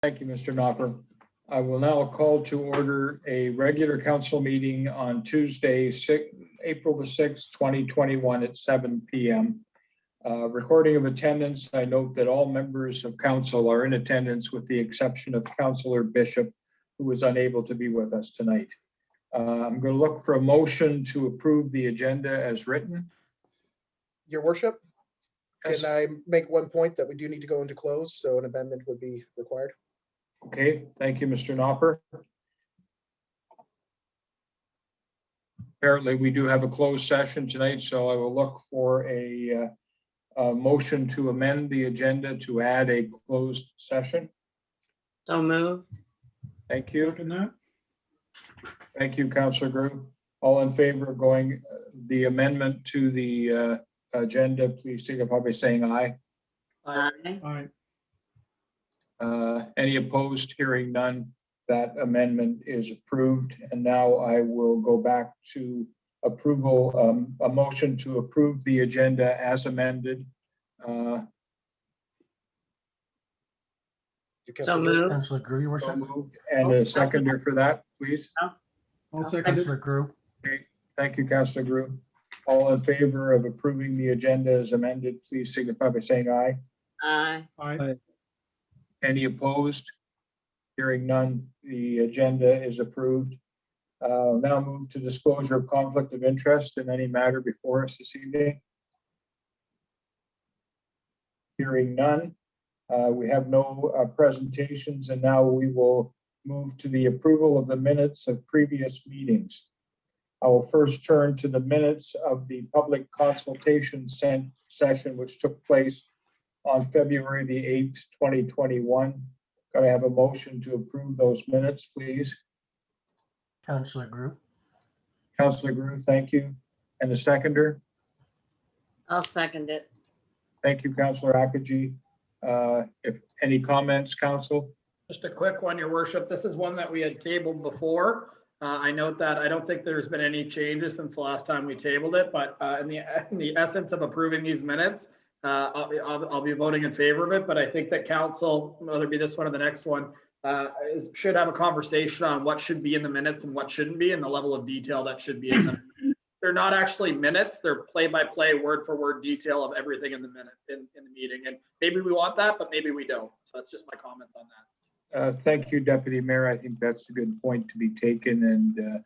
Thank you, Mr. Knopper. I will now call to order a regular council meeting on Tuesday, April the 6th, 2021 at 7 p.m. Recording of attendance, I note that all members of council are in attendance with the exception of Councillor Bishop, who was unable to be with us tonight. I'm going to look for a motion to approve the agenda as written. Your worship, Yes. can I make one point that we do need to go into close, so an amendment would be required? Okay, thank you, Mr. Knopper. Apparently, we do have a closed session tonight, so I will look for a motion to amend the agenda to add a closed session. So moved. Thank you. Thank you, Councillor Grew. All in favor of going the amendment to the agenda, please signify by saying aye. Aye. Any opposed? Hearing none, that amendment is approved. And now I will go back to approval, a motion to approve the agenda as amended. So moved. Councillor Grew, your So worship. moved. And a seconder for that, please. I'll second it. Councillor Grew. Okay, thank you, Councillor Grew. All in favor of approving the agenda as amended, please signify by saying aye. Aye. Aye. Any opposed? Hearing none, the agenda is approved. Now move to disclosure of conflict of interest in any matter before us this evening. Hearing none, we have no presentations, and now we will move to the approval of the minutes of previous meetings. I will first turn to the minutes of the public consultation session, which took place on February the 8th, 2021. Got to have a motion to approve those minutes, please. Councillor Grew. Councillor Grew, thank you. And the seconder? I'll second it. Thank you, Councillor Akaji. If any comments, council? Just a quick one, your worship. This is one that we had tabled before. I note that I don't think there's been any changes since the last time we tabled it, but in the essence of approving these minutes, I'll be voting in favor of it. But I think that council, whether it be this one or the next one, should have a conversation on what should be in the minutes and what shouldn't be, and the level of detail that should be in them. They're not actually minutes; they're play-by-play, word-for-word detail of everything in the minute in the meeting. And maybe we want that, but maybe we don't. So that's just my comments on that. Thank you, Deputy Mayor. I think that's a good point to be taken. And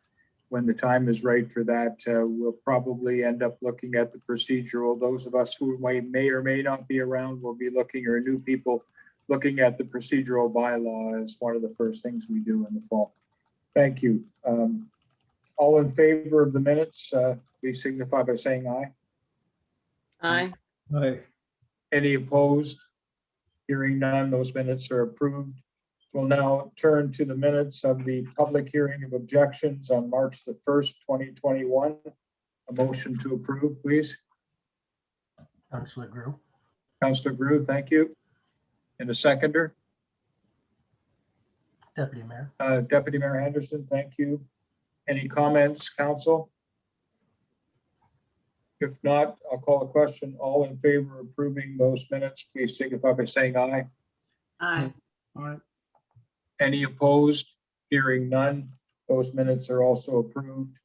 when the time is right for that, we'll probably end up looking at the procedural. Those of us who may or may not be around will be looking, or new people looking at the procedural bylaw as one of the first things we do in the fall. Thank you. All in favor of the minutes, please signify by saying aye. Aye. Aye. Any opposed? Hearing none, those minutes are approved. We'll now turn to the minutes of the public hearing of objections on March the 1st, 2021. A motion to approve, please. Councillor Grew. Councillor Grew, thank you. And a seconder? Deputy Mayor. Deputy Mayor Henderson, thank you. Any comments, council? If not, I'll call a question. All in favor of approving those minutes, please signify by saying aye. Aye. Aye. Any opposed? Hearing none, those minutes are also approved.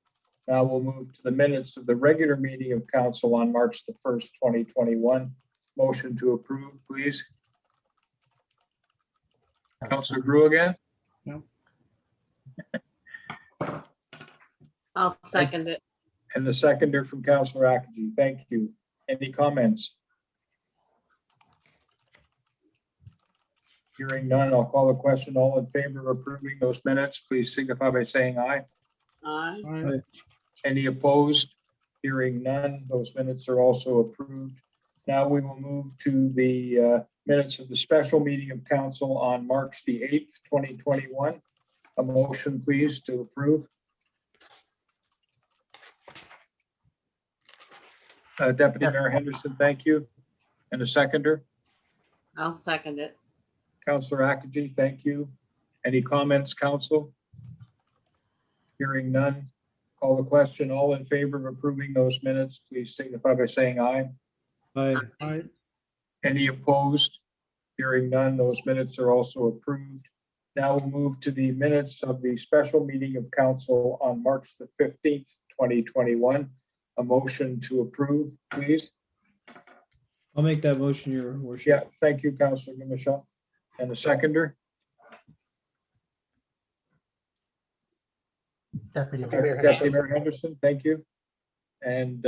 Now we'll move to the minutes of the regular meeting of council on March the 1st, 2021. Motion to approve, please. Councillor Grew again? No. I'll second it. And the seconder from Councillor Akaji. Thank you. Any comments? Hearing none, I'll call the question. All in favor of approving those minutes, please signify by saying aye. Aye. Aye. Any opposed? Hearing none, those minutes are also approved. Now we will move to the minutes of the special meeting of council on March the 8th, 2021. A motion, please, to approve. Deputy Mayor Henderson, thank you. And a seconder? I'll second it. Councillor Akaji, thank you. Any comments, council? Hearing none, call the question. All in favor of approving those minutes, please signify by saying aye. Aye. Aye. Any opposed? Hearing none, those minutes are also approved. Now we'll move to the minutes of the special meeting of council on March the 15th, 2021. A motion to approve, please. I'll make that motion, Your Worship. Yeah, thank you, Councilor Michelle. And the seconder? Deputy Deputy Mayor. Mayor Deputy Henderson. Mayor Henderson, thank you. And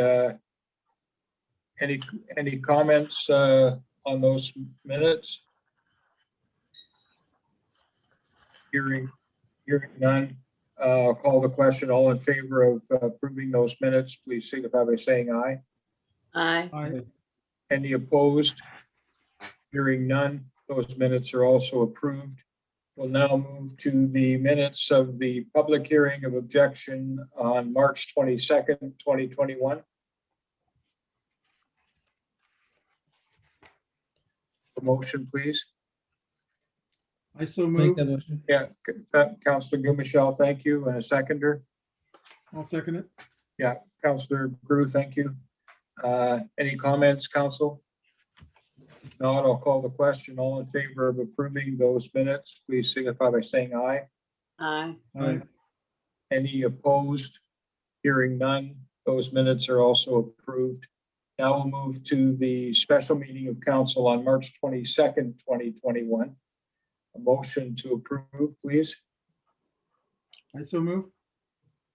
any comments on those minutes? Hearing none, I'll call the question. All in favor of approving those minutes, please signify by saying aye. Aye. Aye. Any opposed? Hearing none, those minutes are also approved. We'll now move to the minutes of the public hearing of objection on March 22nd, 2021. The motion, please. I so Make move. that motion. Yeah, Councilor Gumichelle, thank you. And a seconder? I'll second it. Yeah, Councilor Grew, thank you. Any comments, council? If not, I'll call the question. All in favor of approving those minutes, please signify by saying aye. Aye. Aye. Any opposed? Hearing none, those minutes are also approved. Now we'll move to the special meeting of council on March 22nd, 2021. A motion to approve, please. I so move.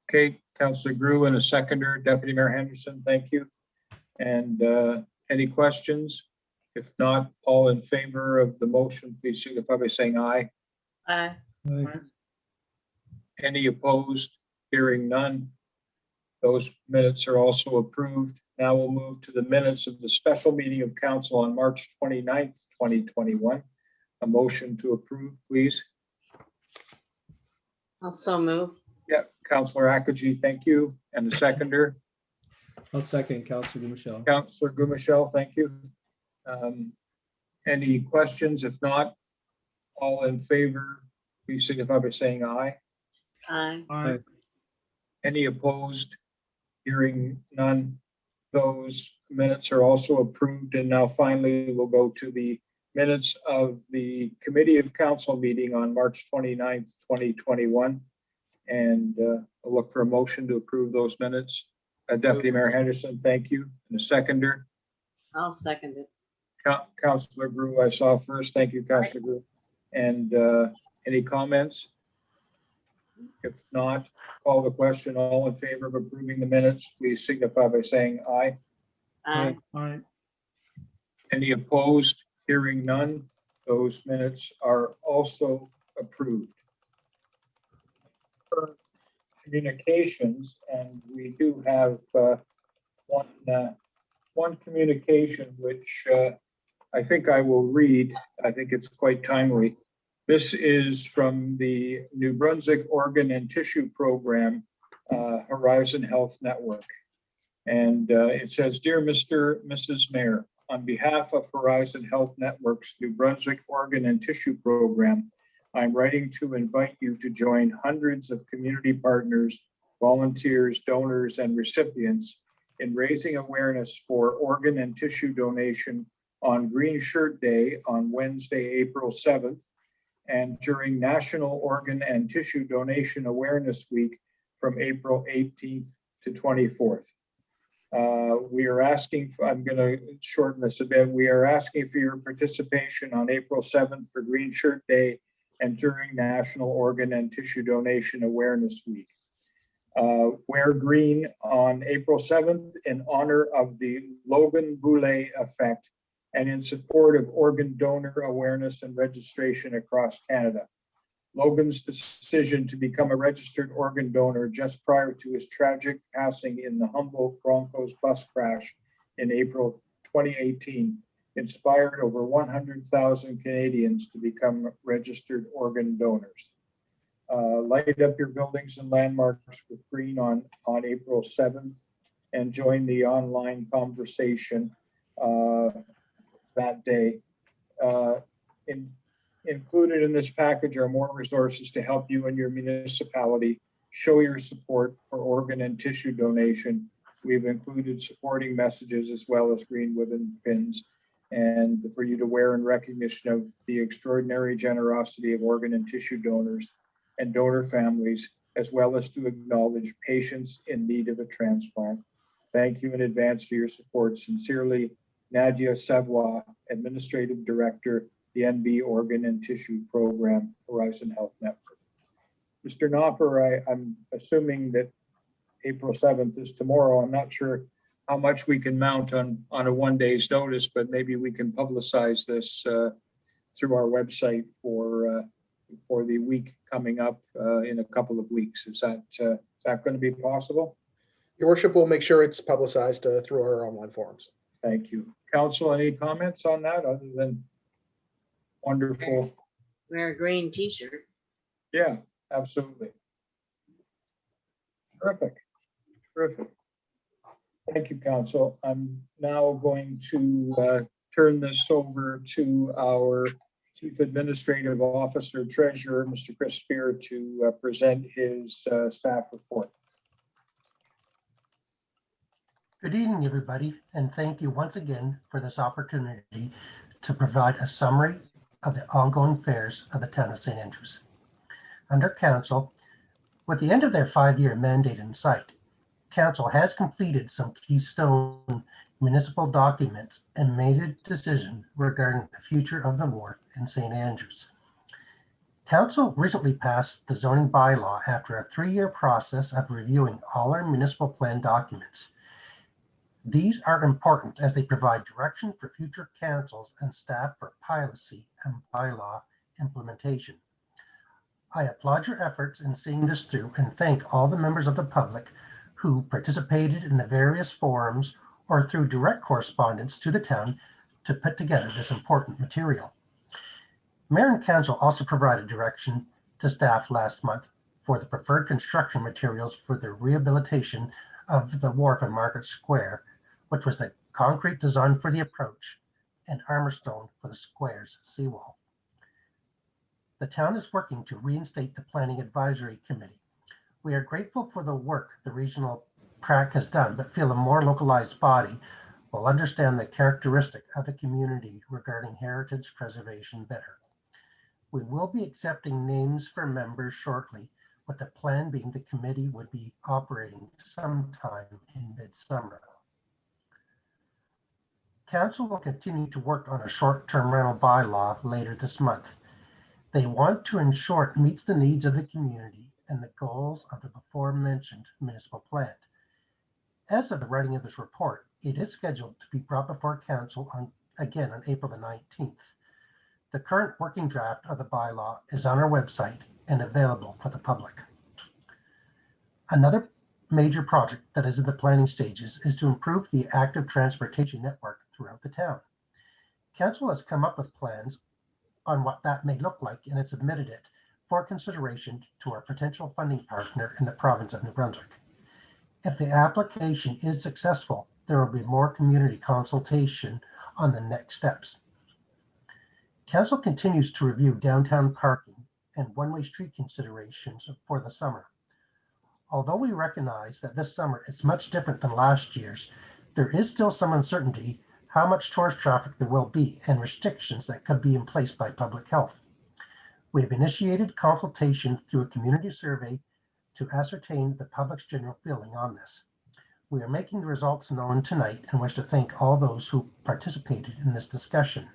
Okay, Councilor Grew and a seconder, Deputy Mayor Henderson, thank you. And any questions? If not, all in favor of the motion, please signify by saying aye. Aye. Aye. Any opposed? Hearing none. Those minutes are also approved. Now we'll move to the minutes of the special meeting of council on March 29th, 2021. A motion to approve, please. I'll so move. Yeah, Councilor Akaji, thank you. And the seconder, I'll second, Councilor Michelle. Councilor Gumichelle, thank you. Any questions? If not, all in favor, please signify by saying aye. Aye. Aye. Any opposed? Hearing none. Those minutes are also approved. And now finally, we'll go to the minutes of the Committee of Council meeting on March 29th, 2021. And I'll look for a motion to approve those minutes. Deputy Mayor Henderson, thank you. And a seconder, I'll second it. Councilor Grew, I saw first. Thank you, Councilor Grew. And any comments? If not, call the question. All in favor of approving the minutes, please signify by saying aye. Aye. Aye. Any opposed? Hearing none, those minutes are also approved. For communications, and we do have one communication which I think I will read. I think it's quite timely. This is from the New Brunswick Organ and Tissue Program, Horizon Health Network. And it says, "Dear Mrs. Mayor, on behalf of Horizon Health Network's New Brunswick Organ and Tissue Program, I'm writing to invite you to join hundreds of community partners, volunteers, donors, and recipients in raising awareness for organ and tissue donation on Green Shirt Day on Wednesday, April 7th, and during National Organ and Tissue Donation Awareness Week from April 18th to 24th. We are asking, I'm going to shorten this a bit. We are asking for your participation on April 7th for Green Shirt Day and during National Organ and Tissue Donation Awareness Week. Wear green on April 7th in honor of the Logan Boulet effect and in support of organ donor awareness and registration across Canada. Logan's decision to become a registered organ donor just prior to his tragic passing in the Humboldt Broncos bus crash in April 2018 inspired over 100,000 Canadians to become registered organ donors. Light up your buildings and landmarks with green on April 7th and join the online conversation that day. Included in this package are more resources to help you and your municipality show your support for organ and tissue donation. We've included supporting messages as well as green ribbon pins. and for you to wear in recognition of the extraordinary generosity of organ and tissue donors and donor families, as well as to acknowledge patients in need of a transplant. Thank you in advance for your support. Sincerely, Nadia Savoy, Administrative Director, the NB Organ and Tissue Program, Horizon Health Network. Mr. Knopper, I'm assuming that April 7th is tomorrow. I'm not sure how much we can mount on a 1 day's notice, but maybe we can publicize this through our website for the week coming up in a couple of weeks. Is that going to be possible? Your worship will make sure it's publicized through our online forums. Thank you. Council, any comments on that other than wonderful? Wear a green t-shirt. Yeah, absolutely. Terrific. Terrific. Thank you, Council. I'm now going to turn this over to our Chief Administrative Officer Treasurer, Mr. Chris Spear, to present his staff report. Good evening, everybody, and thank you once again for this opportunity to provide a summary of the ongoing affairs of the town of St. Andrews. Under Council, with the end of their 5-year mandate in sight, Council has completed some keystone municipal documents and made a decision regarding the future of the wharf in St. Andrews. Council recently passed the zoning bylaw after a 3-year process of reviewing all our municipal plan documents. These are important as they provide direction for future councils and staff for policy and bylaw implementation. I applaud your efforts in seeing this through and thank all the members of the public who participated in the various forums or through direct correspondence to the town to put together this important material. Mayor and Council also provided direction to staff last month for the preferred construction materials for the rehabilitation of the wharf in Market Square, which was the concrete design for the approach and armor stone for the square's seawall. The town is working to reinstate the Planning Advisory Committee. We are grateful for the work the regional PAC has done, but feel a more localized body will understand the characteristic of the community regarding heritage preservation better. We will be accepting names for members shortly, with the plan being the committee would be operating sometime in midsummer. Council will continue to work on a short-term rental bylaw later this month. They want to ensure it meets the needs of the community and the goals of the before-mentioned municipal plan. As of the writing of this report, it is scheduled to be brought before Council again on April the 19th. The current working draft of the bylaw is on our website and available for the public. Another major project that is in the planning stages is to improve the active transportation network throughout the town. Council has come up with plans on what that may look like and has submitted it for consideration to our potential funding partner in the province of New Brunswick. If the application is successful, there will be more community consultation on the next steps. Council continues to review downtown parking and one-way street considerations for the summer. Although we recognize that this summer is much different than last year's, there is still some uncertainty how much tourist traffic there will be and restrictions that could be in place by public health. We have initiated consultation through a community survey to ascertain the public's general feeling on this. We are making the results known tonight and wish to thank all those who participated in this discussion.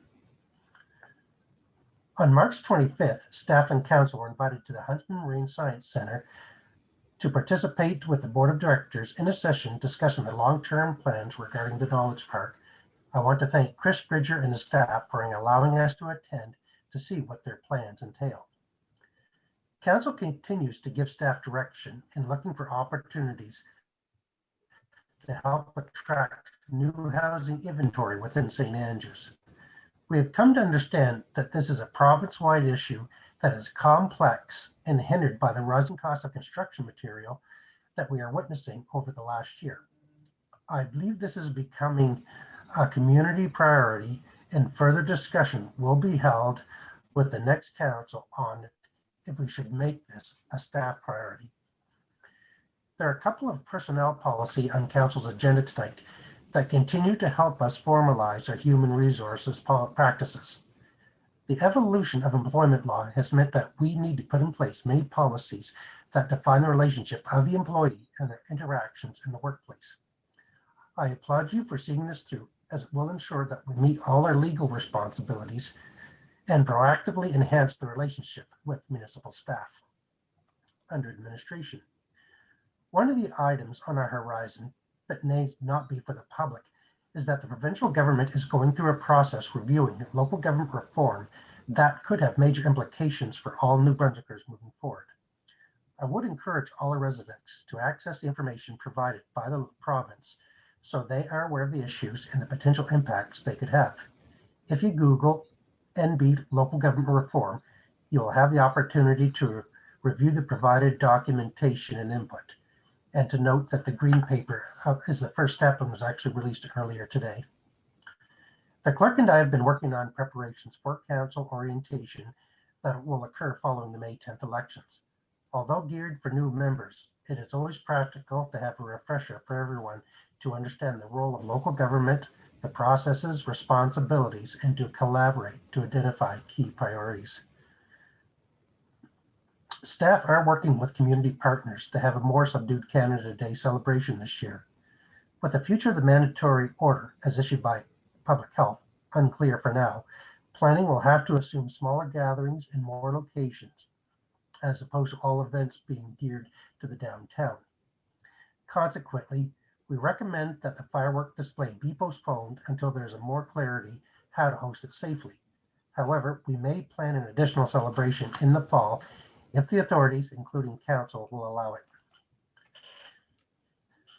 On March 25th, staff and council were invited to the Huntsman Marine Science Center to participate with the board of directors in a session discussing the long-term plans regarding the Knowledge Park. I want to thank Chris Bridger and his staff for allowing us to attend to see what their plans entail. Council continues to give staff direction in looking for opportunities to help attract new housing inventory within St. Andrews. We have come to understand that this is a province-wide issue that is complex and hindered by the rising cost of construction material that we are witnessing over the last year. I believe this is becoming a community priority, and further discussion will be held with the next council on if we should make this a staff priority. There are a couple of personnel policy on council's agenda tonight. that continue to help us formalize our human resources practices. The evolution of employment law has meant that we need to put in place many policies that define the relationship of the employee and their interactions in the workplace. I applaud you for seeing this through, as it will ensure that we meet all our legal responsibilities and proactively enhance the relationship with municipal staff. Under administration, one of the items on our horizon that may not be for the public is that the provincial government is going through a process reviewing local government reform that could have major implications for all New Brunswickers moving forward. I would encourage all our residents to access the information provided by the province so they are aware of the issues and the potential impacts they could have. If you Google NB local government reform, you'll have the opportunity to review the provided documentation and input, and to note that the green paper is the first step and was actually released earlier today. The clerk and I have been working on preparations for council orientation that will occur following the May 10th elections. Although geared for new members, it is always practical to have a refresher for everyone to understand the role of local government, the processes, responsibilities, and to collaborate to identify key priorities. Staff are working with community partners to have a more subdued Canada Day celebration this year. With the future of the mandatory order as issued by Public Health unclear for now, planning will have to assume smaller gatherings in more locations, as opposed to all events being geared to the downtown. Consequently, we recommend that the firework display be postponed until there's a more clarity how to host it safely. However, we may plan an additional celebration in the fall if the authorities, including council, will allow it.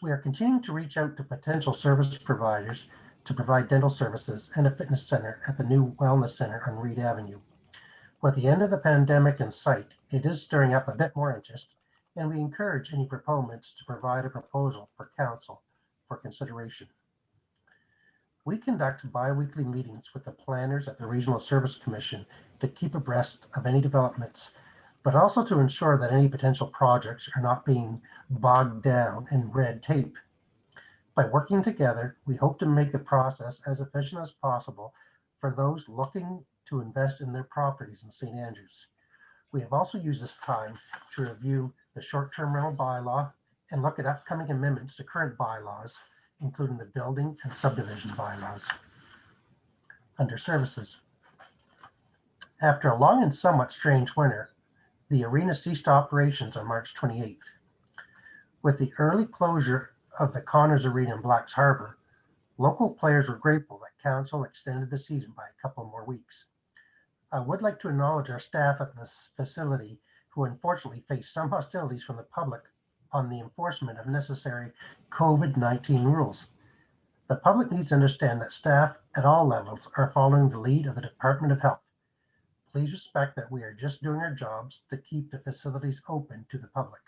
We are continuing to reach out to potential service providers to provide dental services and a fitness center at the new wellness center on Reed Avenue. With the end of the pandemic in sight, it is stirring up a bit more interest, and we encourage any proponents to provide a proposal for council for consideration. We conduct bi-weekly meetings with the planners at the Regional Service Commission to keep abreast of any developments, but also to ensure that any potential projects are not being bogged down in red tape. By working together, we hope to make the process as efficient as possible for those looking to invest in their properties in St. Andrews. We have also used this time to review the short-term rental bylaw and look at upcoming amendments to current bylaws, including the building and subdivision bylaws. Under services, after a long and somewhat strange winter, the arena ceased operations on March 28th. With the early closure of the Connors Arena in Blacks Harbor, local players were grateful that council extended the season by a couple more weeks. I would like to acknowledge our staff at this facility who unfortunately faced some hostilities from the public on the enforcement of necessary COVID-19 rules. The public needs to understand that staff at all levels are following the lead of the Department of Health. Please respect that we are just doing our jobs to keep the facilities open to the public.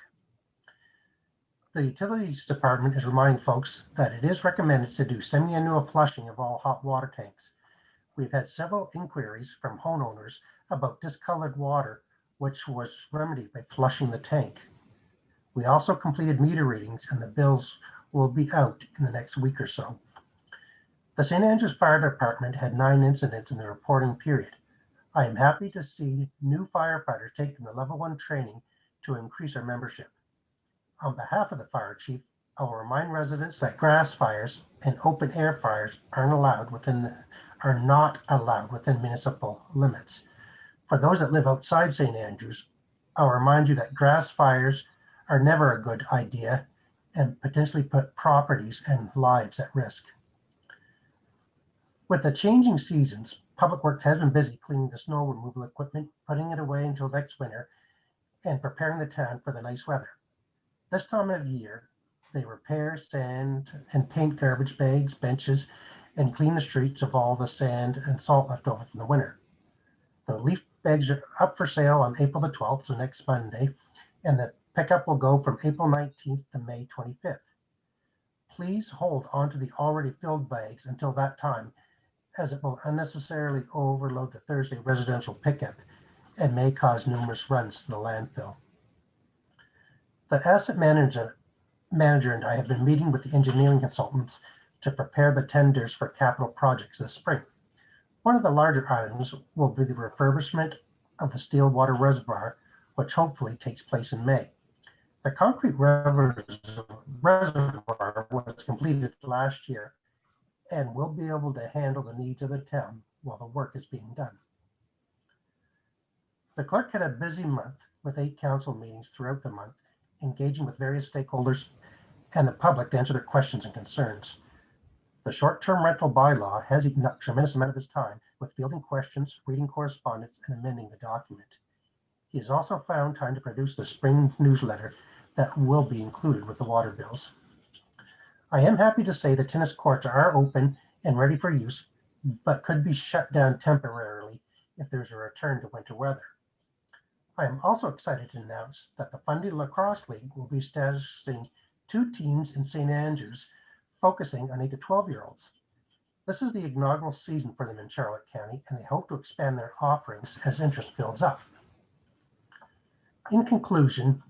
The Utilities Department is reminding folks that it is recommended to do semi-annual flushing of all hot water tanks. We've had several inquiries from homeowners about discolored water, which was remedied by flushing the tank. We also completed meter readings and the bills will be out in the next week or so. The St. Andrews Fire Department had 9 incidents in the reporting period. I am happy to see new firefighters taking the level 1 training to increase our membership. On behalf of the fire chief, I will remind residents that grass fires and open air fires are not allowed within municipal limits. For those that live outside St. Andrews, I'll remind you that grass fires are never a good idea and potentially put properties and lives at risk. With the changing seasons, Public Works has been busy cleaning the snow removal equipment, putting it away until next winter, and preparing the town for the nice weather. This time of year, they repair, sand, and paint garbage bags, benches, and clean the streets of all the sand and salt left over from the winter. The leaf bags are up for sale on April the 12th, so next Monday, and the pickup will go from April 19th to May 25th. Please hold onto the already filled bags until that time, as it will unnecessarily overload the Thursday residential pickup and may cause numerous runs to the landfill. The asset manager and I have been meeting with the engineering consultants to prepare the tenders for capital projects this spring. One of the larger items will be the refurbishment of the steel water reservoir, which hopefully takes place in May. The concrete reservoir was completed last year and will be able to handle the needs of the town while the work is being done. The clerk had a busy month with 8 council meetings throughout the month, engaging with various stakeholders and the public to answer their questions and concerns. The short-term rental bylaw has eaten up a tremendous amount of his time with fielding questions, reading correspondence, and amending the document. He has also found time to produce the spring newsletter that will be included with the water bills. I am happy to say the tennis courts are open and ready for use, but could be shut down temporarily if there's a return to winter weather. I am also excited to announce that the Fundy Lacrosse League will be establishing 2 teams in St. Andrews, focusing on 8 to 12-year-olds. This is the inaugural season for them in Charlotte County, and they hope to expand their offerings as interest builds up. In conclusion,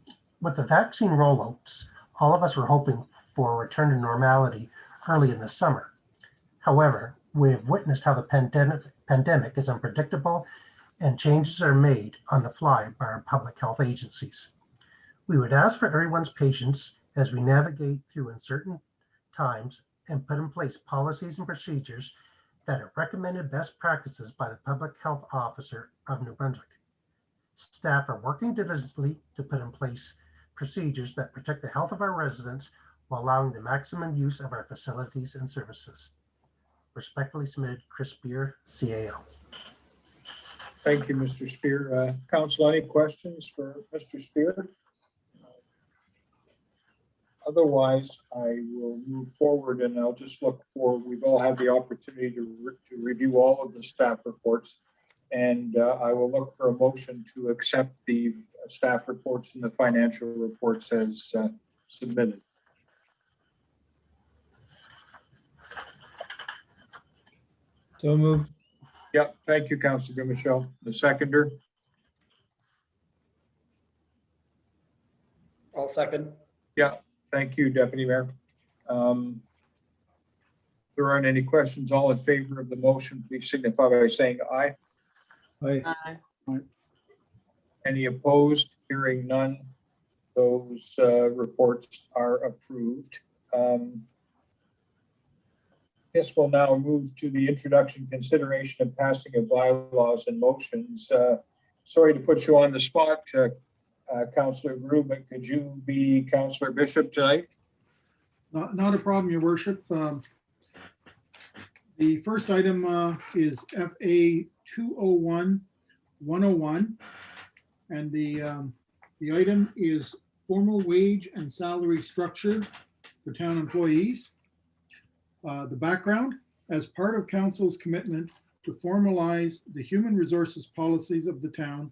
with the vaccine rollouts, all of us were hoping for a return to normality early in the summer. However, we have witnessed how the pandemic is unpredictable and changes are made on the fly by our public health agencies. We would ask for everyone's patience as we navigate through uncertain times and put in place policies and procedures that are recommended best practices by the Public Health Officer of New Brunswick. Staff are working diligently to put in place procedures that protect the health of our residents while allowing the maximum use of our facilities and services. Respectfully submitted, Chris Spear, CAO. Thank you, Mr. Spear. Council, any questions for Mr. Spear? Otherwise, I will move forward and I'll just look for, we've all had the opportunity to review all of the staff reports. And I will look for a motion to accept the staff reports and the financial reports as submitted. So moved. Yep, thank you, Councilor Michelle. The seconder, I'll second. thank you, Deputy Mayor. If there aren't any questions, all in favor of the motion, please signify by saying aye. Aye. Aye. Any opposed? Hearing none, those reports are approved. This will now move to the introduction, consideration, and passing of bylaws and motions. Sorry to put you on the spot, Councillor Brew, but could you be Councillor Bishop tonight? Not a problem, Your Worship. The first item is FA 201-101, and the item is formal wage and salary structure for town employees. The background: as part of Council's commitment to formalize the human resources policies of the town,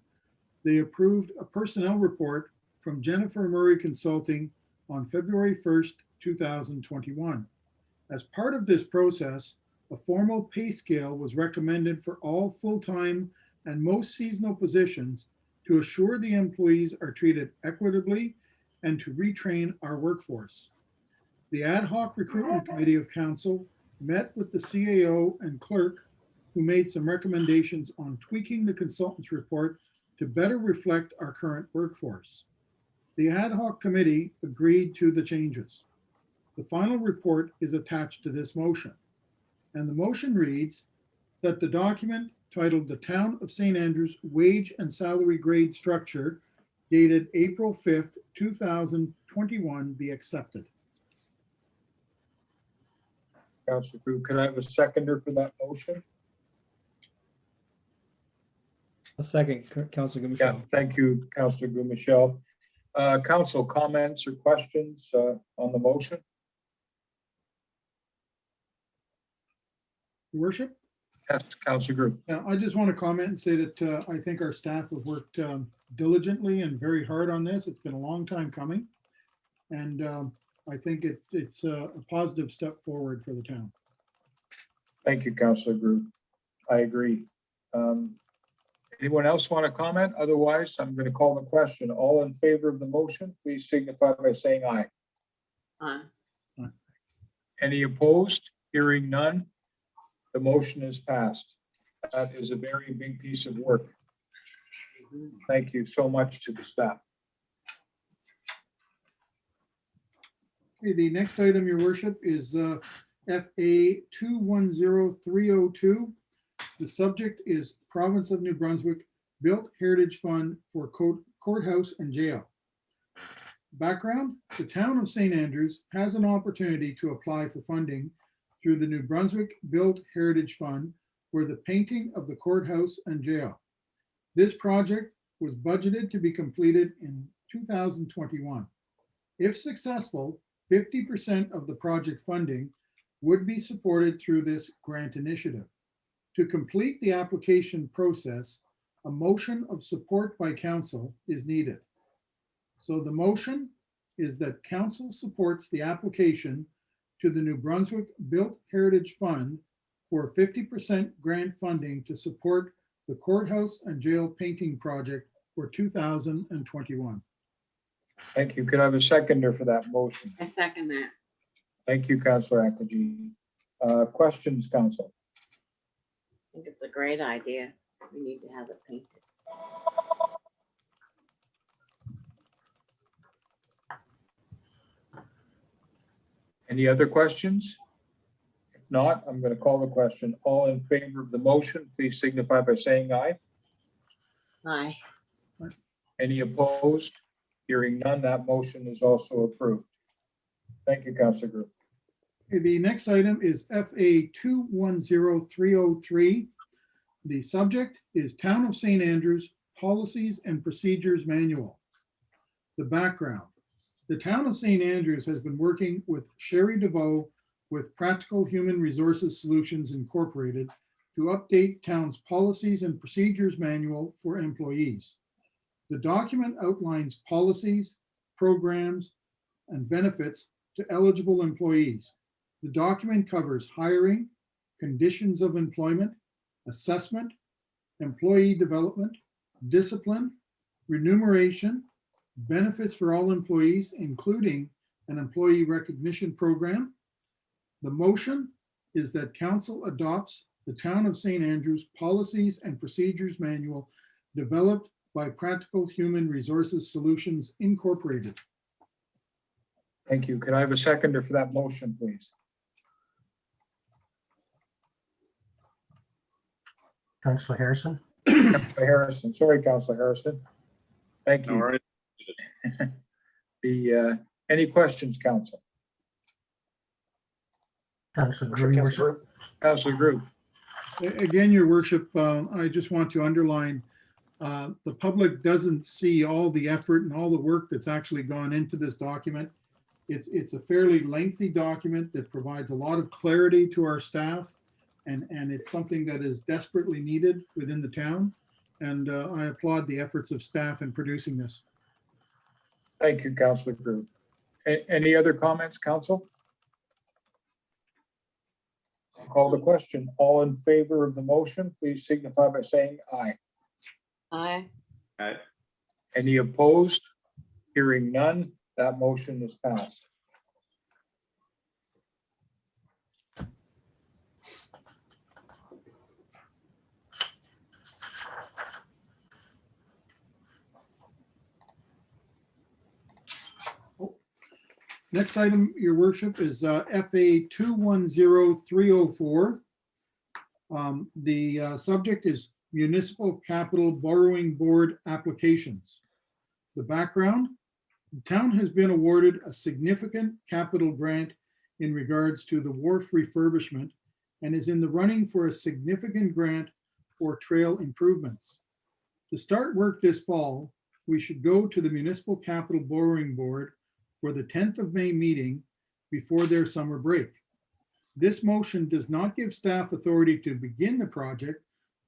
they approved a personnel report from Jennifer Murray Consulting on February 1st, 2021. As part of this process, a formal pay scale was recommended for all full-time and most seasonal positions to assure the employees are treated equitably and to retrain our workforce. The ad hoc recruitment committee of council met with the CAO and clerk, who made some recommendations on tweaking the consultant's report to better reflect our current workforce. The ad hoc committee agreed to the changes. The final report is attached to this motion. And the motion reads that the document titled "The Town of St. Andrews Wage and Salary Grade Structure," dated April 5th, 2021, be accepted. Councillor Brew, can I have a seconder for that motion? A second, Councilor Yeah, Michelle. thank you, Councillor Michelle. Council comments or questions on the motion? Your Worship? Yes, Councillor Brew. I just want to comment and say that I think our staff have worked diligently and very hard on this. It's been a long time coming. And I think it's a positive step forward for the town. Thank you, Councillor Brew. I agree. Anyone else want to comment? Otherwise, I'm going to call the question. All in favor of the motion, please signify by saying aye. Aye. Any opposed? Hearing none, the motion is passed. That is a very big piece of work. Thank you so much to the staff. Okay, the next item, your worship, is FA 210302. The subject is Province of New Brunswick Built Heritage Fund for Courthouse and Jail. Background, the town of St. Andrews has an opportunity to apply for funding through the New Brunswick Built Heritage Fund for the painting of the courthouse and jail. This project was budgeted to be completed in 2021. If successful, 50% of the project funding would be supported through this grant initiative. To complete the application process, a motion of support by council is needed. So the motion is that council supports the application to the New Brunswick Built Heritage Fund for 50% grant funding to support the courthouse and jail painting project for 2021. Thank you. Could I have a seconder for that motion? I second that. Thank you, Councillor Akagi. Questions, council? I think it's a great idea. We need to have it painted. Any other questions? If not, I'm going to call the question. All in favor of the motion, please signify by saying aye. Aye. Any opposed? Hearing none, that motion is also approved. Thank you, Councillor Group. Okay, the next item is FA 210303. The subject is Town of St. Andrews Policies and Procedures Manual. The background, the Town of St. Andrews has been working with Sherry DeVoe with Practical Human Resources Solutions Incorporated to update town's Policies and Procedures Manual for employees. The document outlines policies, programs, and benefits to eligible employees. The document covers hiring, conditions of employment, assessment, employee development, discipline, remuneration, benefits for all employees, including an employee recognition program. The motion is that council adopts the Town of St. Andrews Policies and Procedures Manual developed by Practical Human Resources Solutions Incorporated. Thank you. Could I have a seconder for that motion, please? Councillor Harrison. Councillor Harrison. Sorry, Councillor Harrison. Thank you. All right. Any questions, council? Councillor Drew, your worship. Councillor Group. Again, your worship, I just want to underline, the public doesn't see all the effort and all the work that's actually gone into this document. It's a fairly lengthy document that provides a lot of clarity to our staff, and it's something that is desperately needed within the town. And I applaud the efforts of staff in producing this. Thank you, Councillor Group. Any other comments, council? I'll call the question. All in favor of the motion, please signify by saying aye. Aye. Any opposed? Hearing none, that motion is passed. Next item, your worship, is FA 210304. The subject is Municipal Capital Borrowing Board applications. The background, the town has been awarded a significant capital grant in regards to the wharf refurbishment and is in the running for a significant grant for trail improvements. To start work this fall, we should go to the Municipal Capital Borrowing Board for the 10th of May meeting before their summer break. This motion does not give staff authority to begin the project,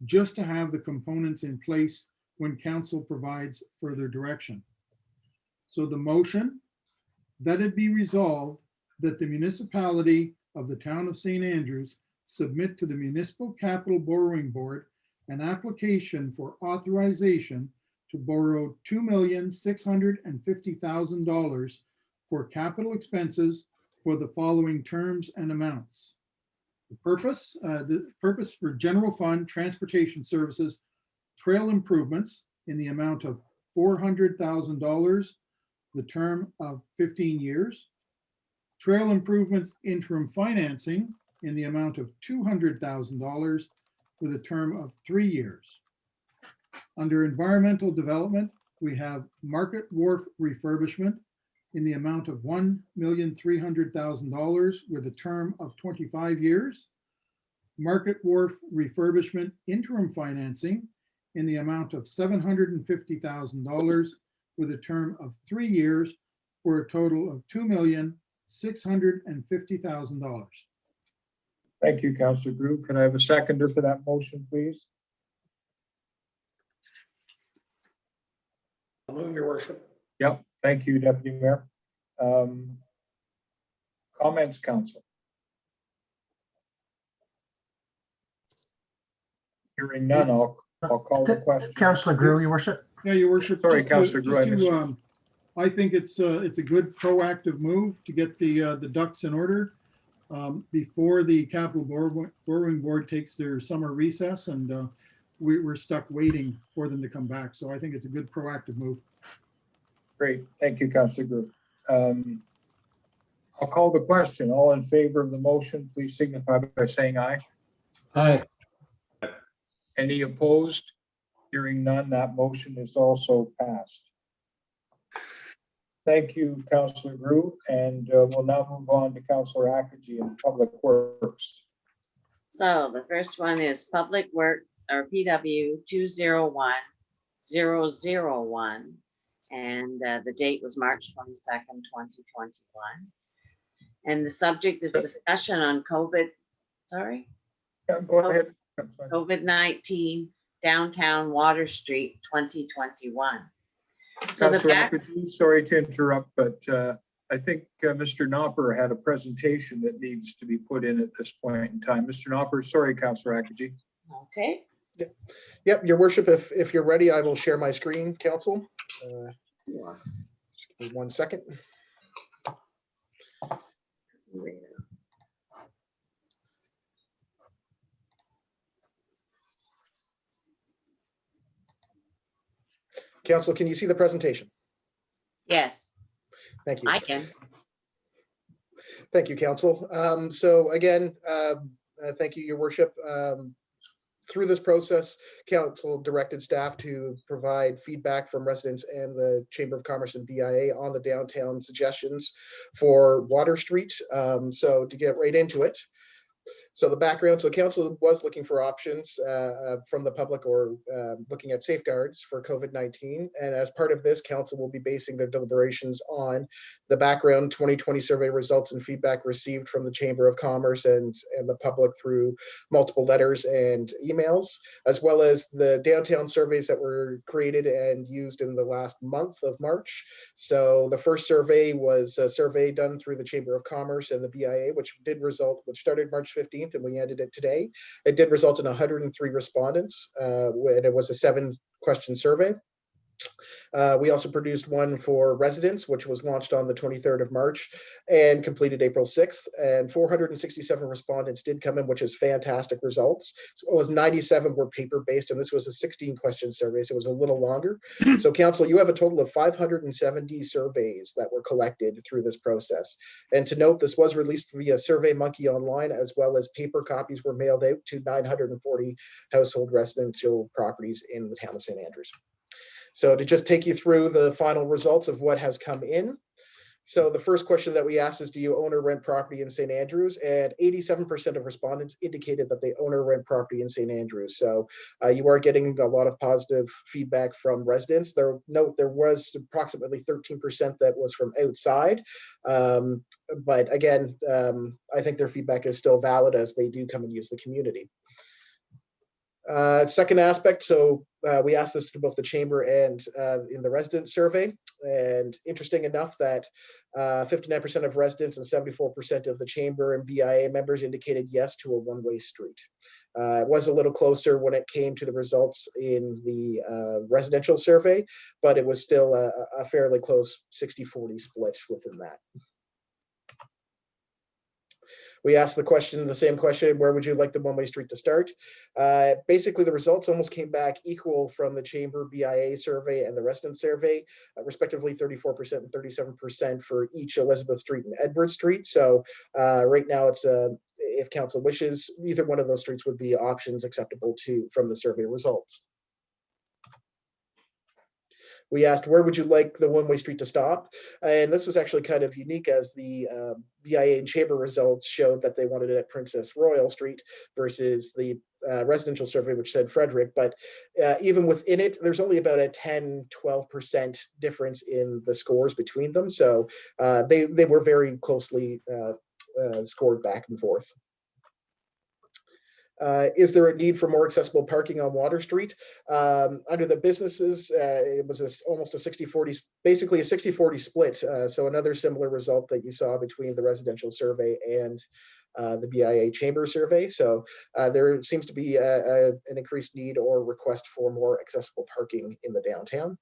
just to have the components in place when council provides further direction. So the motion, that it be resolved that the municipality of the Town of St. Andrews submit to the Municipal Capital Borrowing Board an application for authorization to borrow $2,650,000 for capital expenses for the following terms and amounts. The purpose for general fund transportation services, trail improvements in the amount of $400,000, the term of 15 years. Trail improvements interim financing in the amount of $200,000 with a term of 3 years. Under environmental development, we have Market Wharf refurbishment in the amount of $1,300,000 with a term of 25 years. Market Wharf refurbishment interim financing in the amount of $750,000 with a term of 3 years for a total of $2,650,000. Thank you, Councillor Groove. Can I have a seconder for that motion, please? I'll move, your worship. Yep, thank you, Deputy Mayor. Comments, Council? Hearing none, I'll call the question. Councillor Grew, your worship. Yeah, your worship. Sorry, just to- Councillor Grew, I just to, missed I think it's a good proactive move to get the ducks in order before the Capital Borrowing Board takes their summer recess, and we're stuck waiting for them to come back. So I think it's a good proactive move. Great, thank you, Councillor Groove. I'll call the question. All in favor of the motion, please signify by saying aye. Aye. Any opposed? Hearing none, that motion is also passed. Thank you, Councillor Groove, and we'll now move on to Councillor Akaji in Public Works. So the first one is Public Work, or PW 201001. And the date was March 22nd, 2021. And the subject is discussion on COVID, Go ahead. COVID-19 downtown Water Street 2021. So the Councillor back, Akaji, sorry to interrupt, but I think Mr. Knopper had a presentation that needs to be put in at this point in time. Mr. Knopper, sorry, Councillor Akaji. okay. Yep, your worship, if you're ready, I will share my screen, Council. Sure. Just give me 1 second. Council, can you see the presentation? Yes, Thank you. I can. Thank you, Council. So again, thank you, your worship. Through this process, Council directed staff to provide feedback from residents and the Chamber of Commerce and BIA on the downtown suggestions for Water Street. So to get right into it. So the background, so Council was looking for options from the public or looking at safeguards for COVID-19. And as part of this, Council will be basing their deliberations on the background 2020 survey results and feedback received from the Chamber of Commerce and the public through multiple letters and emails, as well as the downtown surveys that were created and used in the last month of March. So the first survey was a survey done through the Chamber of Commerce and the BIA, which started March 15th. And we ended it today. It did result in 103 respondents, and it was a 7-question survey. We also produced one for residents, which was launched on the 23rd of March and completed April 6th. And 467 respondents did come in, which is fantastic results. As well as 97 were paper-based, and this was a 16-question survey, so it was a little longer. So, Council, you have a total of 570 surveys that were collected through this process. And to note, this was released via SurveyMonkey online, as well as paper copies were mailed out to 940 household residential properties in the town of St. Andrews. So to just take you through the final results of what has come in. So the first question that we asked is, do you own or rent property in St. Andrews? And 87% of respondents indicated that they own or rent property in St. Andrews. So you are getting a lot of positive feedback from residents. There was approximately 13% that was from outside. But again, I think their feedback is still valid as they do come and use the community. Second aspect, so we asked this to both the chamber and in the resident survey, and interesting enough that 59% of residents and 74% of the chamber and BIA members indicated yes to a one-way street. It was a little closer when it came to the results in the residential survey, but it was still a fairly close 60-40 split within that. We asked the same question, where would you like the one-way street to start? Basically, the results almost came back equal from the Chamber BIA survey and the resident survey, respectively 34% and 37% for each Elizabeth Street and Edward Street. So right now it's if council wishes, either one of those streets would be options acceptable from the survey results. We asked, where would you like the one-way street to stop? And this was actually kind of unique, as the BIA and Chamber results showed that they wanted it at Princess Royal Street versus the residential survey, which said Frederick. But even within it, there's only about a 10-12% difference in the scores between them. So they were very closely scored back and forth. Is there a need for more accessible parking on Water Street? Under the businesses, it was almost a 60-40, basically a 60-40 split. So another similar result that you saw between the residential survey and the BIA Chamber survey. So there seems to be an increased need or request for more accessible parking in the downtown.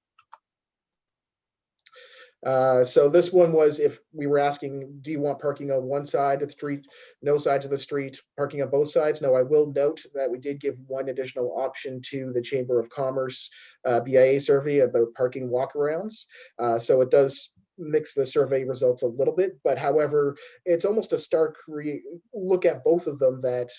So this one was, if we were asking, do you want parking on one side of the street, no sides of the street, parking on both sides? No, I will note that we did give one additional option to the Chamber of Commerce BIA survey about parking walkarounds. So it does mix the survey results a little bit, but however, it's almost a stark look at both of them, that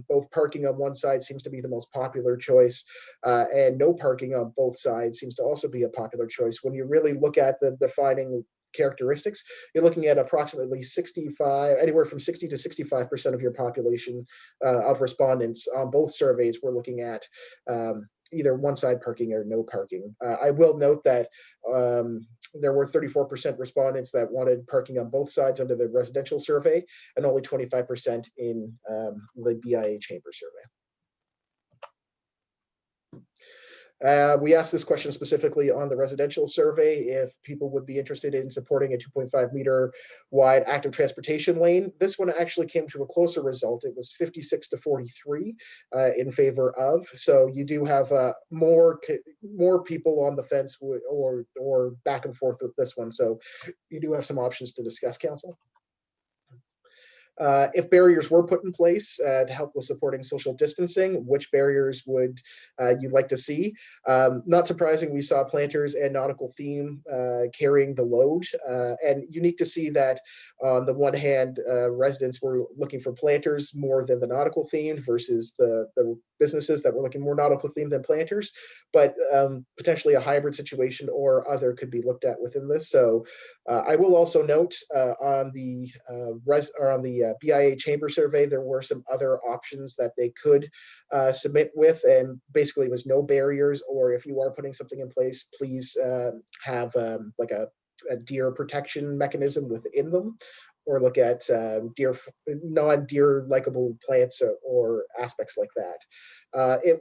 both parking on one side seems to be the most popular choice, and no parking on both sides seems to also be a popular choice. When you really look at the defining characteristics, you're looking at approximately 65, anywhere from 60 to 65% of your population of respondents on both surveys were looking at either one side parking or no parking. I will note that there were 34% respondents that wanted parking on both sides under the residential survey, and only 25% in the BIA Chamber survey. We asked this question specifically on the residential survey, if people would be interested in supporting a 2.5 meter wide active transportation lane. This one actually came to a closer result. It was 56 to 43 in favor of. So you do have more people on the fence or back and forth with this one. So you do have some options to discuss, council. If barriers were put in place to help with supporting social distancing, which barriers would you like to see? Not surprising, we saw planters and nautical theme carrying the load, and unique to see that on the one hand, residents were looking for planters more than the nautical theme versus the businesses that were looking more nautical theme than planters, but potentially a hybrid situation or other could be looked at within this. So I will also note on the BIA Chamber survey, there were some other options that they could submit with, and basically it was no barriers, or if you are putting something in place, please have like a deer protection mechanism within them, or look at non-deer likable plants or aspects like that.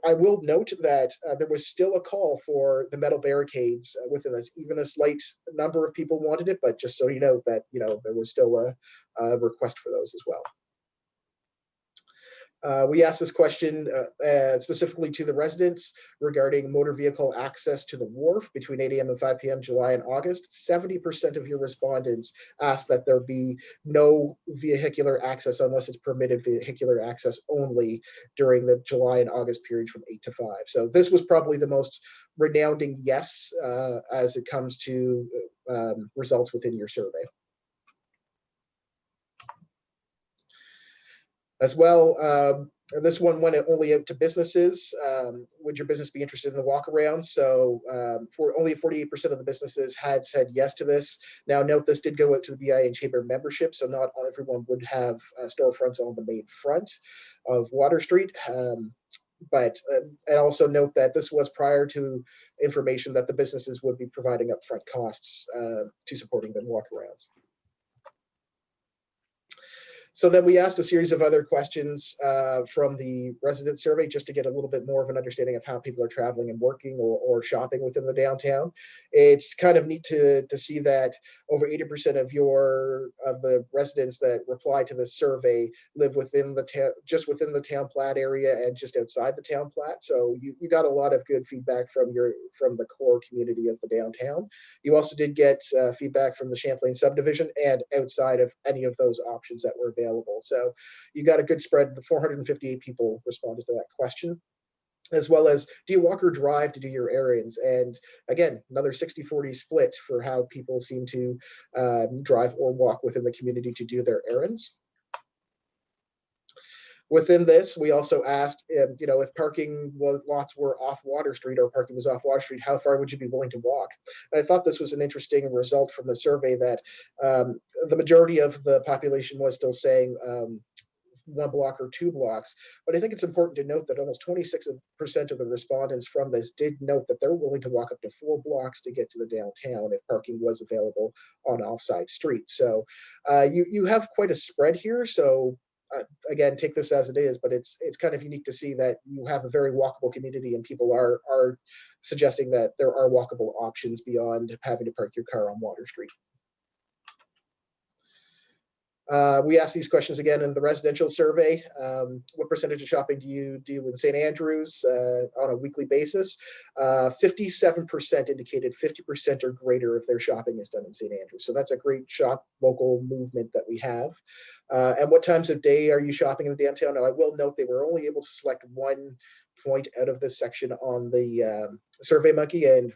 I will note that there was still a call for the metal barricades within this. Even a slight number of people wanted it, but just so you know that there was still a request for those as well. We asked this question specifically to the residents regarding motor vehicle access to the wharf between 8 a.m. and 5 p.m. July and August. 70% of your respondents asked that there be no vehicular access unless it's permitted vehicular access only during the July and August period from 8 to 5. So this was probably the most resounding yes as it comes to results within your survey. As well, this one went only out to businesses. Would your business be interested in the walkaround? So for only 48% of the businesses had said yes to this. Now note, this did go out to the BIA and Chamber membership, so not everyone would have storefronts on the main front of Water Street. But and also note that this was prior to information that the businesses would be providing upfront costs to supporting the walkarounds. So then we asked a series of other questions from the resident survey just to get a little bit more of an understanding of how people are traveling and working or shopping within the downtown. It's kind of neat to see that over 80% of the residents that replied to this survey live within the town, just within the town plat area and just outside the town plat. So you got a lot of good feedback from the core community of the downtown. You also did get feedback from the Champlain subdivision and outside of any of those options that were available available. So you got a good spread. The 458 people responded to that question, as well as do you walk or drive to do your errands? And again, another 60-40 split for how people seem to drive or walk within the community to do their errands. Within this, we also asked, if parking lots were off Water Street or parking was off Water Street, how far would you be willing to walk? And I thought this was an interesting result from the survey that the majority of the population was still saying 1 block or 2 blocks. But I think it's important to note that almost 26% of the respondents from this did note that they're willing to walk up to 4 blocks to get to the downtown if parking was available on offside streets. So you have quite a spread here. So again, take this as it is, but it's kind of unique to see that you have a very walkable community and people are suggesting that there are walkable options beyond having to park your car on Water Street. We asked these questions again in the residential survey. What percentage of shopping do you do in St. Andrews on a weekly basis? 57% indicated 50% or greater of their shopping is done in St. Andrews. So that's a great shop local movement that we have. And what times of day are you shopping in the downtown? Now, I will note they were only able to select 1 point out of this section on the Survey Monkey, and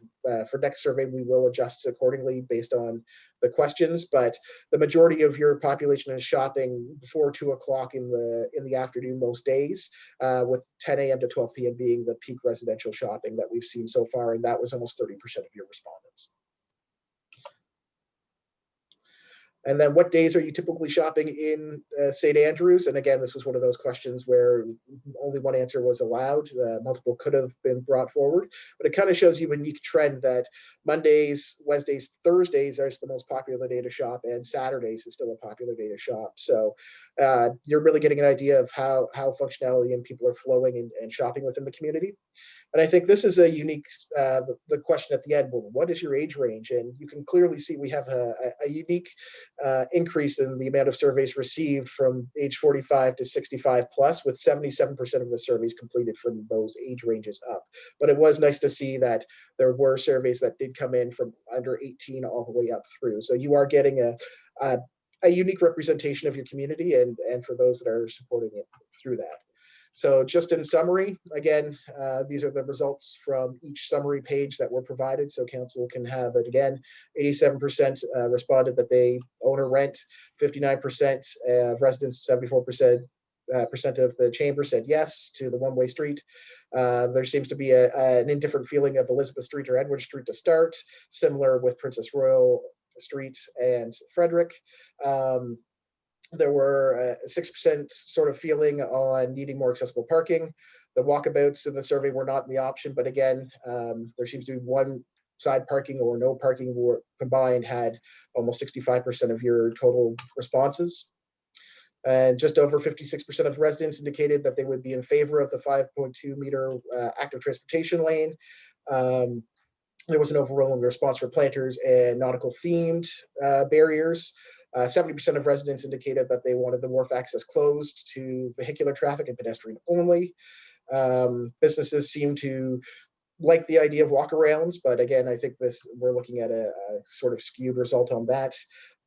for next survey we will adjust accordingly based on the questions, but the majority of your population is shopping before 2 o'clock in the afternoon most days, with 10 a.m. to 12 p.m. being the peak residential shopping that we've seen so far, and that was almost 30% of your respondents. And then what days are you typically shopping in St. Andrews? And again, this was one of those questions where only one answer was allowed. Multiple could have been brought forward, but it kind of shows you a unique trend that Mondays, Wednesdays, Thursdays are the most popular day to shop, and Saturdays is still a popular day to shop. So you're really getting an idea of how functionality and people are flowing and shopping within the community. And I think this is a unique, the question at the end, well, what is your age range? And you can clearly see we have a unique increase in the amount of surveys received from age 45 to 65 plus, with 77% of the surveys completed from those age ranges up. But it was nice to see that there were surveys that did come in from under 18 all the way up through. So you are getting a unique representation of your community and for those that are supporting it through that. So just in summary, again, these are the results from each summary page that were provided, so council can have it again. 87% responded that they own or rent, 59% of residents, 74% of the chamber said yes to the one-way street. There seems to be an indifferent feeling of Elizabeth Street or Edward Street to start, similar with Princess Royal Street and Frederick. There were 6% sort of feeling on needing more accessible parking. The walkabouts in the survey were not the option, but again, there seems to be one side parking or no parking combined had almost 65% of your total responses. And just over 56% of residents indicated that they would be in favor of the 5.2 meter active transportation lane. There was an overwhelming response for planters and nautical themed barriers. 70% of residents indicated that they wanted the wharf access closed to vehicular traffic and pedestrian only. Businesses seem to like the idea of walkarounds, but again, I think we're looking at a sort of skewed result on that.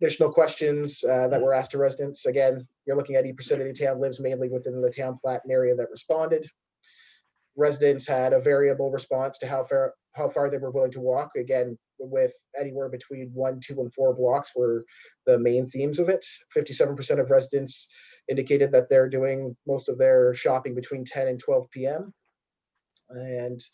Additional questions that were asked to residents. Again, you're looking at 80% of the town lives mainly within the town Platten area that responded. Residents had a variable response to how far they were willing to walk. Again, with anywhere between 1, 2, and 4 blocks were the main themes of it. 57% of residents indicated that they're doing most of their shopping between 10 and 12 p.m. And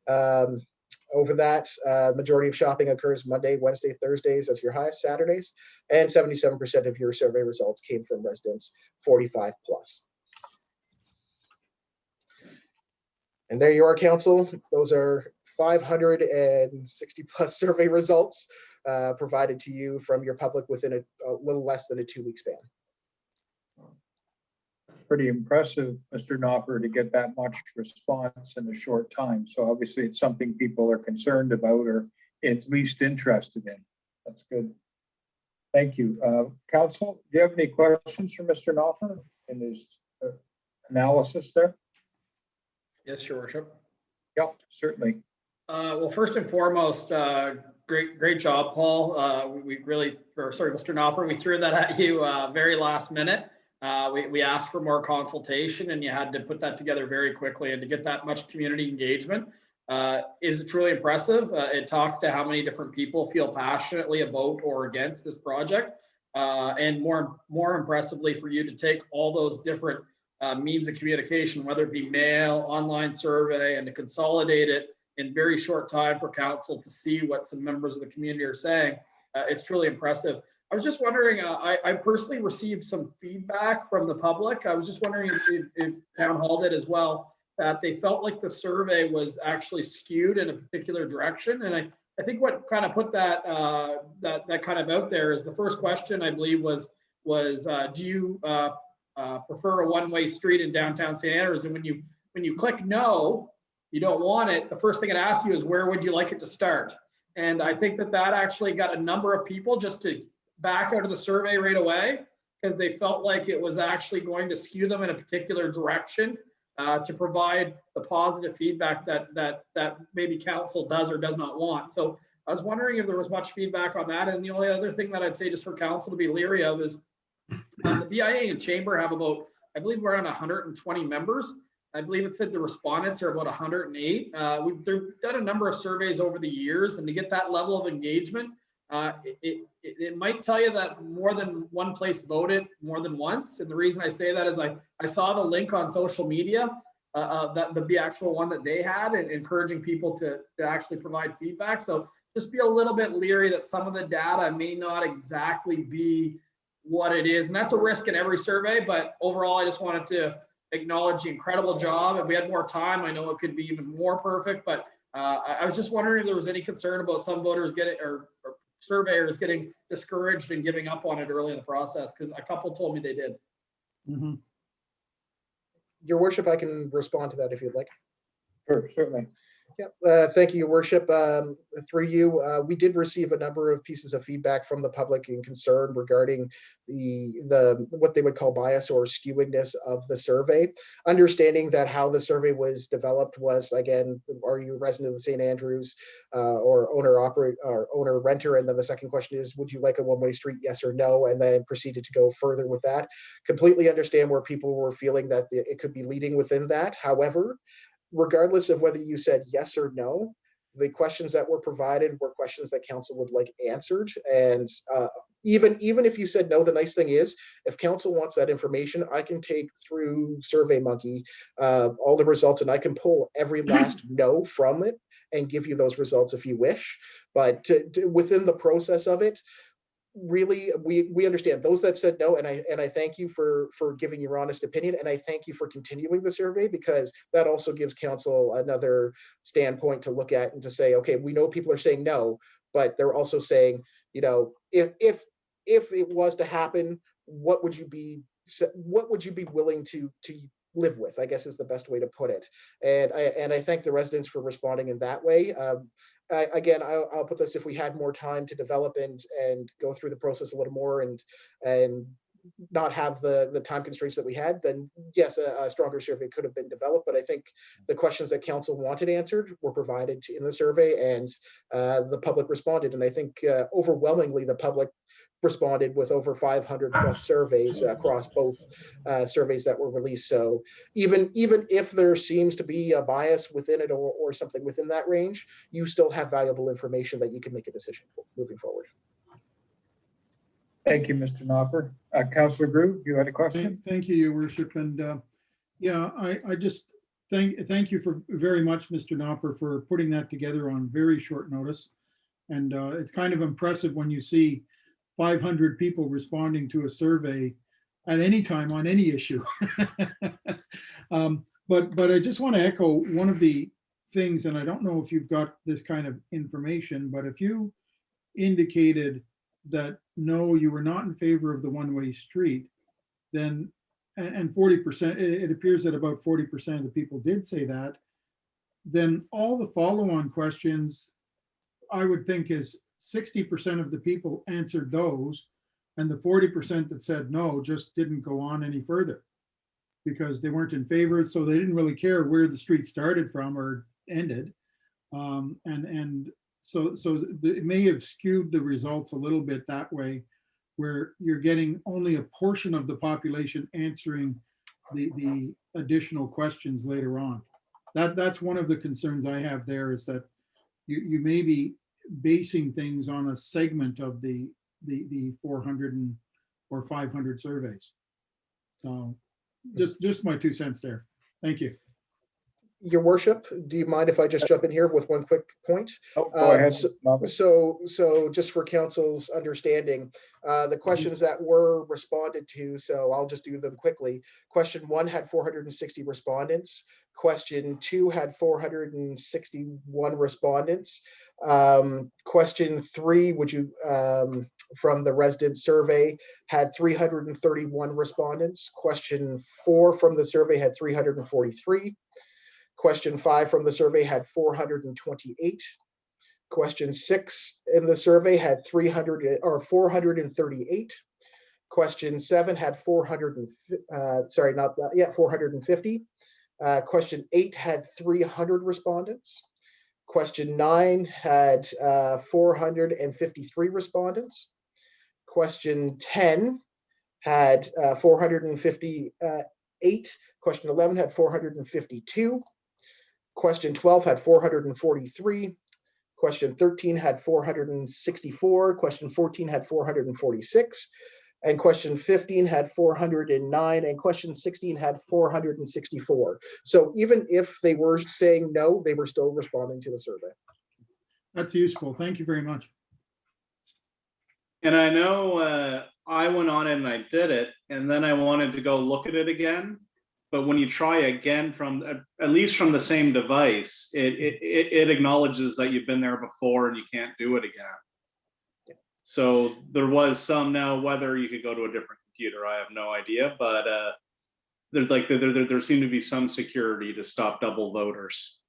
over that, majority of shopping occurs Monday, Wednesday, Thursdays as your highest, Saturdays, and 77% of your survey results came from residents 45 plus. And there you are, council. Those are 560 plus survey results provided to you from your public within a little less than a 2-week span. Pretty impressive, Mr. Knopper, to get that much response in a short time. So obviously it's something people are concerned about or at least interested in. That's good. Thank you. Council, do you have any questions for Mr. Knopper in his analysis there? Yes, Your Worship. Yeah, certainly. Well, first and foremost, great job, Paul. Mr. Knopper, we threw that at you very last minute. We asked for more consultation, and you had to put that together very quickly, and to get that much community engagement is truly impressive. It talks to how many different people feel passionately about or against this project. And more impressively, for you to take all those different means of communication, whether it be mail, online survey, and to consolidate it in very short time for council to see what some members of the community are saying. It's truly impressive. I was just wondering, I personally received some feedback from the public. I was just wondering if Town Hall did as well, that they felt like the survey was actually skewed in a particular direction. And I think what kind of put that that kind of out there is the first question, I believe, was do you prefer a one-way street in downtown St. Andrews? And when you click no, you don't want it, the first thing it asks you is, where would you like it to start? And I think that actually got a number of people just to back out of the survey right away, because they felt like it was actually going to skew them in a particular direction to provide the positive feedback that maybe council does or does not want. So I was wondering if there was much feedback on that. And the only other thing that I'd say, just for council to be leery of, is the BIA and Chamber have about, I believe, around 120 members. I believe it said the respondents are about 108. We've done a number of surveys over the years, and to get that level of engagement, it might tell you that more than one place voted more than once. And the reason I say that is I saw the link on social media, that the actual one that they had, and encouraging people to actually provide feedback. So just be a little bit leery that some of the data may not exactly be what it is. And that's a risk in every survey. But overall, I just wanted to acknowledge the incredible job. If we had more time, I know it could be even more perfect. But I was just wondering if there was any concern about some voters getting or surveyors getting discouraged and giving up on it early in the process, because a couple told me they did. Mhm. Your worship, I can respond to that if you'd like. Sure, certainly. Yeah, thank you, Your Worship. Through you, we did receive a number of pieces of feedback from the public in concern regarding the what they would call bias or skewingness of the survey. Understanding that how the survey was developed was, again, are you a resident of the St. Andrews or owner renter? And then the second question is, would you like a one-way street, yes or no? And then proceeded to go further with that. Completely understand where people were feeling that it could be leading within that. However, regardless of whether you said yes or no, the questions that were provided were questions that council would like answered. And even if you said no, the nice thing is, if council wants that information, I can take through SurveyMonkey all the results, and I can pull every last no from it and give you those results if you wish. But within the process of it, really, we understand those that said no, and I thank you for giving your honest opinion, and I thank you for continuing the survey, because that also gives council another standpoint to look at and to say, okay, we know people are saying no, but they're also saying, you know, if it was to happen, what would you be willing to live with, I guess, is the best way to put it. And I thank the residents for responding in that way. Again, I'll put this, if we had more time to develop and go through the process a little more and not have the time constraints that we had, then yes, a stronger survey could have been developed. But I think the questions that council wanted answered were provided in the survey, and the public responded. And I think overwhelmingly the public responded with over 500 plus surveys across both surveys that were released. So even if there seems to be a bias within it or something within that range, you still have valuable information that you can make a decision for moving forward. Thank you, Mr. Knopper. Councillor Groove, you had a question? Thank you, Your Worship. And yeah, I just thank you for very much, Mr. Knopper, for putting that together on very short notice. And it's kind of impressive when you see 500 people responding to a survey at any time on any issue. But I just want to echo one of the things, and I don't know if you've got this kind of information, but if you indicated that no, you were not in favor of the one-way street, then, and 40%, it appears that about 40% of the people did say that, then all the follow-on questions, I would think, is 60% of the people answered those, and the 40% that said no just didn't go on any further because they weren't in favor, so they didn't really care where the street started from or ended. So it may have skewed the results a little bit that way. where you're getting only a portion of the population answering the additional questions later on. That's one of the concerns I have there, is that you may be basing things on a segment of the 400 or 500 surveys. So just my 2 cents there. Thank you. Your worship, do you mind if I just jump in here with one quick point? Oh, go ahead. So just for council's understanding, the questions that were responded to, so I'll just do them quickly. Question 1 had 460 respondents. Question 2 had 461 respondents. Question 3, from the resident survey, had 331 respondents. Question 4 from the survey had 343. Question 5 from the survey had 428. Question 6 in the survey had 438. Question 7 had 450. Question 8 had 300 respondents. Question 9 had 453 respondents. Question 10 had 458. Question 11 had 452. Question 12 had 443. Question 13 had 464. Question 14 had 446. And question 15 had 409. And question 16 had 464. So even if they were saying no, they were still responding to the survey. That's useful. Thank you very much. And I know I went on and I did it, and then I wanted to go look at it again. But when you try again from, at least from the same device, it acknowledges that you've been there before and you can't do it again. So there was some, now whether you could go to a different computer, I have no idea, but there seemed to be some security to stop double voters.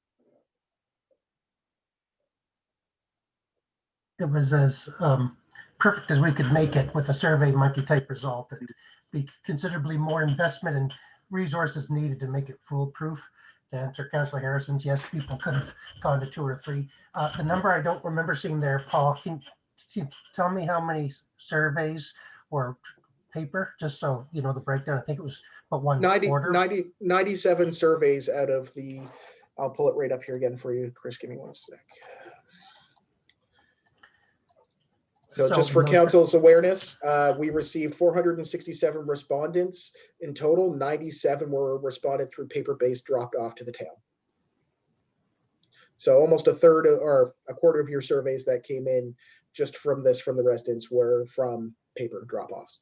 It was as perfect as we could make it with a Survey Monkey type result, and be considerably more investment and resources needed to make it foolproof. To answer Councillor Harrison's, yes, people could have gone to 2 or 3. The number I don't remember seeing there, Paul, can you tell me how many surveys were paper, just so you know the breakdown? I think it was about 97 surveys out of the, I'll pull it right up here again for you, Chris, give me 1 sec. So just for council's awareness, we received 467 respondents in total. 97 were responded through paper-based, dropped off to the town. So almost a third or a quarter of your surveys that came in just from the residents were from paper drop-offs.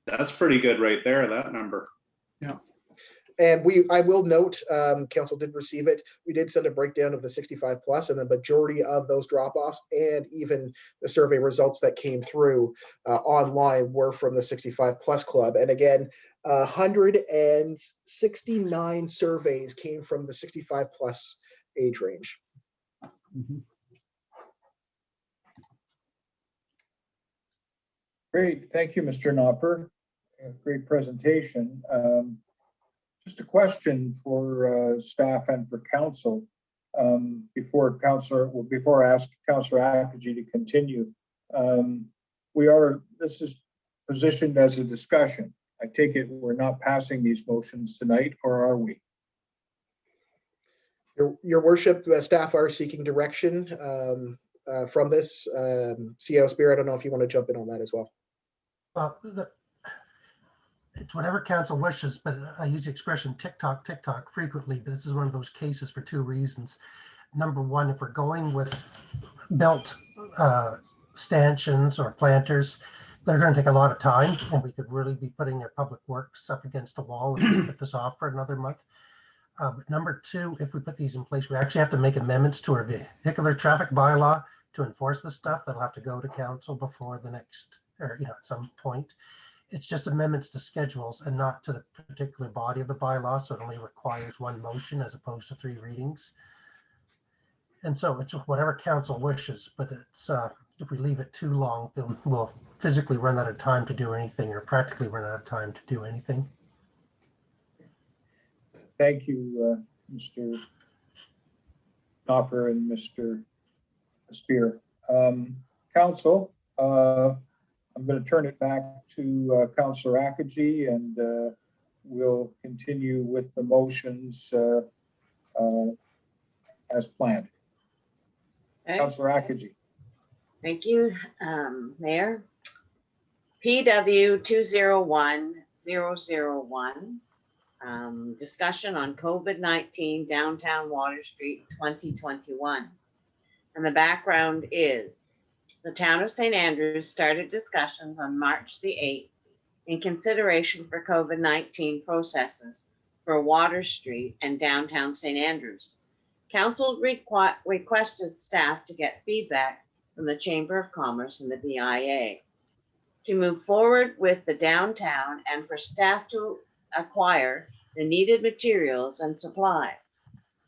That's pretty good right there, that number. Yeah. And I will note, council did receive it. We did send a breakdown of the 65 plus, and the majority of those drop-offs and even the survey results that came through online were from the 65 plus club. And again, 169 surveys came from the 65 plus age range. Mm-hmm. Great, thank you, Mr. Knopper. Great presentation. Just a question for staff and for council before I ask Councillor Apogee to continue. This is positioned as a discussion. I take it we're not passing these motions tonight, or are we? Your worship, staff are seeking direction from this. CEO Spear, I don't know if you want to jump in on that as well. Well, it's whatever council wishes, but I use the expression tick-tock frequently, but this is one of those cases for 2 reasons. Number one, if we're going with built stanchions or planters, they're going to take a lot of time, and we could really be putting our public works up against the wall if we put this off for another month. But number 2, if we put these in place, we actually have to make amendments to our vehicular traffic bylaw to enforce this stuff. That'll have to go to council before the next, or at some point. It's just amendments to schedules and not to the particular body of the bylaw, so it only requires 1 motion as opposed to 3 readings. And so it's whatever council wishes, but it's if we leave it too long, then we'll physically run out of time to do anything, or practically run out of time to do anything. Thank you, Mr. Knopper and Mr. Spear. Council, I'm I'm going to turn it back to Councillor Akaji, and we'll continue with the motions as planned. Okay. Councillor Akaji. Thank you, Mayor. PW 201001, discussion on COVID-19 downtown Water Street 2021. And the background is the town of St. Andrews started discussions on March the 8th in consideration for COVID-19 processes for Water Street and downtown St. Andrews. Council requested staff to get feedback from the Chamber of Commerce and the BIA to move forward with the downtown and for staff to acquire the needed materials and supplies.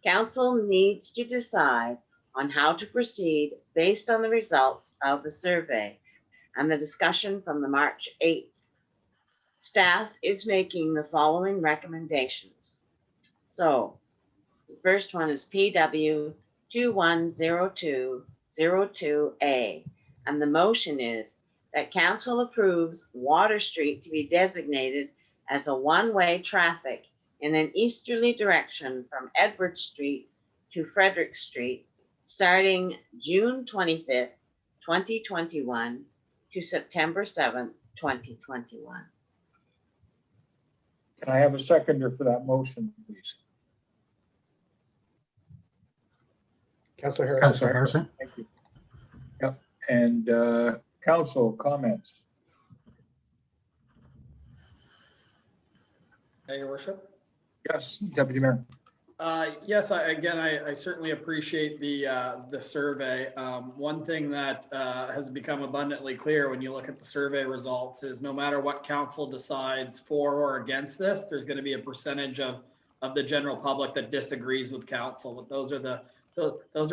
Council needs to decide on how to proceed based on the results of the survey and the discussion from the March 8th. Staff is making the following recommendations. So the first one is PW 210202A, and the motion is that council approves Water Street to be designated as a one-way traffic in an easterly direction from Edward Street to Frederick Street, starting June 25th, 2021 to September 7th, 2021. Can I have a seconder for that motion, please? Councillor Harrison. Councillor Harrison. Thank you. Yep, and council comments. Your worship. Yes, Deputy Mayor. Yes, I certainly appreciate the survey. One thing that has become abundantly clear when you look at the survey results is no matter what council decides for or against this, there's going to be a percentage of the general public that disagrees with council. But those are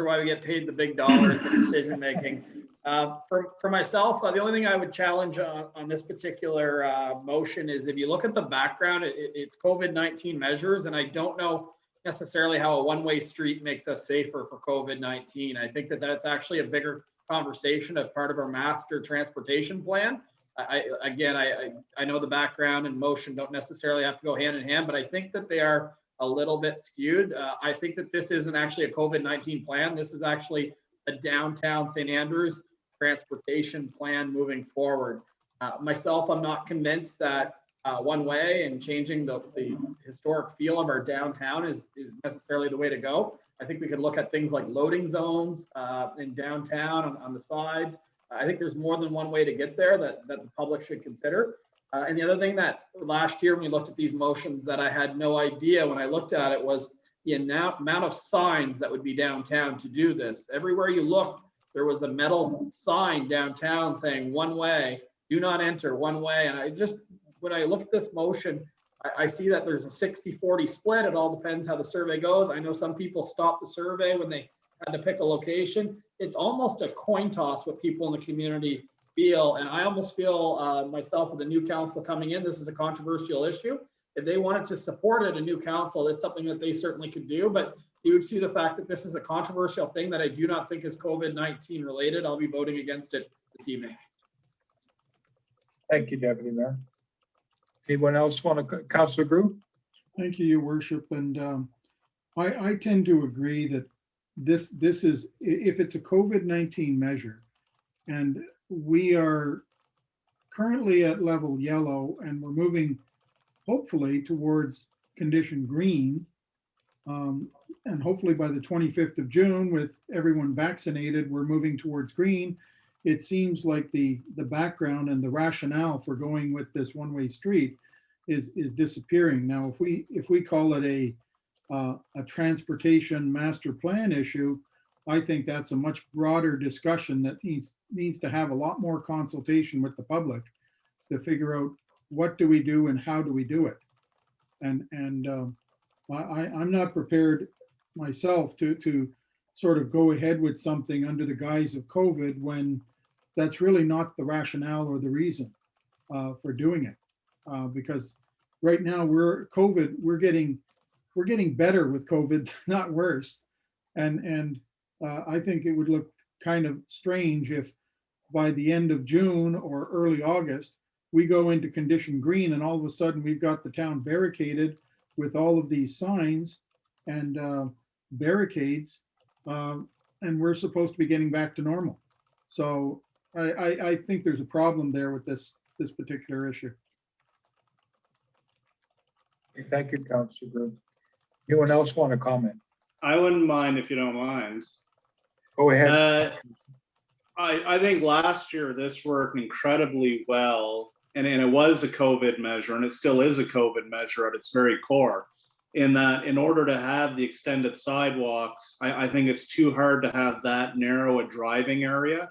why we get paid the big dollars in decision making. For myself, the only thing I would challenge on this particular motion is if you look at the background, it's COVID-19 measures, and I don't know necessarily how a one-way street makes us safer for COVID-19. I think that that's actually a bigger conversation as part of our master transportation plan. I know the background and motion don't necessarily have to go hand in hand, but I think that they are a little bit skewed. I think that this isn't actually a COVID-19 plan. This is actually a downtown St. Andrews transportation plan moving forward. Myself, I'm not convinced that one way and changing the historic feel of our downtown is necessarily the way to go. I think we could look at things like loading zones in downtown on the sides. I think there's more than one way to get there that the public should consider. And the other thing that last year when we looked at these motions that I had no idea when I looked at it was the amount of signs that would be downtown to do this. Everywhere you looked, there was a metal sign downtown saying one way, do not enter, one way. And when I look at this motion, I see that there's a 60-40 split. It all depends how the survey goes. I know some people stopped the survey when they had to pick a location. It's almost a coin toss what people in the community feel. And I almost feel myself with the new council coming in, this is a controversial issue. If they wanted to support it, a new council, it's something that they certainly could do. But you would see the fact that this is a controversial thing that I do not think is COVID-19 related. I'll be voting against it this evening. Thank you, Deputy Mayor. Anyone else want to, Councillor Grew? Thank you, Your Worship. And I tend to agree that this is, if it's a COVID-19 measure, and we are currently at level yellow, and we're moving hopefully towards condition green, and hopefully by the 25th of June, with everyone vaccinated, we're moving towards green. It seems like the background and the rationale for going with this one-way street is disappearing. Now, if we call it a transportation master plan issue, I think that's a much broader discussion that needs to have a lot more consultation with the public to figure out what do we do and how do we do it. And I'm not prepared myself to sort of go ahead with something under the guise of COVID when that's really not the rationale or the reason for doing it. Because right now we're getting better with COVID, not worse. And I think it would look kind of strange if by the end of June or early August, we go into condition green, and all of a sudden we've got the town barricaded with all of these signs and barricades, and we're supposed to be getting back to normal. So I think there's a problem there with this particular issue. Thank you, Councilor Groom. Anyone else want to comment? I wouldn't mind if you don't mind. Go ahead. I think last year this worked incredibly well, and it was a COVID measure, and it still is a COVID measure at its very core, in that in order to have the extended sidewalks, I think it's too hard to have that narrow a driving area,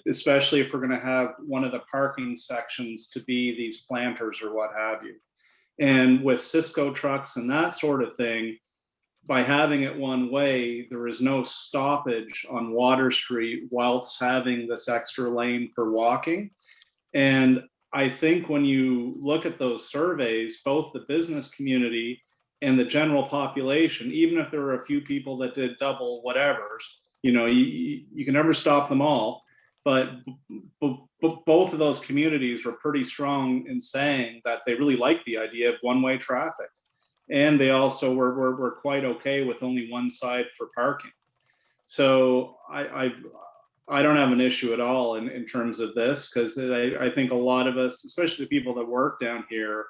especially if we're going to have one of the parking sections to be these planters or what have you. And with CHCO trucks and that sort of thing, by having it one way, there is no stoppage on Water Street whilst having this extra lane for walking. And I think when you look at those surveys, both the business community and the general population, even if there were a few people that did double whatevers, you know, you can never stop them all. But both of those communities were pretty strong in saying that they really like the idea of one-way traffic. And they also were quite okay with only one side for parking. So I don't have an issue at all in terms of this, because I think a lot of us, especially the people that work down here,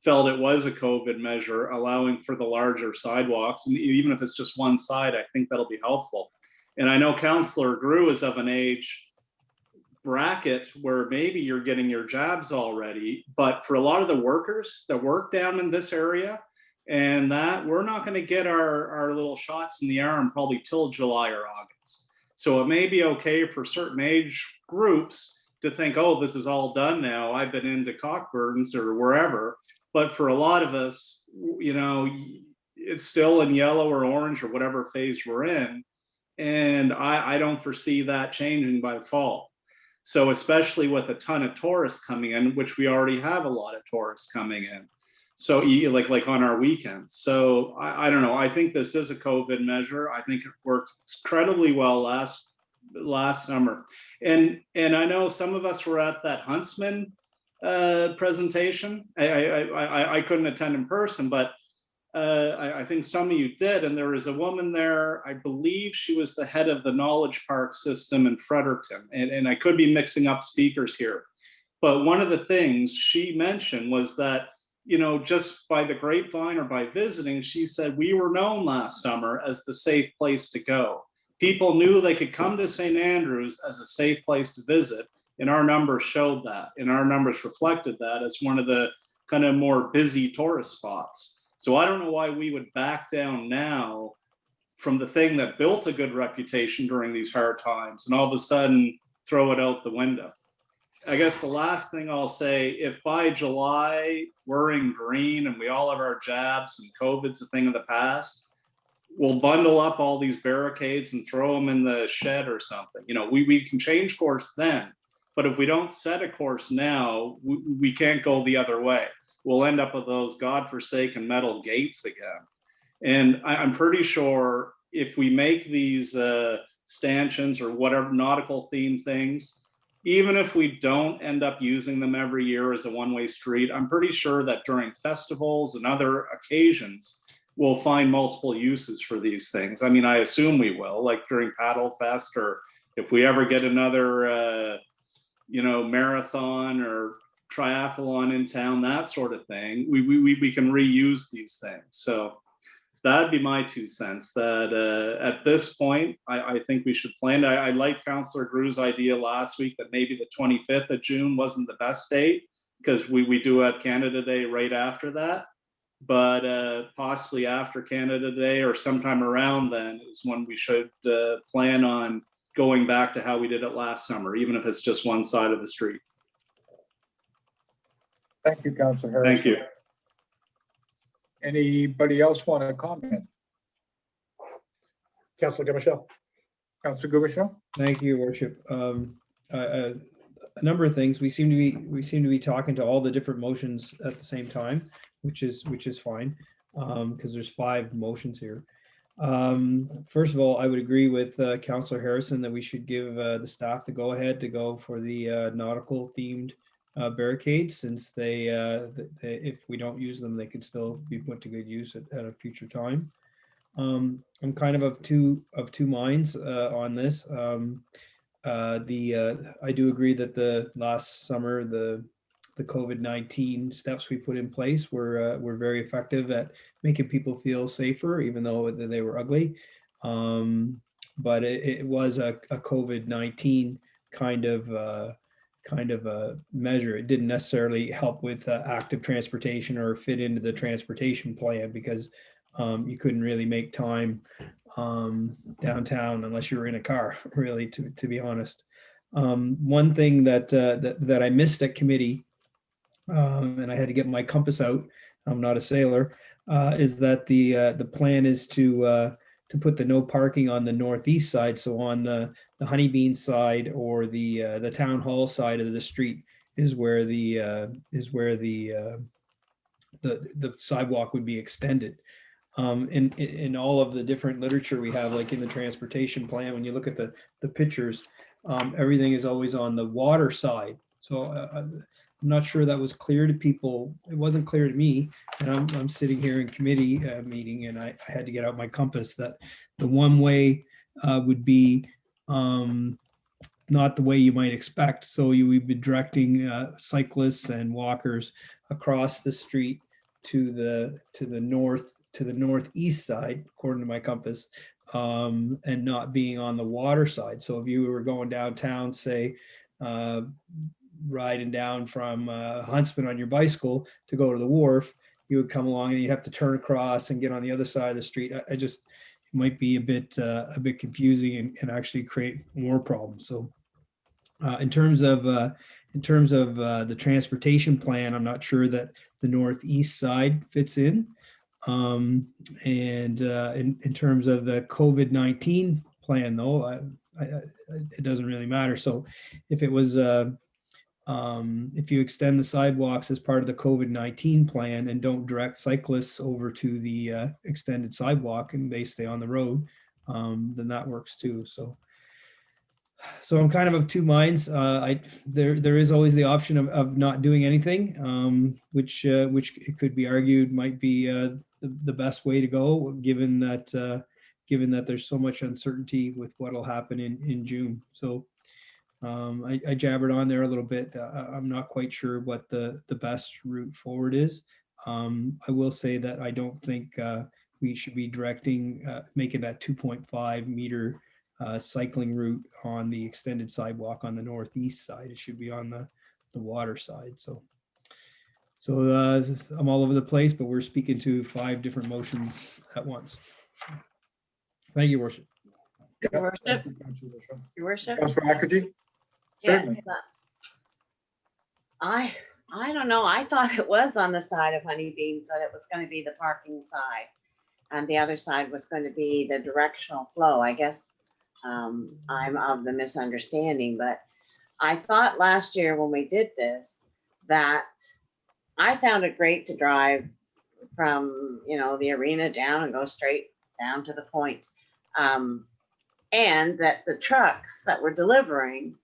felt it was a COVID measure, allowing for the larger sidewalks. And even if it's just one side, I think that'll be helpful. And I know Councillor Grew is of an age bracket where maybe you're getting your jabs already, but for a lot of the workers that work down in this area, and that we're not going to get our little shots in the arm probably till July or August. So it may be okay for certain age groups to think, oh, this is all done now, I've been into Cockburn's or wherever. But for a lot of us, you know, it's still in yellow or orange or whatever phase we're in. And I don't foresee that changing by fall. So especially with a ton of tourists coming in, which we already have a lot of tourists coming in. So like on our weekends. So I don't know. I think this is a COVID measure. I think it worked incredibly well last summer. And I know some of us were at that Huntsman presentation. I couldn't attend in person, but I think some of you did. And there was a woman there, I believe she was the head of the Knowledge Park system in Fredericton. And I could be mixing up speakers here. But one of the things she mentioned was that, you know, just by the grapevine or by visiting, she said, we were known last summer as the safe place to go. People knew they could come to St. Andrews as a safe place to visit. And our numbers showed that, and our numbers reflected that as one of the kind of more busy tourist spots. So I don't know why we would back down now from the thing that built a good reputation during these hard times and all of a sudden throw it out the window. I guess the last thing I'll say, if by July we're in green and we all have our jabs and COVID's a thing of the past, we'll bundle up all these barricades and throw them in the shed or something. You know, we can change course then, but if we don't set a course now, we can't go the other way. We'll end up with those godforsaken metal gates again. And I'm pretty sure if we make these stanchions or whatever nautical themed things, even if we don't end up using them every year as a one-way street, I'm pretty sure that during festivals and other occasions, we'll find multiple uses for these things. I mean, I assume we will, like during Paddle Fest, or if we ever get another, you know, marathon or triathlon in town, that sort of thing, we can reuse these things. So that'd be my 2 cents, that at this point, I think we should plan. I liked Councillor Grew's idea last week that maybe the 25th of June wasn't the best date, because we do have Canada Day right after that. But possibly after Canada Day or sometime around then is when we should plan on going back to how we did it last summer, even if it's just one side of the street. Thank you, Councillor Harris. Thank you. Anybody else want to comment? Councilor Michelle. Councillor Gubishal? Thank you, Your Worship. A number of things. We seem to be talking to all the different motions at the same time, which is fine, because there's 5 motions here. First of all, I would agree with Councillor Harrison that we should give the staff the go-ahead to go for the nautical themed barricades, since if we don't use them, they could still be put to good use at a future time. I'm kind of two minds on this. I do agree that the last summer, the COVID-19 steps we put in place were very effective at making people feel safer, even though they were ugly. But it was a COVID-19 kind of a measure. It didn't necessarily help with active transportation or fit into the transportation plan, because you couldn't really make time downtown unless you were in a car, really, to be honest. One thing that I missed at committee, and I had to get my compass out, I'm not a sailor, is that the plan is to put the no parking on the northeast side. So on the Honeybean side or the town hall side of the street is where the sidewalk would be extended. In all of the different literature we have, like in the transportation plan, when you look at the pictures, everything is always on the water side. So I'm not sure that was clear to people. It wasn't clear to me, and I'm sitting here in committee meeting, and I had to get out my compass that the one way would be not the way you might expect. So you would be directing cyclists and walkers across the street to the northeast side, according to my compass, and not being on the water side. So if you were going downtown, say, riding down from Huntsman on your bicycle to go to the wharf, you would come along and you have to turn across and get on the other side of the street. I just, it might be a bit confusing and actually create more problems. So in terms of the transportation plan, I'm not sure that the northeast side fits in. And in terms of the COVID-19 plan, though, it doesn't really matter. So if it was, if you extend the sidewalks as part of the COVID-19 plan and don't direct cyclists over to the extended sidewalk and they stay on the road, then that works too. So I'm kind of two minds. There is always the option of not doing anything, which it could be argued might be the best way to go, given that there's so much uncertainty with what will happen in June. So I jabbered on there a little bit. I'm not quite sure what the best route forward is. I will say that I don't think we should be directing, making that 2.5 meter cycling route on the extended sidewalk on the northeast side. It should be on the water side. So I'm all over the place, but we're speaking to 5 different motions at once. Thank you, Worship. Your worship, Thank you, Councillor Bishop. your worship. Councillor McAtee? Yeah, Certainly. I don't know. I thought it was on the side of Honeybeans, that it was going to be the parking side, and the other side was going to be the directional flow. I guess I'm of the misunderstanding, but I thought last year when we did this that I found it great to drive from, the arena down and go straight down to the point. And that the trucks that were delivering,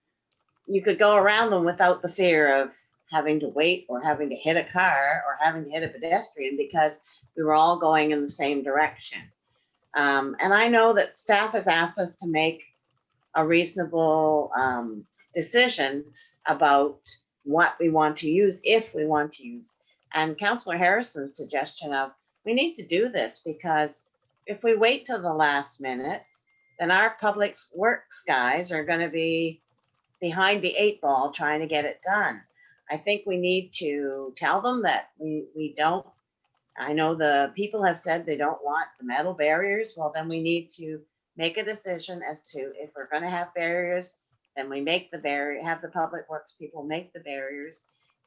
you could go around them without the fear of having to wait or having to hit a car or having to hit a pedestrian, because we were all going in the same direction. And I know that staff has asked us to make a reasonable decision about what we want to use, if we want to use. And Councillor Harrison's suggestion of, we need to do this, because if we wait till the last minute, then our public works guys are going to be behind the 8 ball trying to get it done. I think we need to tell them that we don't. I know the people have said they don't want the metal barriers. Well, then we need to make a decision as to, if we're going to have barriers, then we make the barrier, have the public works people make the barriers.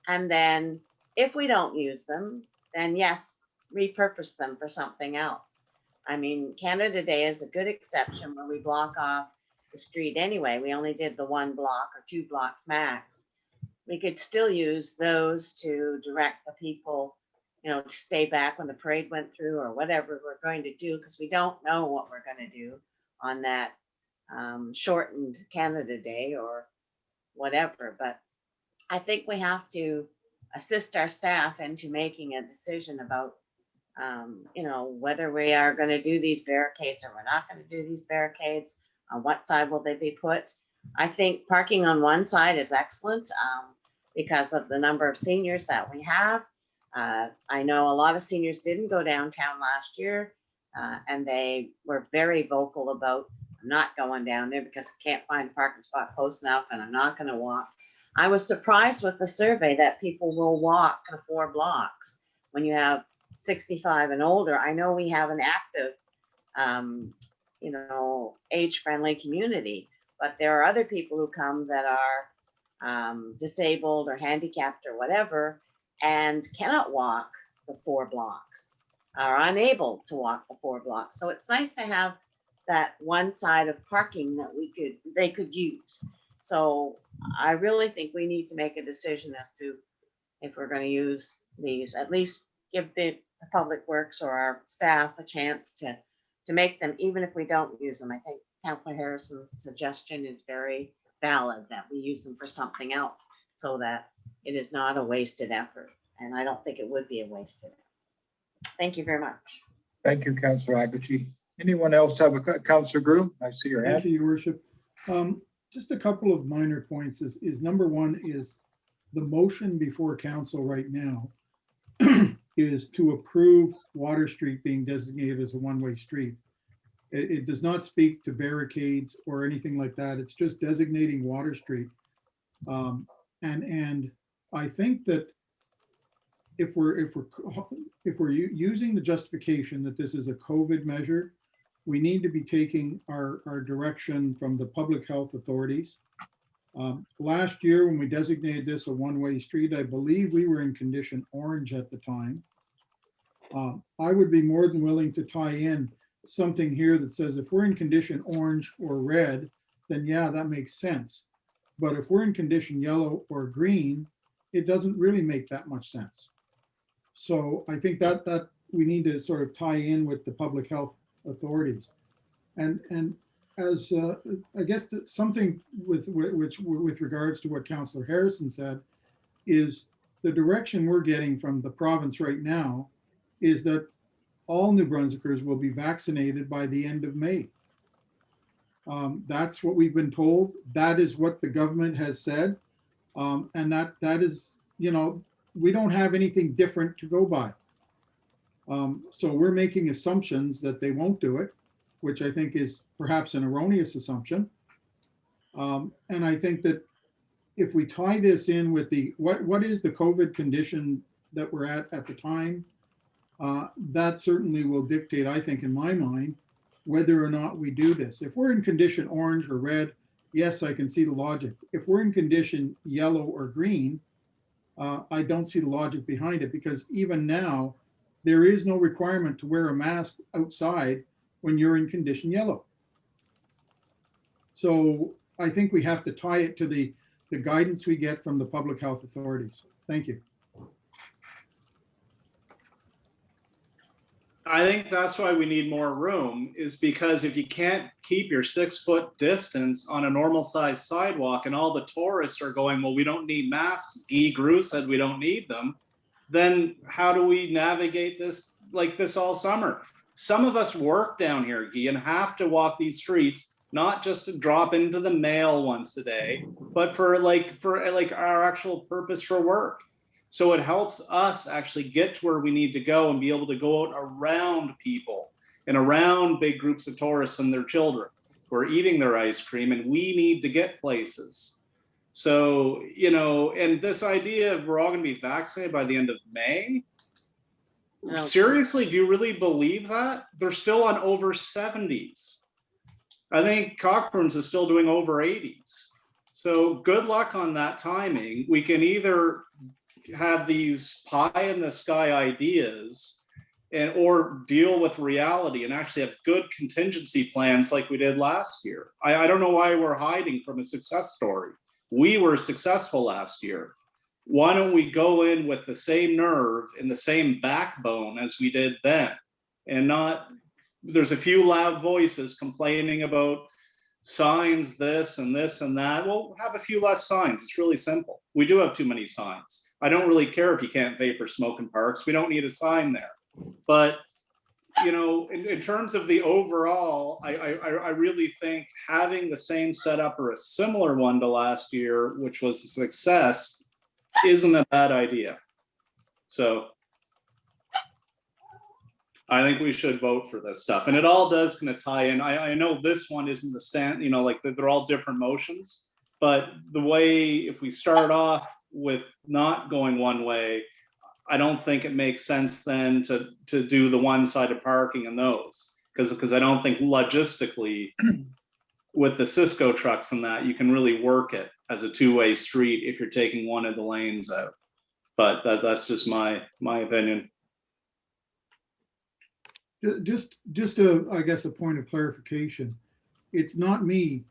And then if we don't use them, then yes, repurpose them for something else. I mean, Canada Day is a good exception where we block off the street anyway. We only did the 1 block or 2 blocks max. We could still use those to direct the people to stay back when the parade went through or whatever we're going to do, because we don't know what we're going to do on that shortened Canada Day or whatever. But I think we have to assist our staff into making a decision about, whether we are going to do these barricades or we're not going to do these barricades. On what side will they be put? I think parking on one side is excellent because of the number of seniors that we have. I know a lot of seniors didn't go downtown last year, and they were very vocal about not going down there because I can't find a parking spot close enough and I'm not going to walk. I was surprised with the survey that people will walk the 4 blocks when you have 65 and older. I know we have an active, age-friendly community, but there are other people who come that are disabled or handicapped or whatever and cannot walk the 4 blocks, are unable to walk the 4 blocks. So it's nice to have that one side of parking that they could use. So I really think we need to make a decision as to if we're going to use these, at least give the Public Works or our staff a chance to make them, even if we don't use them. I think Councillor Harrison's suggestion is very valid, that we use them for something else so that it is not a wasted effort. And I don't think it would be a wasted effort. Thank you very much. Thank you, Councillor Aguchi. Anyone else have a Councillor Groom? I see your Thank hand. you, Your Worship. Just a couple of minor points is number one is the motion before council right now is to approve Water Street being designated as a one-way street. It does not speak to barricades or anything like that. It's just designating Water Street. And I think that if we're using the justification that this is a COVID measure, we need to be taking our direction from the public health authorities. Last year, when we designated this a one-way street, I believe we were in condition orange at the time. I would be more than willing to tie in something here that says if we're in condition orange or red, then yeah, that makes sense. But if we're in condition yellow or green, it doesn't really make that much sense. So I think that we need to sort of tie in with the public health authorities. And as I guess something with regards to what Councillor Harrison said, is the direction we're getting from the province right now is that all New Brunswickers will be vaccinated by the end of May. That's what we've been told. That is what the government has said. And that is, we don't have anything different to go by. So we're making assumptions that they won't do it, which I think is perhaps an erroneous assumption. And I think that if we tie this in with what is the COVID condition that we're at the time, that certainly will dictate, I think, in my mind, whether or not we do this. If we're in condition orange or red, yes, I can see the logic. If we're in condition yellow or green, I don't see the logic behind it, because even now, there is no requirement to wear a mask outside when you're in condition yellow. So I think we have to tie it to the guidance we get from the public health authorities. Thank you. I think that's why we need more room, is because if you can't keep your 6-foot distance on a normal sized sidewalk and all the tourists are going, well, we don't need masks, Guy Grew said we don't need them, then how do we navigate this like this all summer? Some of us work down here, Guy, and have to walk these streets, not just to drop into the mail once a day, but for our actual purpose for work. So it helps us actually get to where we need to go and be able to go out around people and around big groups of tourists and their children who are eating their ice cream, and we need to get places. So, and this idea of we're all going to be vaccinated by the end of May, No. seriously, do you really believe that? They're still on over 70s. I think Cockburn's is still doing over 80s. So good luck on that timing. We can either have these pie in the sky ideas or deal with reality and actually have good contingency plans like we did last year. I don't know why we're hiding from a success story. We were successful last year. why don't we go in with the same nerve and the same backbone as we did then? And not, there's a few loud voices complaining about signs, this and this and that. Well, have a few less signs. It's really simple. We do have too many signs. I don't really care if you can't vape or smoke in parks. We don't need a sign there. But, you know, in terms of the overall, I really think having the same setup or a similar one to last year, which was a success, isn't a bad idea. So I think we should vote for this stuff. And it all does kind of tie in. I know this one isn't the stand, you know, like they're all different motions, but the way, if we start off with not going one way, I don't think it makes sense then to do the one-sided parking in those. Because I don't think logistically with the CHCO trucks and that, you can really work it as a two-way street if you're taking one of the lanes out. But that's just my opinion. Just I guess, a point of clarification. It's not me,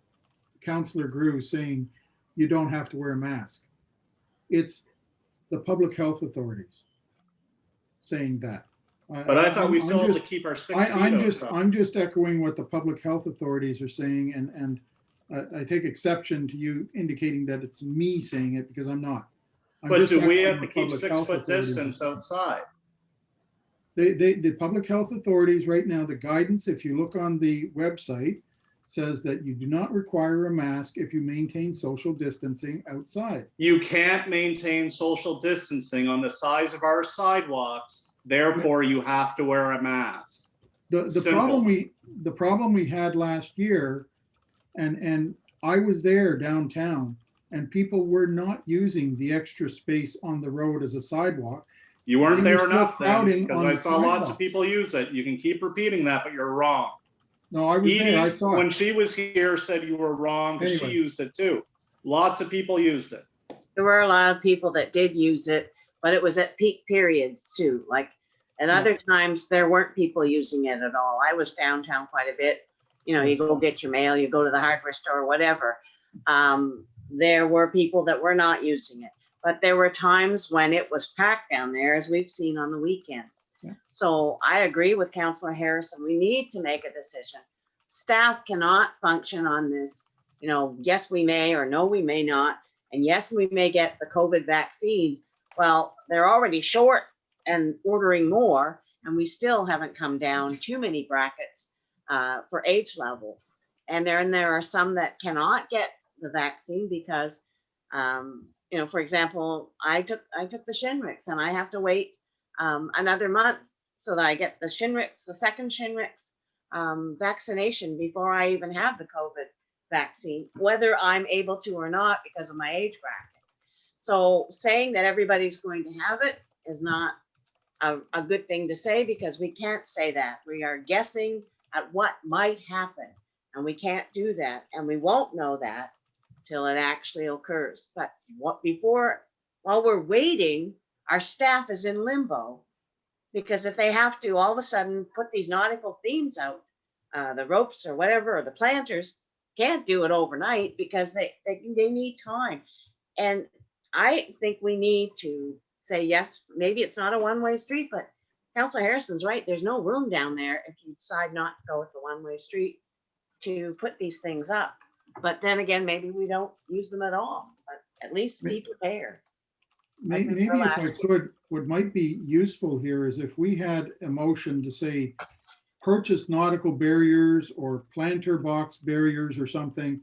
Councillor Grew, saying you don't have to wear a mask. It's the public health authorities saying that. But I thought we still have to keep our 6 feet. I'm just echoing what the public health authorities are saying, and I take exception to you indicating that it's me saying it, because I'm not. But do we have to keep 6 foot distance outside? The public health authorities right now, the guidance, if you look on the website, says that you do not require a mask if you maintain social distancing outside. You can't maintain social distancing on the size of our sidewalks, therefore you have to wear a mask. The problem we had last year, and I was there downtown, and people were not using the extra space on the road as a sidewalk. You weren't They were there still enough then, crowding because on I the saw lots sidewalk. of people use it. You can keep repeating that, but you're wrong. No, I was there, I Edie, saw when it. she was here, said you were wrong because she Anyway. used it too. Lots of people used it. There were a lot of people that did use it, but it was at peak periods too. Like at other times, there weren't people using it at all. I was downtown quite a bit. You know, you go get your mail, you go to the hardware store, whatever. There were people that were not using it, but there were times when it was packed down there, as we've seen on the weekends. Yeah. So I agree with Councillor Harrison. We need to make a decision. Staff cannot function on this. You know, yes, we may, or no, we may not. And yes, we may get the COVID vaccine. Well, they're already short and ordering more, and we still haven't come down too many brackets for age levels. And there are some that cannot get the vaccine because, you know, for example, I took the Shingrix, and I have to wait another month so that I get the Shingrix, the second Shingrix vaccination before I even have the COVID vaccine, whether I'm able to or not because of my age bracket. So saying that everybody's going to have it is not a good thing to say, because we can't say that. We are guessing at what might happen, and we can't do that, and we won't know that till it actually occurs. But while we're waiting, our staff is in limbo, because if they have to all of a sudden put these nautical themes out, the ropes or whatever, or the planters, can't do it overnight because they need time. And I think we need to say, yes, maybe it's not a one-way street, but Councillor Harrison's right. There's no room down there if you decide not to go with the one-way street to put these things up. But then again, maybe we don't use them at all, but at least be prepared. Maybe if I could, what might be useful here is if we had a motion to say, purchase nautical barriers or planter box barriers or something,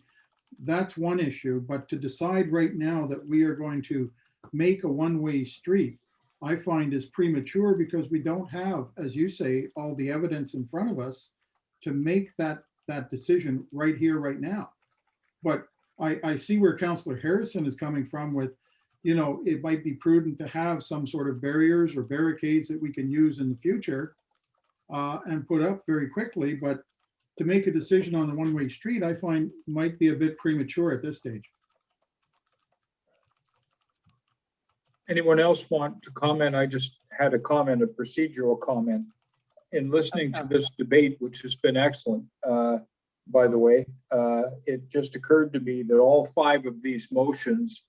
that's one issue. But to decide right now that we are going to make a one-way street, I find is premature, because we don't have, as you say, all the evidence in front of us to make that decision right here, right now. But I see where Councillor Harrison is coming from with, you know, it might be prudent to have some sort of barriers or barricades that we can use in the future and put up very quickly. But to make a decision on the one-way street, I find might be a bit premature at this stage. Anyone else want to comment? I just had a comment, a procedural comment. In listening to this debate, which has been excellent, by the way, it just occurred to me that all 5 of these motions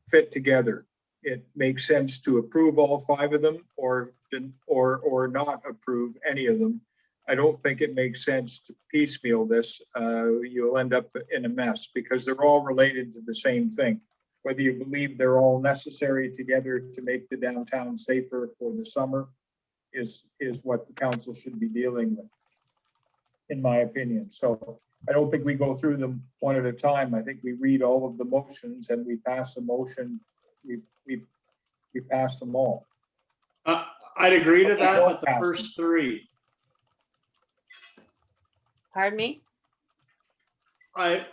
fit together. it makes sense to approve all 5 of them or not approve any of them. I don't think it makes sense to piecemeal this. You'll end up in a mess because they're all related to the same thing. Whether you believe they're all necessary together to make the downtown safer for the summer is what the council should be dealing with, in my opinion. So I don't think we go through them one at a time. I think we read all of the motions and we pass a motion. We pass them all. I'd agree to that, but the first 3, Pardon me? I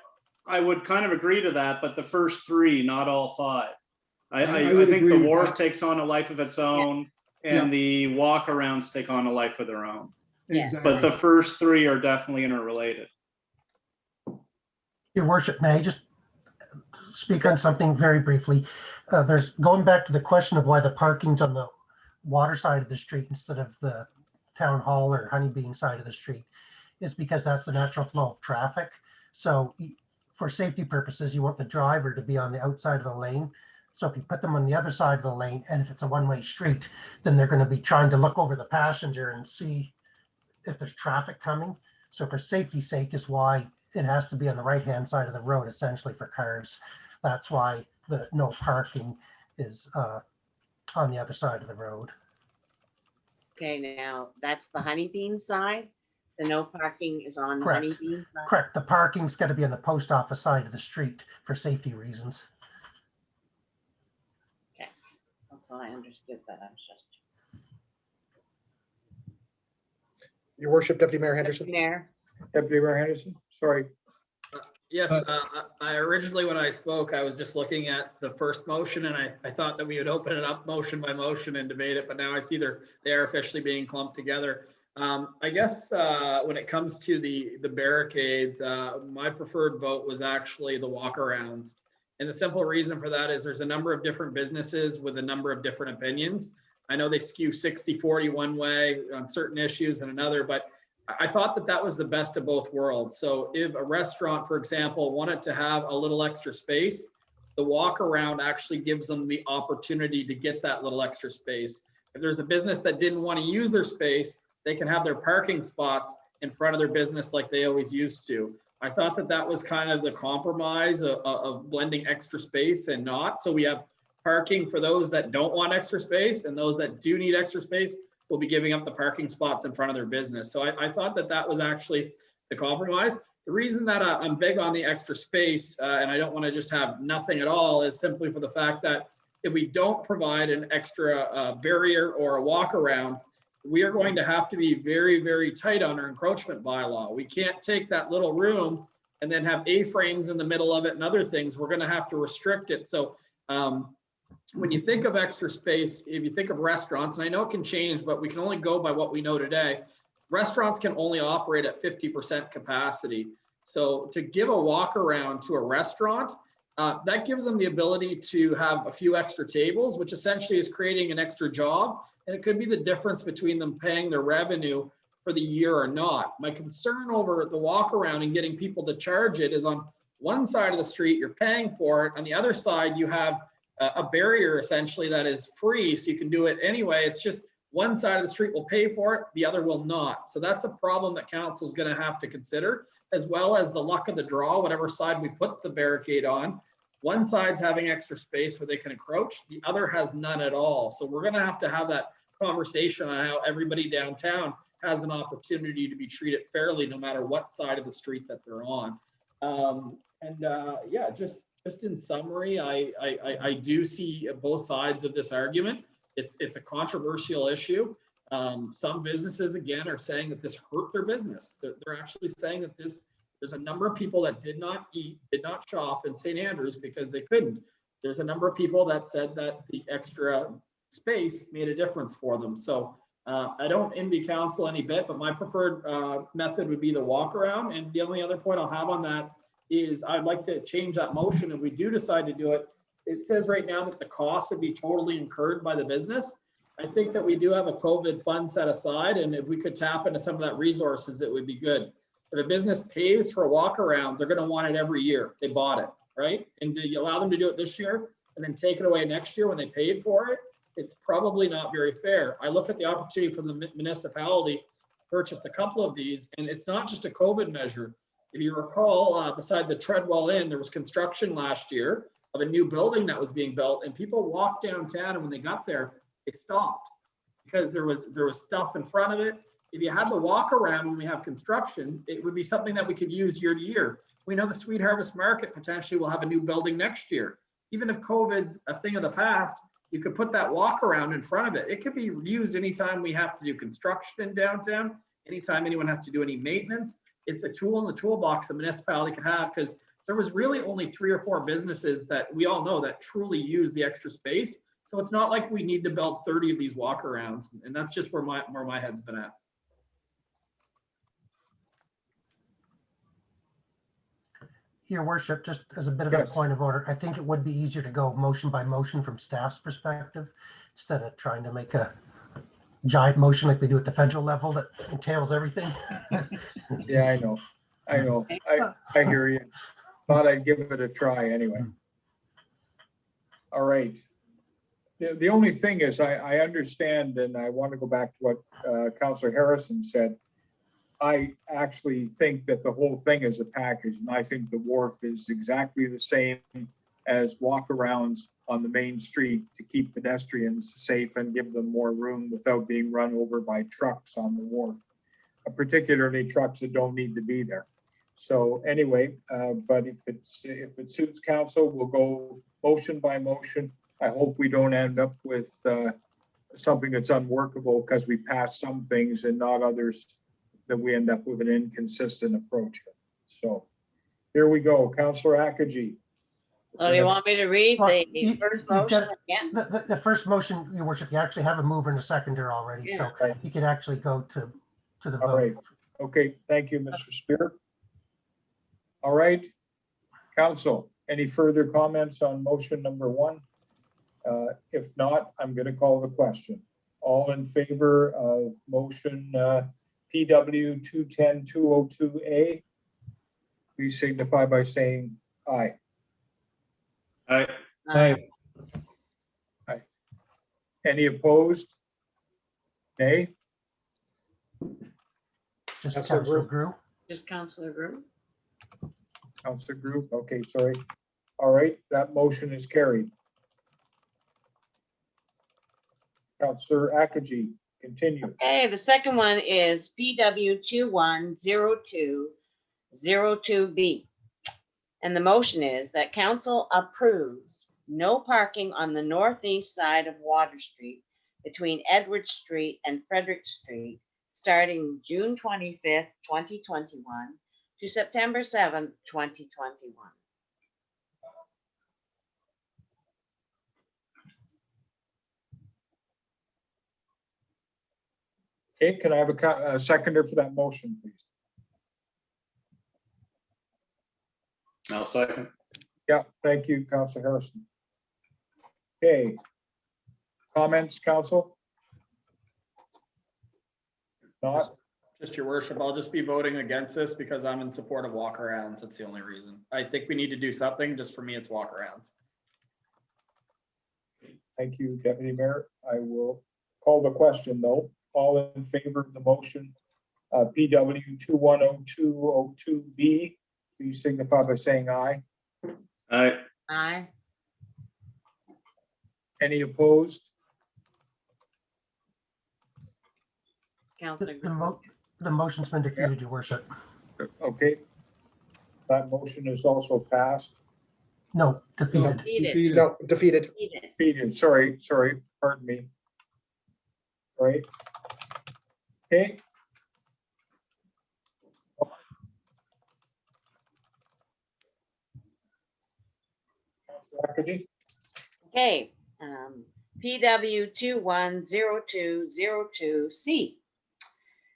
would kind of agree to that, but the first 3, not all 5. I I would think agree the with wharf that. takes on a life of its own, and the walk-arounds take on a life of their own. Yeah. Exactly. But the first 3 are definitely interrelated. Your worship, may I just speak on something very briefly? There's going back to the question of why the parking's on the water side of the street instead of the town hall or Honeybean side of the street is because that's the natural flow of traffic. So for safety purposes, you want the driver to be on the outside of the lane. So if you put them on the other side of the lane, and if it's a one-way street, then they're going to be trying to look over the passenger and see if there's traffic coming. So for safety's sake is why it has to be on the right-hand side of the road, essentially for cars. That's why the no parking is on the other side of the road. Okay, now that's the Honeybean side. The no parking is on Correct. Honeybean side. Correct. The parking's got to be on the post office side of the street for safety reasons. That's all I understood, but I was just. Your worship, Deputy Mayor Henderson. Mayor, Deputy Mayor Henderson, sorry. Yes, I originally, when I spoke, I was just looking at the first motion and I thought that we would open it up motion by motion and debate it, but now I see they are officially being clumped together. I guess when it comes to the barricades, my preferred vote was actually the walkarounds. And the simple reason for that is there's a number of different businesses with a number of different opinions. I know they skew 60-40 one way on certain issues and another, but I thought that that was the best of both worlds. So if a restaurant, for example, wanted to have a little extra space, the walk around actually gives them the opportunity to get that little extra space. If there's a business that didn't want to use their space, they can have their parking spots in front of their business like they always used to. I thought that that was kind of the compromise of blending extra space and not. So we have parking for those that don't want extra space, and those that do need extra space will be giving up the parking spots in front of their business. So I thought that that was actually the compromise. The reason that I'm big on the extra space and I don't want to just have nothing at all is simply for the fact that if we don't provide an extra barrier or a walk around, we are going to have to be very, very tight on our encroachment bylaw. We can't take that little room and then have A-frames in the middle of it and other things. We're going to have to restrict it. So when you think of extra space, if you think of restaurants, and I know it can change, but we can only go by what we know today. Restaurants can only operate at 50% capacity. So to give a walk around to a restaurant, that gives them the ability to have a few extra tables, which essentially is creating an extra job. And it could be the difference between them paying their revenue for the year or not. My concern over the walk around and getting people to charge it is on one side of the street, you're paying for it. On the other side, you have a barrier essentially that is free. So you can do it anyway. It's just one side of the street will pay for it, the other will not. So that's a problem that council is going to have to consider, as well as the luck of the draw, whatever side we put the barricade on. One side's having extra space where they can encroach, the other has none at all. So we're going to have that conversation on how everybody downtown has an opportunity to be treated fairly no matter what side of the street that they're on. Yeah, just in summary, I do see both sides of this argument. It's a controversial issue. Some businesses, again, are saying that this hurt their business. They're actually saying that there's a number of people that did not eat, did not shop in St. Andrews because they couldn't. There's a number of people that said that the extra space made a difference for them. So I don't envy council any bit, but my preferred method would be the walk around. And the only other point I'll have on that is I'd like to change that motion if we do decide to do it. It says right now that the cost would be totally incurred by the business. I think that we do have a COVID fund set aside, and if we could tap into some of that resources, it would be good. If a business pays for a walk around, they're going to want it every year. They bought it, right? And do you allow them to do it this year? and then take it away next year when they paid for it, it's probably not very fair. I look at the opportunity for the municipality to purchase a couple of these, and it's not just a COVID measure. If you recall, beside the Treadwell Inn, there was construction last year of a new building that was being built, and people walked downtown, and when they got there, they stopped because there was stuff in front of it. If you had the walk around when we have construction, it would be something that we could use year to year. We know the Sweet Harvest Market potentially will have a new building next year. Even if COVID's a thing of the past, you could put that walk around in front of it. It could be used anytime we have to do construction in downtown, anytime anyone has to do any maintenance. It's a tool in the toolbox the municipality could have, because there was really only 3 or 4 businesses that we all know that truly use the extra space. So it's not like we need to build 30 of these walk arounds. And that's just where my head's been at. Your worship, just as a bit of a Yes. point of order, I think it would be easier to go motion by motion from staff's perspective, instead of trying to make a giant motion like they do at the federal level that entails everything. Yeah, I know. I hear you. Thought I'd give it a try anyway. All right. The only thing is I understand, and I want to go back to what Councillor Harrison said. I actually think that the whole thing is a package, and I think the wharf is exactly the same as walkarounds on the main street to keep pedestrians safe and give them more room without being run over by trucks on the wharf, particularly trucks that don't need to be there. So anyway, but if it suits council, we'll go motion by motion. I hope we don't end up with something that's unworkable because we pass some things and not others, that we end up with an inconsistent approach. So here we go. Councillor Akaji. So you want me to read Well, the first motion again? The first motion, your worship, you actually have a mover and a seconder already, so Right. you can actually go to the All right. vote. Okay, thank you, Mr. Spear. All right, council, any further comments on motion number 1? If not, I'm going to call the question. All in favor of motion PW 210-202A, please signify by saying aye. Aye. Aye. Any opposed? Nay? Just Councillor Councillor Group. Grew. Just Councillor Groom. Councillor Group, okay, sorry. All right, that motion is carried. Councillor Akaji, continue. Okay, the second one is PW 210202B. And the motion is that council approves no parking on the northeast side of Water Street between Edward Street and Frederick Street, starting June 25th, 2021 to September 7th, 2021. Okay, can I have a seconder for that motion, please? I'll second. Yeah, thank you, Councillor Harrison. Okay. Comments, council? If not, Just your worship, I'll just be voting against this because I'm in support of walkarounds. That's the only reason. I think we need to do something. Just for me, it's walkarounds. thank you, Deputy Mayor. I will call the question though. All in favor of the motion, PW 210202B, please signify by saying aye. Aye. Aye. Any opposed? Councillor The Groom. the motion's been defeated, your worship. Okay. That motion is also passed. No, defeated. Defeated. No, defeated. Defeated. Defeated, sorry, pardon me. All right. Okay. Councillor Okay, PW 210202C.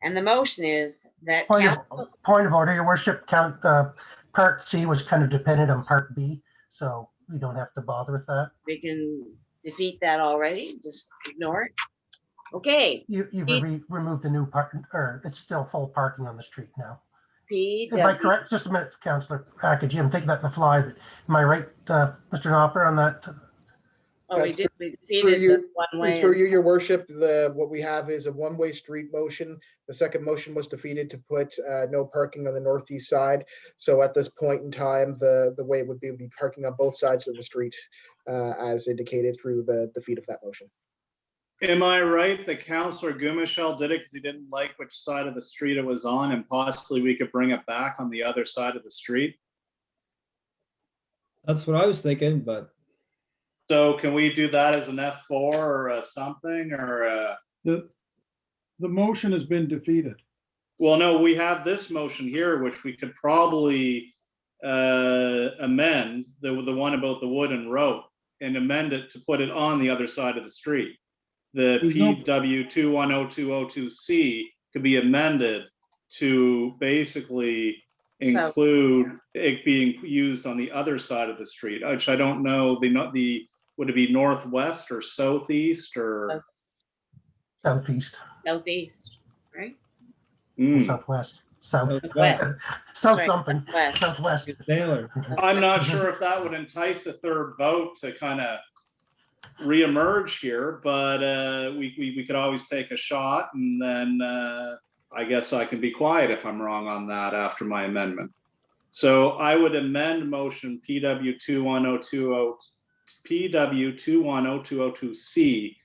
And the motion is that Point council, of order, your worship, Part C was kind of dependent on Part B, so we don't have to bother with that. we can defeat that already, just ignore it. Okay, You've removed the new part, or it's still full parking on the street now. Am I PW, correct? Just a minute, Councillor Akaji, I'm taking that in the fly, but am I right, Mr. Knopper, on that Oh, we That's did, we through defeated you- the one way. Through you, your worship, what we have is a one-way street motion. The second motion was defeated to put no parking on the northeast side. So at this point in time, the way it would be parking on both sides of the street, as indicated through the defeat of that motion. Am I right that Councillor Gumashell did it because he didn't like which side of the street it was on, and possibly we could bring it back on the other side of the street? That's what I was thinking, but So can we do that as an F4 or something, or The motion has been defeated. well, no, we have this motion here, which we could probably amend, the one about the wood and rope, and amend it to put it on the other side of the street. The There's no- PW 210202C could be amended to basically So- include it being used on the other side of the street, which I don't know, would it be northwest or southeast or? Southeast, Southeast, right? Hmm. southwest, south, West. south Right, something, west. southwest. Taylor. I'm not sure if that would entice a third vote to kind of reemerge here, but we could always take a shot, and then I guess I can be quiet if I'm wrong on that after my amendment. So I would amend motion PW 210202C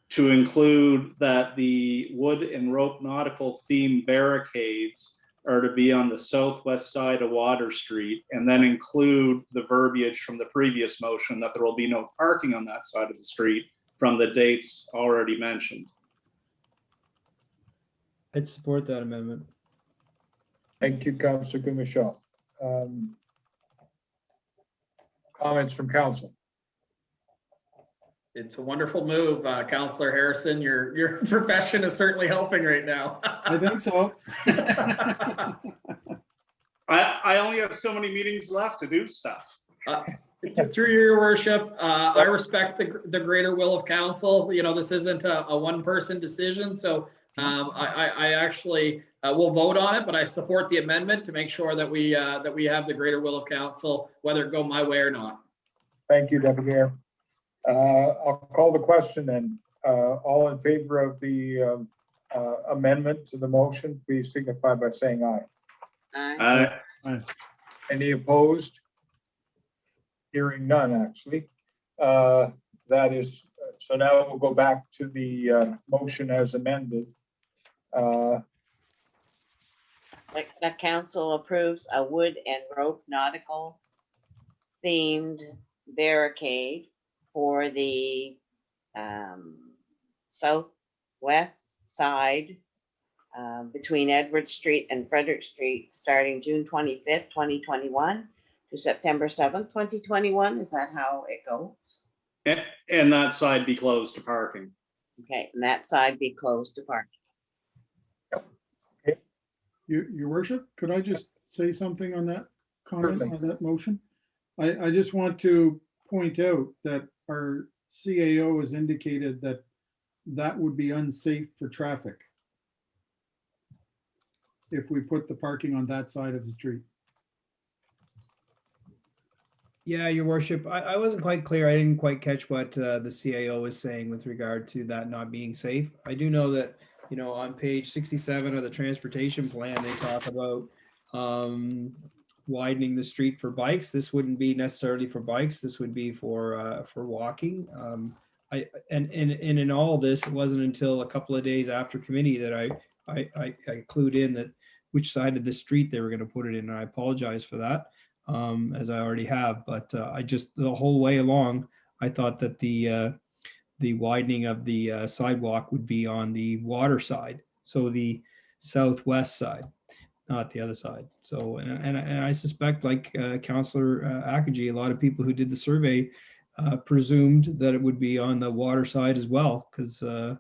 to include that the wood and rope nautical theme barricades are to be on the southwest side of Water Street, and then include the verbiage from the previous motion that there will be no parking on that side of the street from the dates already mentioned. I'd support that amendment. Thank you, Councillor Gumashall. Comments from council? It's a wonderful move, Counselor Harrison. Your profession is certainly helping right now. I think so. I only have so many meetings left to do stuff. Through your worship, I respect the greater will of council. You know, this isn't a one-person decision, so I actually will vote on it, but I support the amendment to make sure that we have the greater will of council, whether it go my way or not. Thank you, Deputy Mayor. I'll call the question then. All in favor of the amendment to the motion, please signify by saying aye. Any opposed? Hearing none, actually. That is, so now we'll go back to the motion as amended. The council approves a wood and rope nautical themed barricade for the southwest side between Edward Street and Frederick Street, starting June 25th, 2021 to September 7th, 2021. Is that how it goes? And that side be closed to parking. Okay, and that side be closed to parking. Your worship, could I just say something on that comment, Certainly. on that motion? I just want to point out that our CAO has indicated that that would be unsafe for traffic if we put the parking on that side of the street. Yeah, your worship, I wasn't quite clear. I didn't quite catch what the CAO was saying with regard to that not being safe. I do know that, you know, on page 67 of the transportation plan, they talk about widening the street for bikes. This wouldn't be necessarily for bikes. This would be for walking. And in all this, it wasn't until a couple of days after committee that I clued in that which side of the street they were going to put it in. And I apologize for that, as I already have. But I just, the whole way along, I thought that the widening of the sidewalk would be on the water side, so the southwest side, not the other side. So, and I suspect, like Councillor Akaji, a lot of people who did the survey presumed that it would be on the water side as well, because that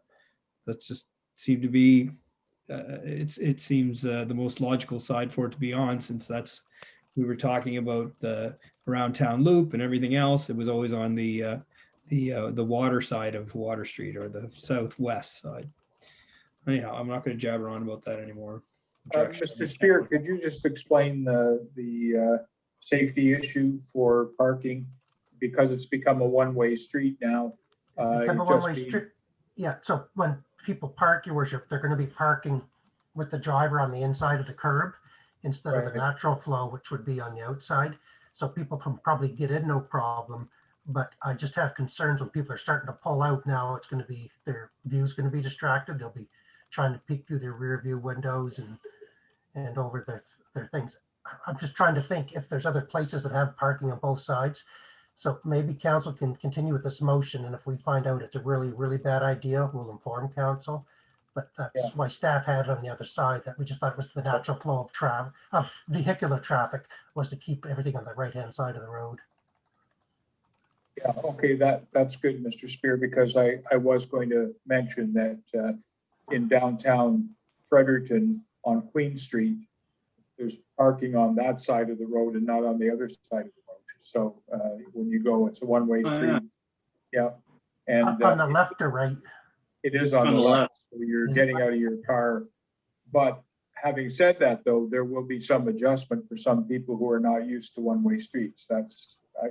just seemed to be, it seems the most logical side for it to be on, since that's, we were talking about the around town loop and everything else. It was always on the water side of Water Street, or the southwest side. Anyhow, I'm not going to jabber on about that anymore. Mr. Spear, could you just explain the safety issue for parking because it's become a one-way street now. Become a it'd just one-way be- street. Yeah, so when people park, your worship, they're gonna be parking with the driver on the inside of the curb instead of Right. the natural flow, which would be on the outside. So people can probably get in, no problem. But I just have concerns when people are starting to pull out now, it's gonna be, their view's gonna be distracted. They'll be trying to peek through their rear view windows and over their things. I'm just trying to think if there's other places that have parking on both sides. So maybe council can continue with this motion, and if we find out it's a really, really bad idea, we'll inform council. But Yeah. that's why staff had it on the other side, that we just thought it was the natural flow of vehicular traffic was to keep everything on the right-hand side of the road. Yeah, okay, that's good, Mr. Spear, because I was going to mention that in downtown Fredericton on Queen Street, there's parking on that side of the road and not on the other side of the road. So when you go, it's a one-way Oh, yeah. street. Yeah, and On the left or right? it is on the left, so you're getting out of your car. But having said that, though, there will be some adjustment for some people who are not used to one-way streets.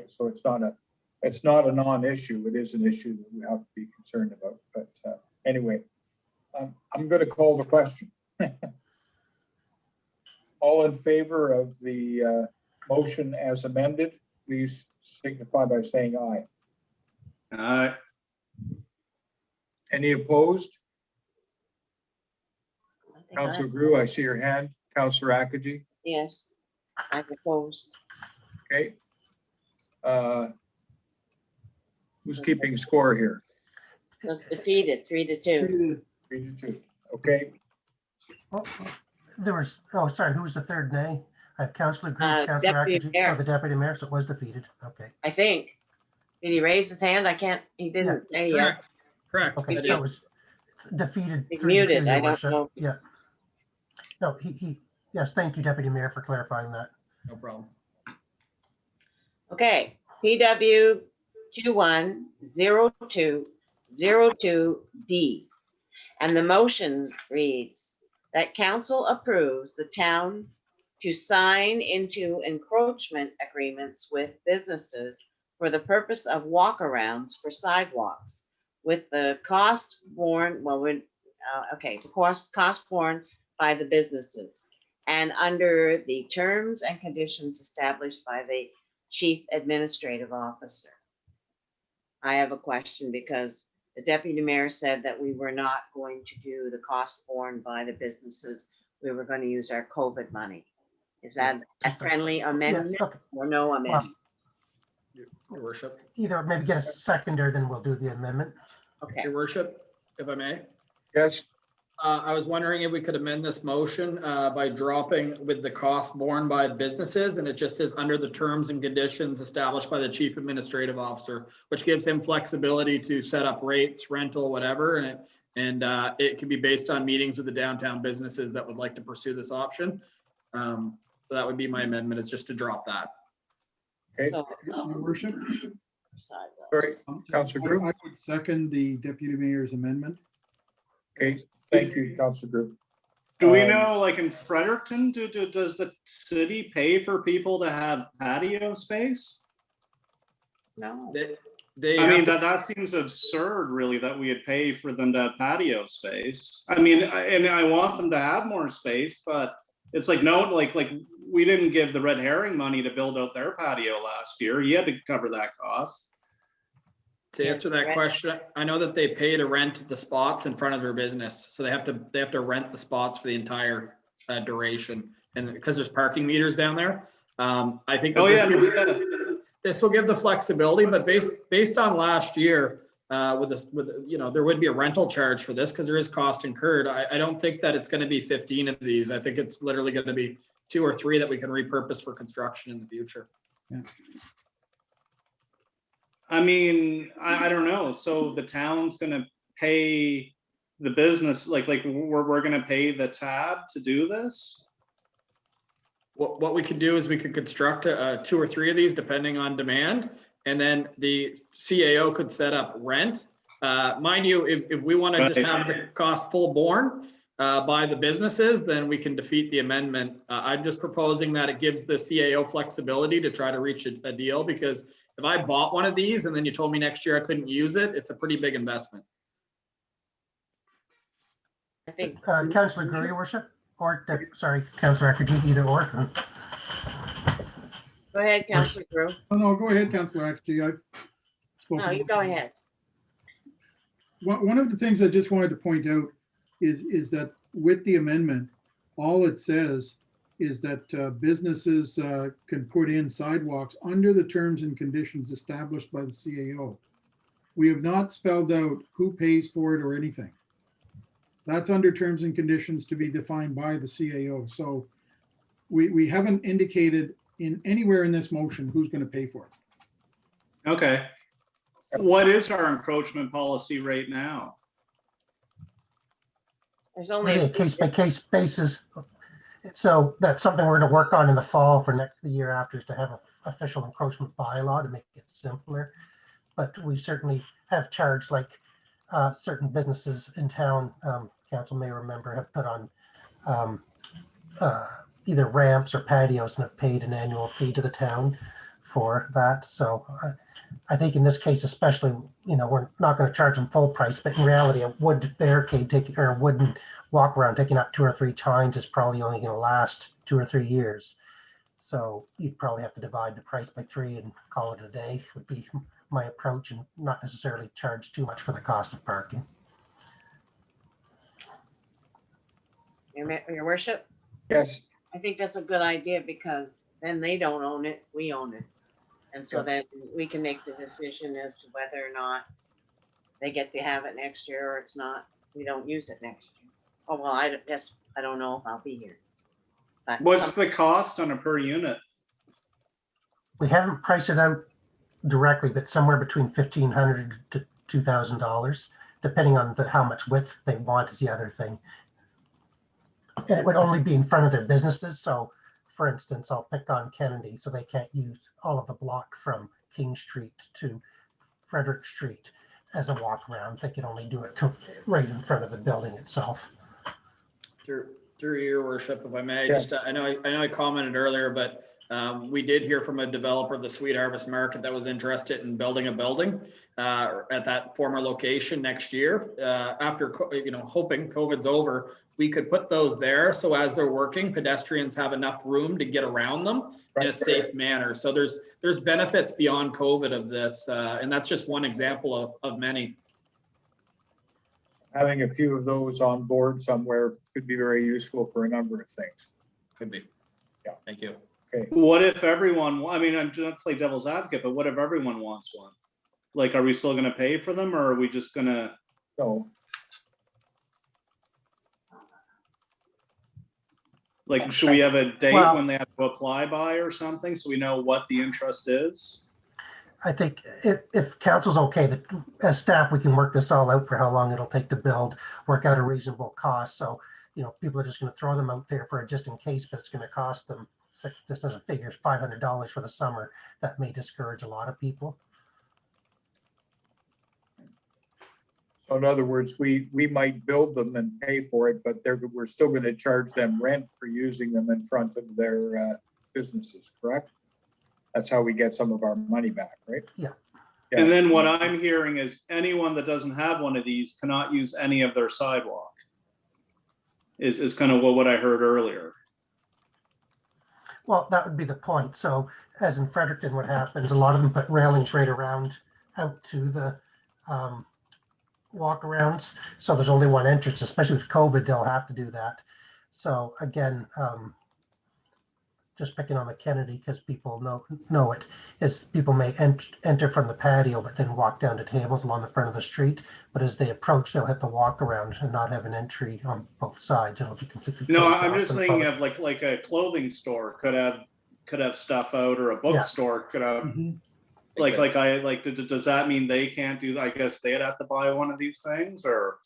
So it's not a non-issue. It is an issue that we have to be concerned about. But anyway, I'm going to call the question. All in favor of the motion as amended, please signify by saying aye. Any opposed? I think Councillor Grew, I see your hand. Councillor Akaji, Yes, I propose. okay. Who's keeping score here? It was defeated 3-2. 3-2, okay. Oh, there was, sorry, who was the third nay? I have Councillor Grew, Councillor Deputy Akaji, Mayor. the deputy mayor, so it was defeated. Okay. I think. Did he raise his hand? I can't, he didn't say yes. Correct. Okay, I so did. it was defeated. He's 3-2, muted. Your I don't worship. know. Yeah. No, yes, thank you, Deputy Mayor, for clarifying that. No problem. Okay, PW 210202D. And the motion reads that council approves the town to sign into encroachment agreements with businesses for the purpose of walkarounds for sidewalks with the cost borne, the cost borne by the businesses and under the terms and conditions established by the Chief Administrative Officer. I have a question because the Deputy Mayor said that we were not going to do the cost borne by the businesses. We were going to use our COVID money. Is that a friendly amendment Yeah, okay. or no amendment? Your worship, Either maybe get a seconder, then we'll do the amendment. Okay, your worship, if I may. Yes, I was wondering if we could amend this motion by dropping with the cost borne by businesses, and it just says under the terms and conditions established by the Chief Administrative Officer, which gives him flexibility to set up rates, rental, whatever, and it can be based on meetings with the downtown businesses that would like to pursue this option. So that would be my amendment, is just to drop that. okay, so. Your worship. sidewalk. sorry, Councillor Grew. I would second the deputy mayor's amendment. Okay, thank you, Councillor Grew. Do we know, like in Fredericton, does the city pay for people to have patio space? No, They I mean, have to- that seems absurd, really, that we would pay for them to have patio space. I mean, and I want them to have more space, but it's like, no, like we didn't give the Red Herring money to build out their patio last year. He had to cover that cost. To answer that question, I know that they pay to rent the spots in front of their business, so they have to rent the spots for the entire duration, and because there's parking meters down there. I think that Oh, this, yeah. this will give the flexibility, but based on last year, there would be a rental charge for this because there is cost incurred. I don't think that it's going to be 15 of these. I think it's literally going to be 2 or 3 that we can repurpose for construction in the future. I mean, I don't know. So the town's gonna pay the business, like we're gonna pay the tab to do this? What we could do is we could construct 2 or 3 of these depending on demand, and then the CAO could set up rent. Mind you, if we want to just have the cost full borne by the businesses, then we can defeat the amendment. I'm just proposing that it gives the CAO flexibility to try to reach a deal, because if I bought one of these and then you told me next year I couldn't use it, it's a pretty big investment. I think, Councillor Greer, your worship, or, sorry, Councillor Akergy, either or. go ahead, Councillor Drew. Oh, no, go ahead, Councillor Akergy. I've spoken. No, you go ahead. One of the things I just wanted to point out is that with the amendment, all it says is that businesses can put in sidewalks under the terms and conditions established by the CAO. We have not spelled out who pays for it or anything. That's under terms and conditions to be defined by the CAO. So we haven't indicated in anywhere in this motion who's going to pay for it. Okay. What is our encroachment policy right now? There's only. Really a case by case basis. So that's something we're going to work on in the fall for the year after, is to have an official encroachment bylaw to make it simpler. But we certainly have charged, like certain businesses in town, council may remember, have put on either ramps or patios and have paid an annual fee to the town for that. So I think in this case, especially, we're not going to charge them full price, but in reality, a wood barricade or a wooden walk around taking up 2 or 3 times is probably only going to last 2 or 3 years. So you'd probably have to divide the price by 3 and call it a day, would be my approach, and not necessarily charge too much for the cost of parking. Your worship, Yes, I think that's a good idea, because then they don't own it, we own it. And so then we can make the decision as to whether or not they get to have it next year, or it's not, we don't use it next year. Oh, well, I guess, I don't know if I'll be here. But What's the cost on a per unit? We haven't priced it out directly, but somewhere between $1,500 to $2,000, depending on how much width they want is the other thing. And it would only be in front of their businesses. So for instance, I'll pick on Kennedy, so they can't use all of the block from King Street to Frederick Street as a walk around. They can only do it right in front of the building itself. Through your worship, if I may, Yeah. just, I know I commented earlier, but we did hear from a developer of the Sweet Harvest Market that was interested in building a building at that former location next year. After, hoping COVID's over, we could put those there. So as they're working, pedestrians have enough room to get around them in a safe manner. So there's benefits beyond COVID of this. And that's just one example of many. having a few of those on board somewhere could be very useful for a number of things. Could be. Yeah. Thank you. What if everyone, I mean, I'm not play devil's advocate, but what if everyone wants one? Like, are we still gonna pay for them, or are we just gonna? So Like, should we have a date Well- when they have to apply by or something, so we know what the interest is? I think if council's okay, that as staff, we can work this all out for how long it'll take to build, work out a reasonable cost. So, if people are just going to throw them out there for a just in case, but it's going to cost them, just as a figure, $500 for the summer, that may discourage a lot of people. So in other words, we might build them and pay for it, but we're still going to charge them rent for using them in front of their businesses, correct? That's how we get some of our money back, right? Yeah. And then what I'm hearing is anyone that doesn't have one of these cannot use any of their sidewalk. Is kind of what I heard earlier. Well, that would be the point. So as in Fredericton, what happens, a lot of them put railings right around out to the walk-arounds. So there's only one entrance, especially with COVID, they'll have to do that. So again, just picking on the Kennedy because people know it, is people may enter from the patio, but then walk down to tables along the front of the street. But as they approach, they'll hit the walk around and not have an entry on both sides. It'll be completely No, closed I'm off just to the thinking public. of like a clothing store could have stuff out, or a bookstore could have Mhm. does that mean they can't do that? I guess they'd have to buy one of these things, or?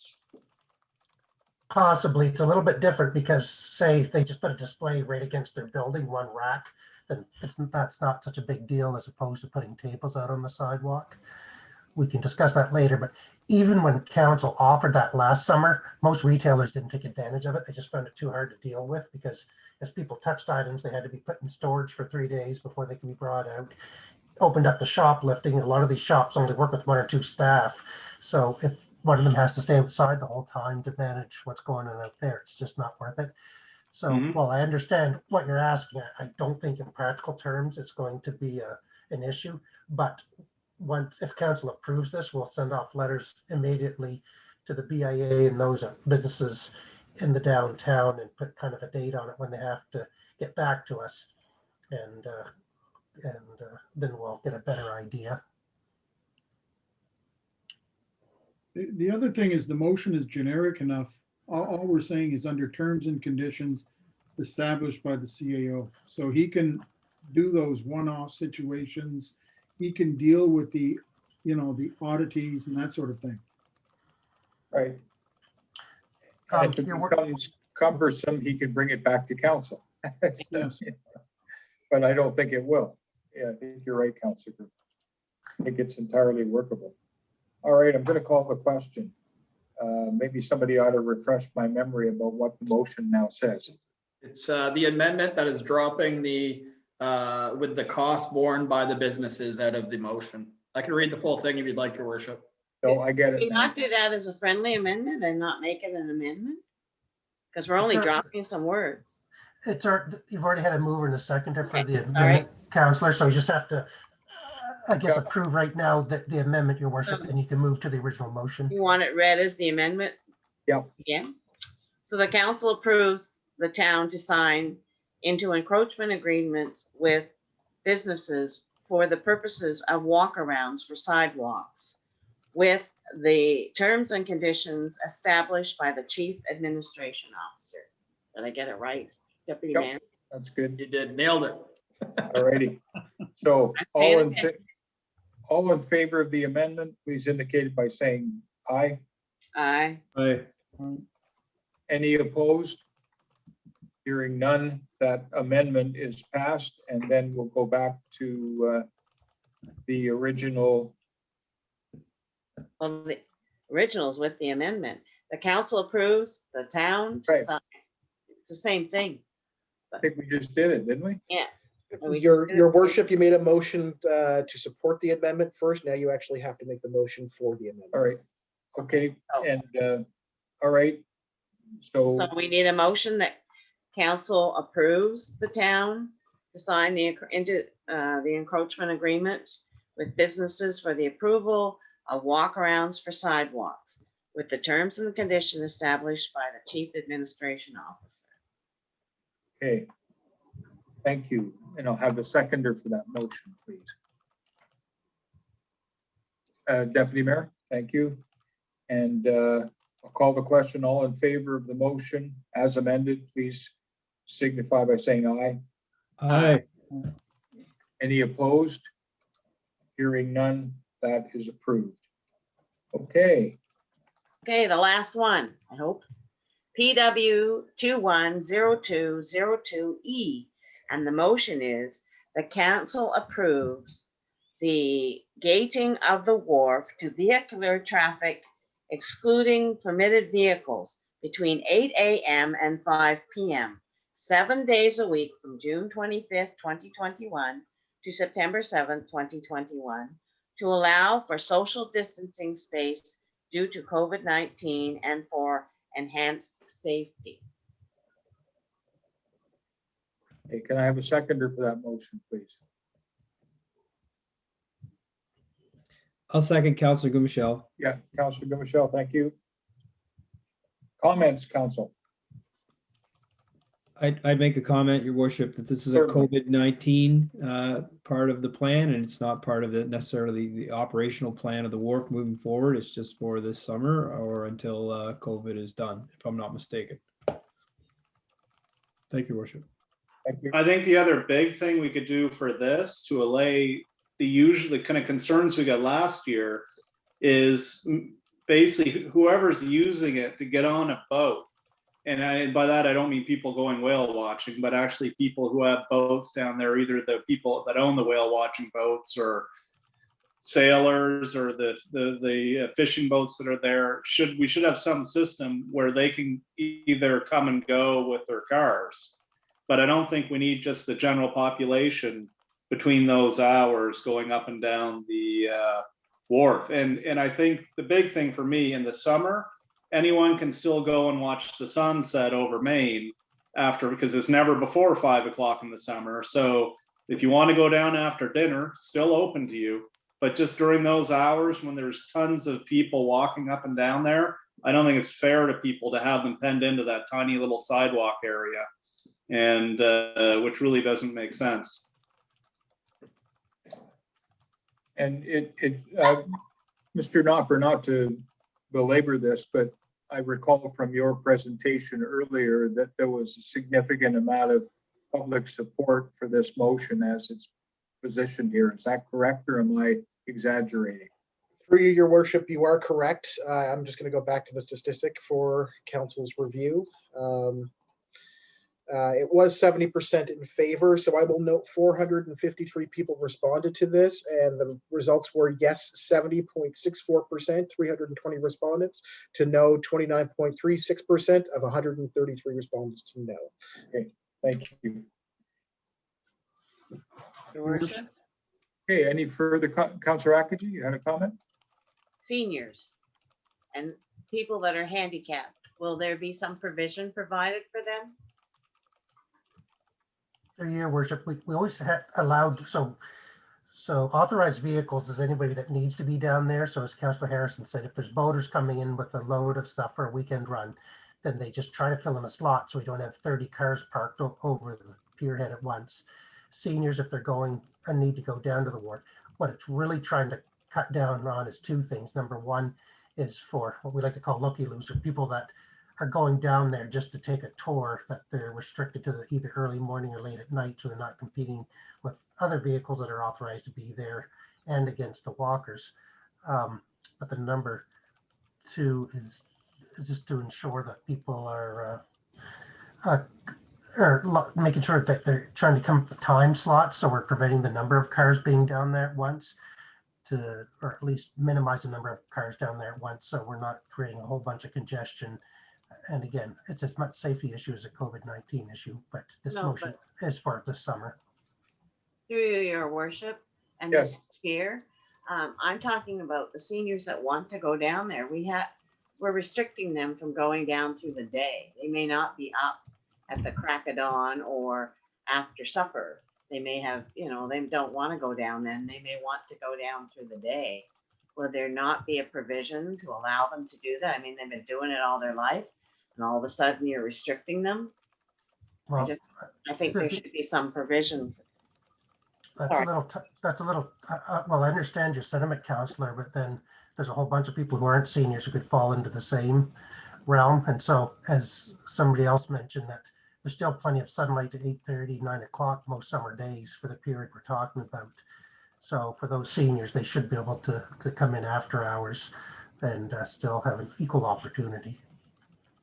Possibly. It's a little bit different because say they just put a display right against their building, one rack, then that's not such a big deal as opposed to putting tables out on the sidewalk. We can discuss that later, but even when council offered that last summer, most retailers didn't take advantage of it. They just found it too hard to deal with because as people touched items, they had to be put in storage for 3 days before they could be brought out. opened up the shoplifting. A lot of these shops only work with 1 or 2 staff. So if one of them has to stay outside the whole time to manage what's going on out there, it's just not worth it. So Mhm. while I understand what you're asking, I don't think in practical terms it's going to be an issue. But once, if council approves this, we'll send off letters immediately to the BIA and those businesses in the downtown and put kind of a date on it when they have to get back to us. And then we'll get a better idea. The other thing is the motion is generic enough. All we're saying is under terms and conditions established by the CAO. So he can do those one-off situations. He can deal with the, the oddities and that sort of thing. Right. And if it You're becomes cumbersome, he could bring it back to council. Yes. But I don't think it will. Yeah, I think you're right, Councilor. I think it's entirely workable. All right, I'm going to call the question. Maybe somebody ought to refresh my memory about what the motion now says. It's the amendment that is dropping the, with the cost borne by the businesses out of the motion. I can read the full thing if you'd like, Your Worship. So I get Can we it now. not do that as a friendly amendment and not make it an amendment? Because we're only Sure. dropping some words. You've already had a mover and a seconder for Okay, the all right. amendment, Counselor, so you just have to, I guess, approve right now that the amendment, Your Worship, and you can move to the original motion. You want it read as the amendment? Yep. Again? So the council approves the town to sign into encroachment agreements with businesses for the purposes of walkarounds for sidewalks with the terms and conditions established by the chief administration officer. Did I get it right, Deputy Yep. Mayor? That's good. You did, nailed it. All righty. So paying all in favor of the amendment, please indicate by saying aye. Aye. Any opposed? Hearing none, that amendment is passed, and then we'll go back to the original. Well, the original's with the amendment. The council approves the town to Right. sign. It's the same thing. I think we just did it, didn't we? And we Your just did your it. worship, you made a motion to support the amendment first. Now you actually have to make the motion for the amendment. All right. Okay, Oh. and all right. So So we need a motion that council approves the town to sign the encroachment agreement with businesses for the approval of walkarounds for sidewalks with the terms and conditions established by the chief administration officer. okay. Thank you. And I'll have a seconder for that motion, please. Deputy Mayor, thank you. And I'll call the question. All in favor of the motion as amended, please signify by saying aye. Aye. Any opposed? Hearing none, that is approved. Okay, Okay, the last one, I hope. PW 210202E. And the motion is the council approves the gating of the wharf to vehicular traffic excluding permitted vehicles between 8 a.m. and 5 p.m. 7 days a week from June 25th, 2021 to September 7th, 2021 to allow for social distancing space due to COVID-19 and for enhanced safety. hey, can I have a seconder for that motion, please? I'll second Councilor Gumashell. Yeah, Councilor Michelle, thank you. Comments, council? I'd make a comment, Your Worship, that this is a Certainly. COVID-19 part of the plan, and it's not part of necessarily the operational plan of the wharf moving forward. It's just for this summer or until COVID is done, if I'm not mistaken. Thank you, Your Worship. Thank you. I think the other big thing we could do for this to allay the kind of concerns we got last year is basically whoever's using it to get on a boat. And by that, I don't mean people going whale watching, but actually people who have boats down there, either the people that own the whale watching boats or sailors or the fishing boats that are there. We should have some system where they can either come and go with their cars. But I don't think we need just the general population between those hours going up and down the wharf. And I think the big thing for me in the summer, anyone can still go and watch the sunset over Maine after, because it's never before 5 o'clock in the summer. So if you want to go down after dinner, still open to you. But just during those hours when there's tons of people walking up and down there, I don't think it's fair to people to have them penned into that tiny little sidewalk area, and which really doesn't make sense. And Mr. Knopper, not to belabor this, but I recall from your presentation earlier that there was a significant amount of public support for this motion as it's positioned here. Is that correct, or am I exaggerating? Through you, your worship, you are correct. I'm just going to go back to the statistic for council's review. It was 70% in favor, so I will note 453 people responded to this, and the results were yes, 70.64%, 320 respondents, to no, 29.36% of 133 respondents to no. Okay, thank you. Your worship, Okay, any further, Councillor Akaji, you had a comment? seniors and people that are handicapped, will there be some provision provided for them? Through your worship, we always had allowed, so authorized vehicles is anybody that needs to be down there. So as Councillor Harrison said, if there's boaters coming in with a load of stuff for a weekend run, then they just try to fill in a slot so we don't have 30 cars parked over the pier head at once. Seniors, if they're going and need to go down to the wharf, what it's really trying to cut down on is two things. Number one is for what we like to call looky-loos, or people that are going down there just to take a tour, that they're restricted to either early morning or late at night, so they're not competing with other vehicles that are authorized to be there and against the walkers. But the number two is just to ensure that people are making sure that they're trying to come up with time slots, so we're preventing the number of cars being down there at once, or at least minimize the number of cars down there at once, so we're not creating a whole bunch of congestion. And again, it's as much safety issue as a COVID-19 issue, but this motion is for this summer. Through you, your worship, and Yes. Mr. Chair, I'm talking about the seniors that want to go down there. We're restricting them from going down through the day. They may not be up at the crack of dawn or after supper. They may have, they don't want to go down then. They may want to go down through the day. Will there not be a provision to allow them to do that? I mean, they've been doing it all their life, and all of a sudden you're restricting them. Well, I think there should be some provision. that's a little, well, I understand your sentiment, Councillor, but then there's a whole bunch of people who aren't seniors who could fall into the same realm. And so, as somebody else mentioned, that there's still plenty of sunlight at 8:30, 9 o'clock most summer days for the period we're talking about. So for those seniors, they should be able to come in after hours and still have an equal opportunity.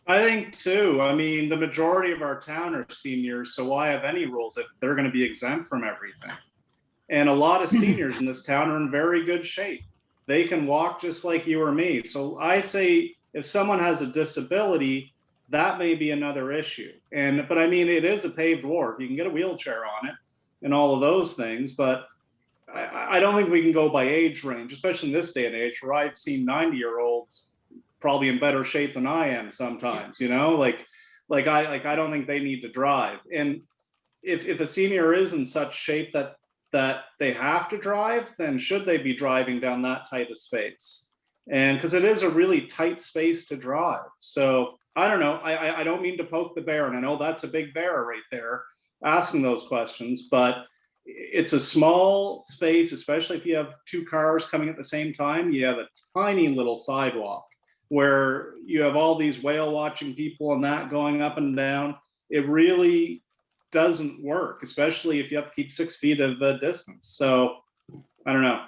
I think too, I mean, the majority of our town are seniors, so why have any rules if they're going to be exempt from everything? And a lot of seniors in this town are in very good shape. They can walk just like you or me. So I say, if someone has a disability, that may be another issue. But I mean, it is a paved wharf. You can get a wheelchair on it and all of those things, but I don't think we can go by age range, especially in this day and age, where I've seen 90-year-olds probably in better shape than I am sometimes, I don't think they need to drive. And if a senior is in such shape that they have to drive, then should they be driving down that tight of space? And because it is a really tight space to drive. So I don't know, I don't mean to poke the bear, and I know that's a big bear right there asking those questions, but it's a small space, especially if you have two cars coming at the same time. You have a tiny little sidewalk where you have all these whale watching people and that going up and down. It really doesn't work, especially if you have to keep 6 feet of distance. So I don't know.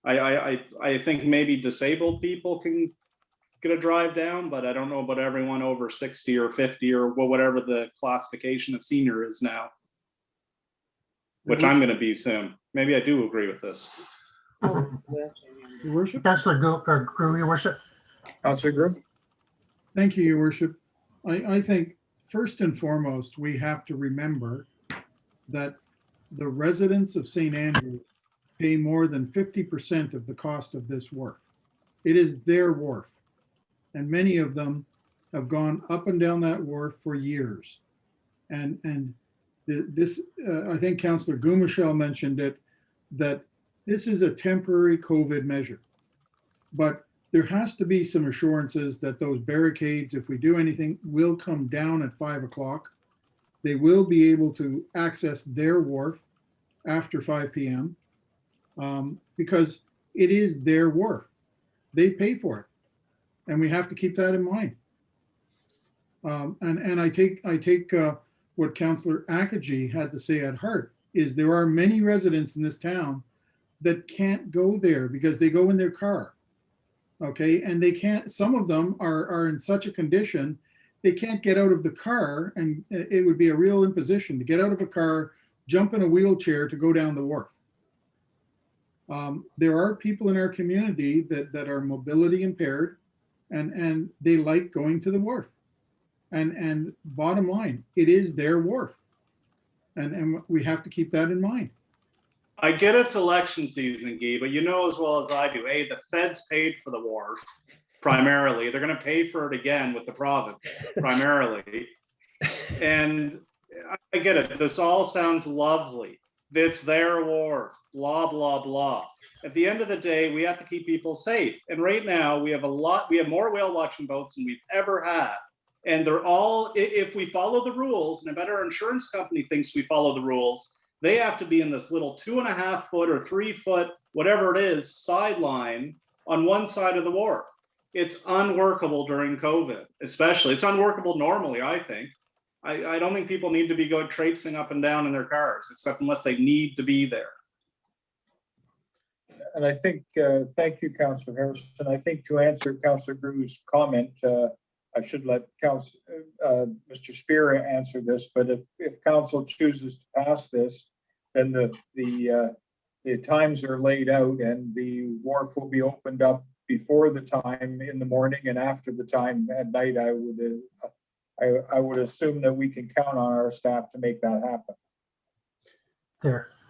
I think maybe disabled people can get a drive down, but I don't know about everyone over 60 or 50 or whatever the classification of senior is now, which I'm going to be soon. Maybe I do agree with this. Your worship. Councillor Grew, your worship. Councillor Groom? Thank you, your worship. I think first and foremost, we have to remember that the residents of St. Andrews pay more than 50% of the cost of this wharf. It is their wharf. And many of them have gone up and down that wharf for years. And this, I think Councillor Gumashell mentioned it, that this is a temporary COVID measure. But there has to be some assurances that those barricades, if we do anything, will come down at 5 o'clock. They will be able to access their wharf after 5 p.m. Because it is their wharf. They pay for it. And we have to keep that in mind. And I take what Councillor Akaji had to say at heart, is there are many residents in this town that can't go there because they go in their car. Okay, and they can't, some of them are in such a condition, they can't get out of the car, and it would be a real imposition to get out of a car, jump in a wheelchair to go down the wharf. There are people in our community that are mobility impaired, and they like going to the wharf. And bottom line, it is their wharf. And we have to keep that in mind. I get it's election season, Guy, but you know as well as I do, hey, the feds paid for the wharf primarily. They're going to pay for it again with the province primarily. And I get it. This all sounds lovely. It's their wharf, blah, blah, blah. At the end of the day, we have to keep people safe. And right now we have more whale watching boats than we've ever had. And they're all, if we follow the rules, and I bet our insurance company thinks we follow the rules, they have to be in this little 2.5 foot or 3 foot, whatever it is, sideline on one side of the wharf. It's unworkable during COVID, especially. It's unworkable normally, I think. I don't think people need to be going traipsing up and down in their cars, except unless they need to be there. And I think, thank you, Councillor Harrison. I think to answer Councillor Gru's comment, I should let Mr. Spear answer this, but if council chooses to pass this, then the times are laid out and the wharf will be opened up before the time in the morning and after the time at night. I would assume that we can count on our staff to make that happen.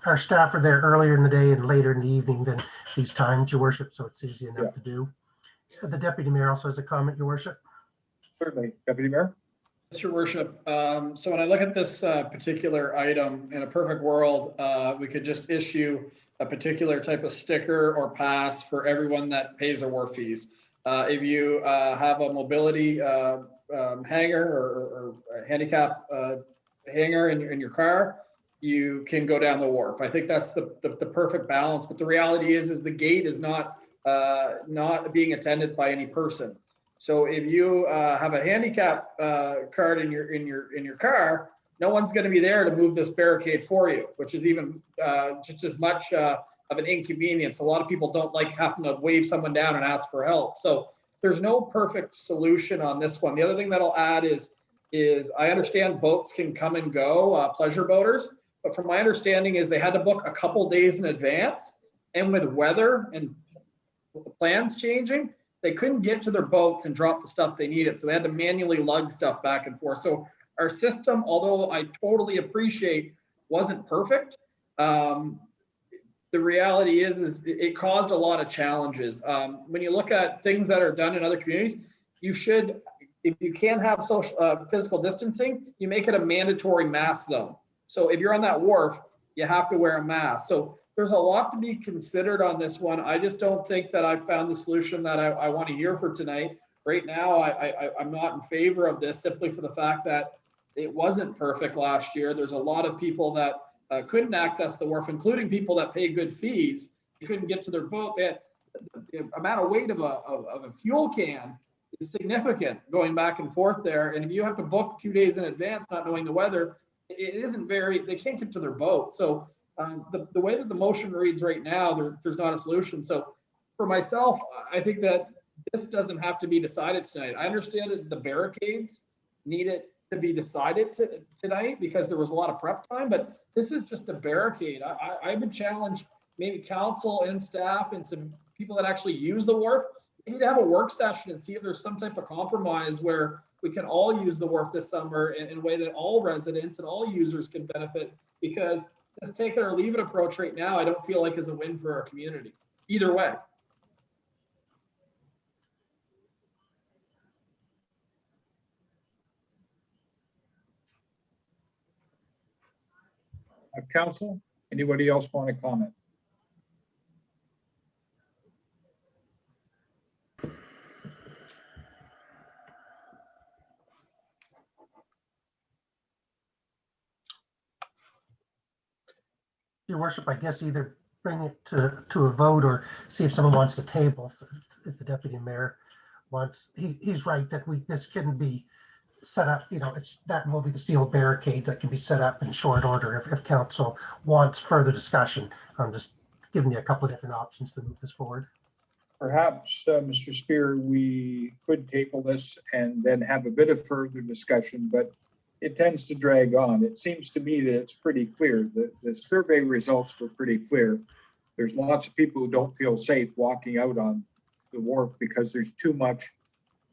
Our staff are there earlier in the day and later in the evening than these times, Your Worship, so it's easy enough to do. The Deputy Mayor also has a comment, Your Worship. Certainly, Deputy Mayor. Mr. Worship, so when I look at this particular item, in a perfect world, we could just issue a particular type of sticker or pass for everyone that pays their wharf fees. If you have a mobility hanger or a handicap hanger in your car, you can go down the wharf. I think that's the perfect balance. But the reality is the gate is not being attended by any person. So if you have a handicap card in your car, no one's going to be there to move this barricade for you, which is even just as much of an inconvenience. A lot of people don't like having to wave someone down and ask for help. So there's no perfect solution on this one. The other thing that I'll add is I understand boats can come and go, pleasure boaters, but from my understanding is they had to book a couple days in advance, and with weather and plans changing, they couldn't get to their boats and drop the stuff they needed. So they had to manually lug stuff back and forth. So our system, although I totally appreciate, wasn't perfect. The reality is it caused a lot of challenges. When you look at things that are done in other communities, you should, if you can't have social physical distancing, you make it a mandatory mask zone. So if you're on that wharf, you have to wear a mask. So there's a lot to be considered on this one. I just don't think that I found the solution that I want to hear for tonight. Right now, I'm not in favor of this simply for the fact that it wasn't perfect last year. There's a lot of people that couldn't access the wharf, including people that pay good fees. They couldn't get to their boat. The amount of weight of a fuel can is significant going back and forth there. And if you have to book 2 days in advance, not knowing the weather, it isn't they can't get to their boat. So the way that the motion reads right now, there's not a solution. So for myself, I think that this doesn't have to be decided tonight. I understand that the barricades need it to be decided tonight because there was a lot of prep time, but this is just a barricade. I would challenge maybe council and staff and some people that actually use the wharf. We need to have a work session and see if there's some type of compromise where we can all use the wharf this summer in a way that all residents and all users can benefit, because this take it or leave it approach right now, I don't feel like is a win for our community, either way. Council, anybody else want to comment? Your worship, I guess either bring it to a vote or see if someone wants to table. If the deputy mayor wants, he's right that this can be set up, that will be the steel barricades that can be set up in short order if council wants further discussion. I'm just giving you a couple of different options to move this forward. Perhaps, Mr. Spear, we could table this and then have a bit of further discussion, but it tends to drag on. It seems to me that it's pretty clear. The survey results were pretty clear. There's lots of people who don't feel safe walking out on the wharf because there's too much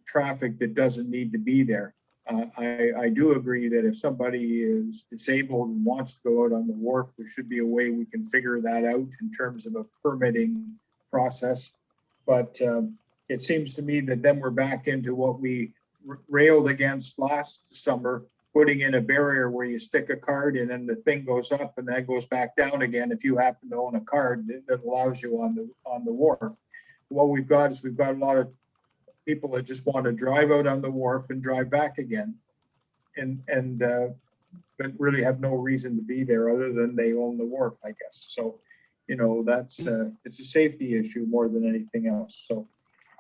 traffic that doesn't need to be there. I do agree that if somebody is disabled and wants to go out on the wharf, there should be a way we can figure that out in terms of a permitting process. But it seems to me that then we're back into what we railed against last summer, putting in a barrier where you stick a card and then the thing goes up and then goes back down again if you happen to own a card that allows you on the wharf. What we've got is we've got a lot of people that just want to drive out on the wharf and drive back again, but really have no reason to be there other than they own the wharf, I guess. So, that's it's a safety issue more than anything else. So,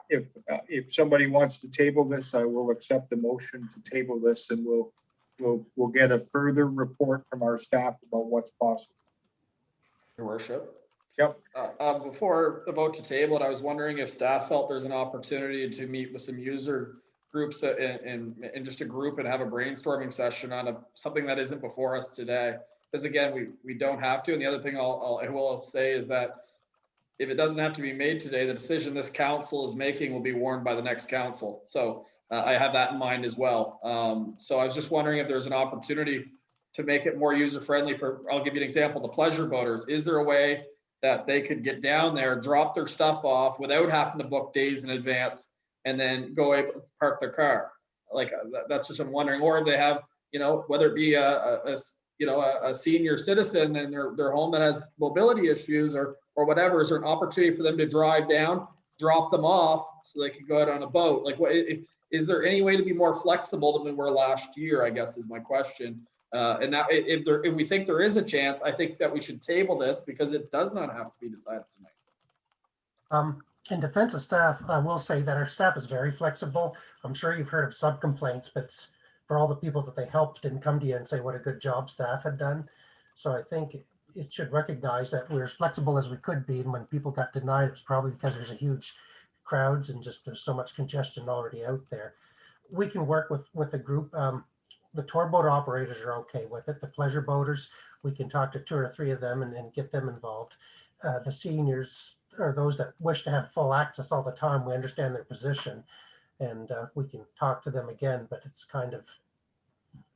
if somebody wants to table this, I will accept the motion to table this, and we'll get a further report from our staff about what's possible. Your worship. Yep. Before the vote to table it, I was wondering if staff felt there's an opportunity to meet with some user groups in just a group and have a brainstorming session on something that isn't before us today. Because again, we don't have to. And the other thing I will say is that if it doesn't have to be made today, the decision this council is making will be warned by the next council. So I have that in mind as well. So I was just wondering if there's an opportunity to make it more user friendly I'll give you an example, the pleasure boaters. Is there a way that they could get down there, drop their stuff off without having to book days in advance and then go able to park their car? Like that's just I'm wondering. Or they have, whether it be a senior citizen in their home that has mobility issues or whatever, is there an opportunity for them to drive down, drop them off so they could go out on a boat? Like, is there any way to be more flexible than we were last year, I guess is my question. And that if we think there is a chance, I think that we should table this because it does not have to be decided tonight. In defense of staff, I will say that our staff is very flexible. I'm sure you've heard of sub complaints, but for all the people that they helped didn't come to you and say what a good job staff had done. So I think it should recognize that we're as flexible as we could be. And when people got denied, it was probably because there's a huge crowds and just there's so much congestion already out there. We can work with a group. The tour boat operators are okay with it. The pleasure boaters, we can talk to 2 or 3 of them and get them involved. The seniors are those that wish to have full access all the time. We understand their position and we can talk to them again, but it's kind of,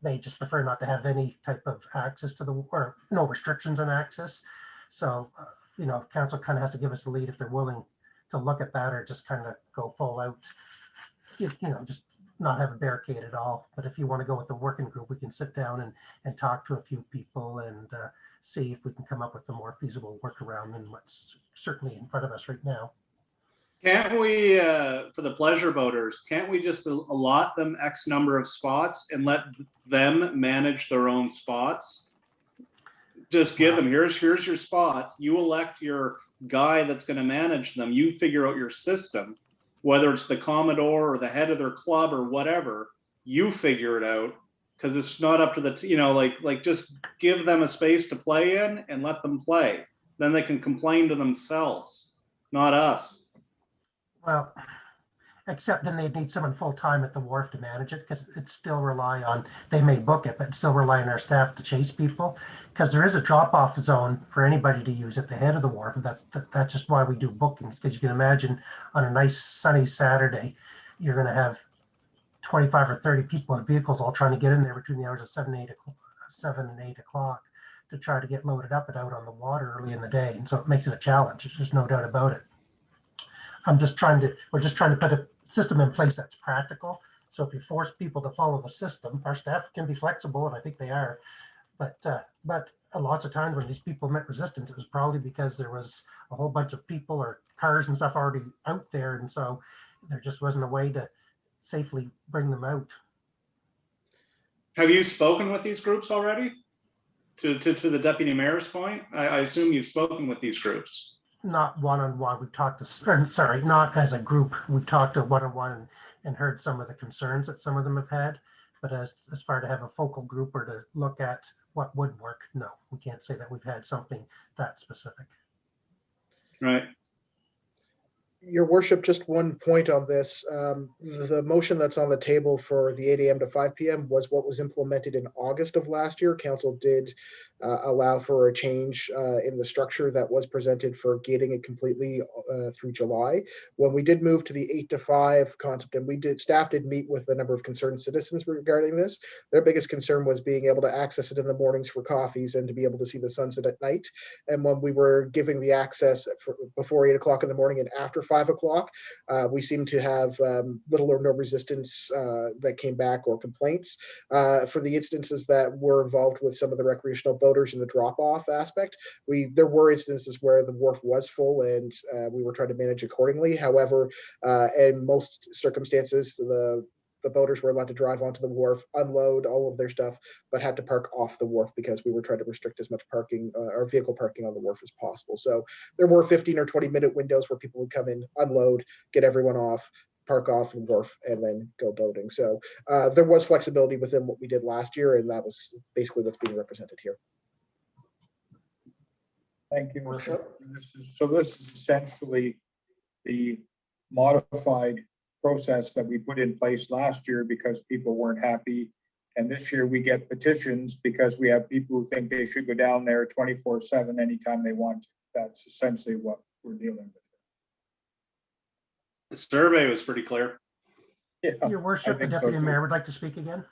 they just prefer not to have any type of access to or no restrictions on access. So, council kind of has to give us a lead if they're willing to look at that or just kind of go full out, just not have a barricade at all. But if you want to go with the working group, we can sit down and talk to a few people and see if we can come up with a more feasible workaround than what's certainly in front of us right now. Can't we, for the pleasure boaters, can't we just allot them X number of spots and let them manage their own spots? Just give them, here's your spots. You elect your guy that's going to manage them. You figure out your system, whether it's the Commodore or the head of their club or whatever. You figure it out because it's not up to the, like just give them a space to play in and let them play. Then they can complain to themselves, not us. Well, except then they'd need someone full-time at the wharf to manage it because it's still rely on, they may book it, but still rely on our staff to chase people because there is a drop-off zone for anybody to use at the head of the wharf. And that's just why we do bookings, because you can imagine on a nice sunny Saturday, you're going to have 25 or 30 people with vehicles all trying to get in there between the hours of 7 and 8 o'clock to try to get loaded up and out on the water early in the day. And so it makes it a challenge. There's no doubt about it. we're just trying to put a system in place that's practical. So if you force people to follow the system, our staff can be flexible, and I think they are. But lots of times when these people met resistance, it was probably because there was a whole bunch of people or cars and stuff already out there. And so there just wasn't a way to safely bring them out. Have you spoken with these groups already? To the deputy mayor's point, I assume you've spoken with these groups. Not one-on-one. We've talked to, not as a group. We've talked to one-on-one and heard some of the concerns that some of them have had. But as far to have a focal group or to look at what would work, no, we can't say that we've had something that specific. Right. Your worship, just one point on this. The motion that's on the table for the 8 a.m. to 5 p.m. was what was implemented in August of last year. Council did allow for a change in the structure that was presented for gating it completely through July. When we did move to the 8 to 5 concept, and staff did meet with a number of concerned citizens regarding this, their biggest concern was being able to access it in the mornings for coffees and to be able to see the sunset at night. And when we were giving the access before 8 o'clock in the morning and after 5 o'clock, we seem to have little or no resistance that came back or complaints. For the instances that were involved with some of the recreational boaters in the drop-off aspect, there were instances where the wharf was full and we were trying to manage accordingly. However, in most circumstances, the boaters were allowed to drive onto the wharf, unload all of their stuff, but had to park off the wharf because we were trying to restrict as much parking or vehicle parking on the wharf as possible. So there were 15 or 20-minute windows where people would come in, unload, get everyone off, park off the wharf, and then go boating. So there was flexibility within what we did last year, and that was basically what's being represented here. Thank you, Worship. This is essentially the modified process that we put in place last year because people weren't happy. And this year we get petitions because we have people who think they should go down there 24/7 anytime they want to. That's essentially what we're dealing with. The survey was pretty clear. Yeah, Your worship, the deputy mayor would like to speak again.